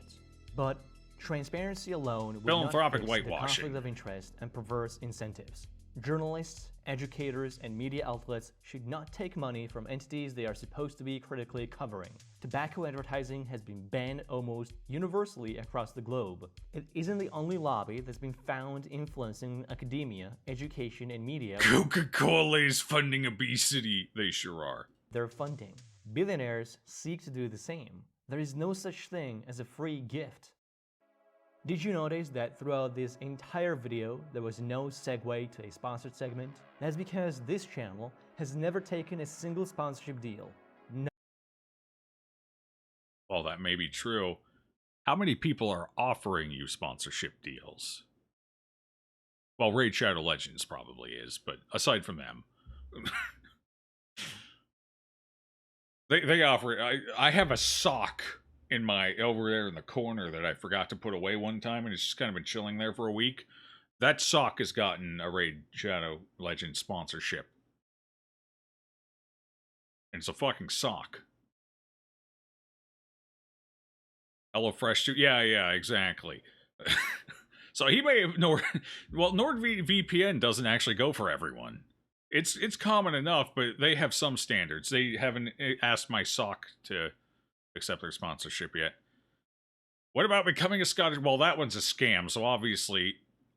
But transparency alone would philanthropic not fix the whitewashing. conflict of interest and perverse incentives. Journalists, educators, and media outlets should not take money from entities they are supposed to be critically covering. Tobacco advertising has been banned almost universally across the globe. It isn't the only lobby that's been found influencing academia, education, and media. Coca-Cola is funding obesity. They sure are. Their funding. Billionaires seek to do the same. There is no such thing as a free gift. Did you notice that throughout this entire video, there was no segue to a sponsored segment? That's because this channel has never taken a single sponsorship deal. No. Well, that may be true. How many people are offering you sponsorship deals? Well, Raid Shadow Legends probably is, but aside from them. they offer it. I have a sock in my over there in the corner that I forgot to put away one time, and it's just kind of been chilling there for a week. That sock has gotten a Raid Shadow Legend sponsorship. And it's a fucking sock. HelloFresh too. Yeah, exactly. So he may have NordVPN doesn't actually go for everyone. It's common enough, but they have some standards. They haven't asked my sock to accept their sponsorship yet. What about becoming a Scottish? Well, that one's a scam. So obviously,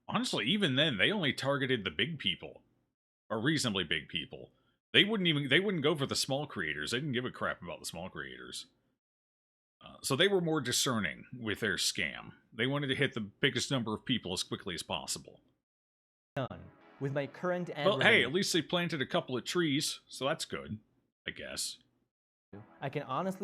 honestly, even then, they only targeted the big people, or reasonably big people. They wouldn't go for the small creators. They didn't give a crap about the small creators. So they were more discerning with their scam. They wanted to hit the biggest number of people as quickly as possible. Done. With my current ad Well, hey, revenue, at least they planted a couple of trees, so that's good, I guess. I can honestly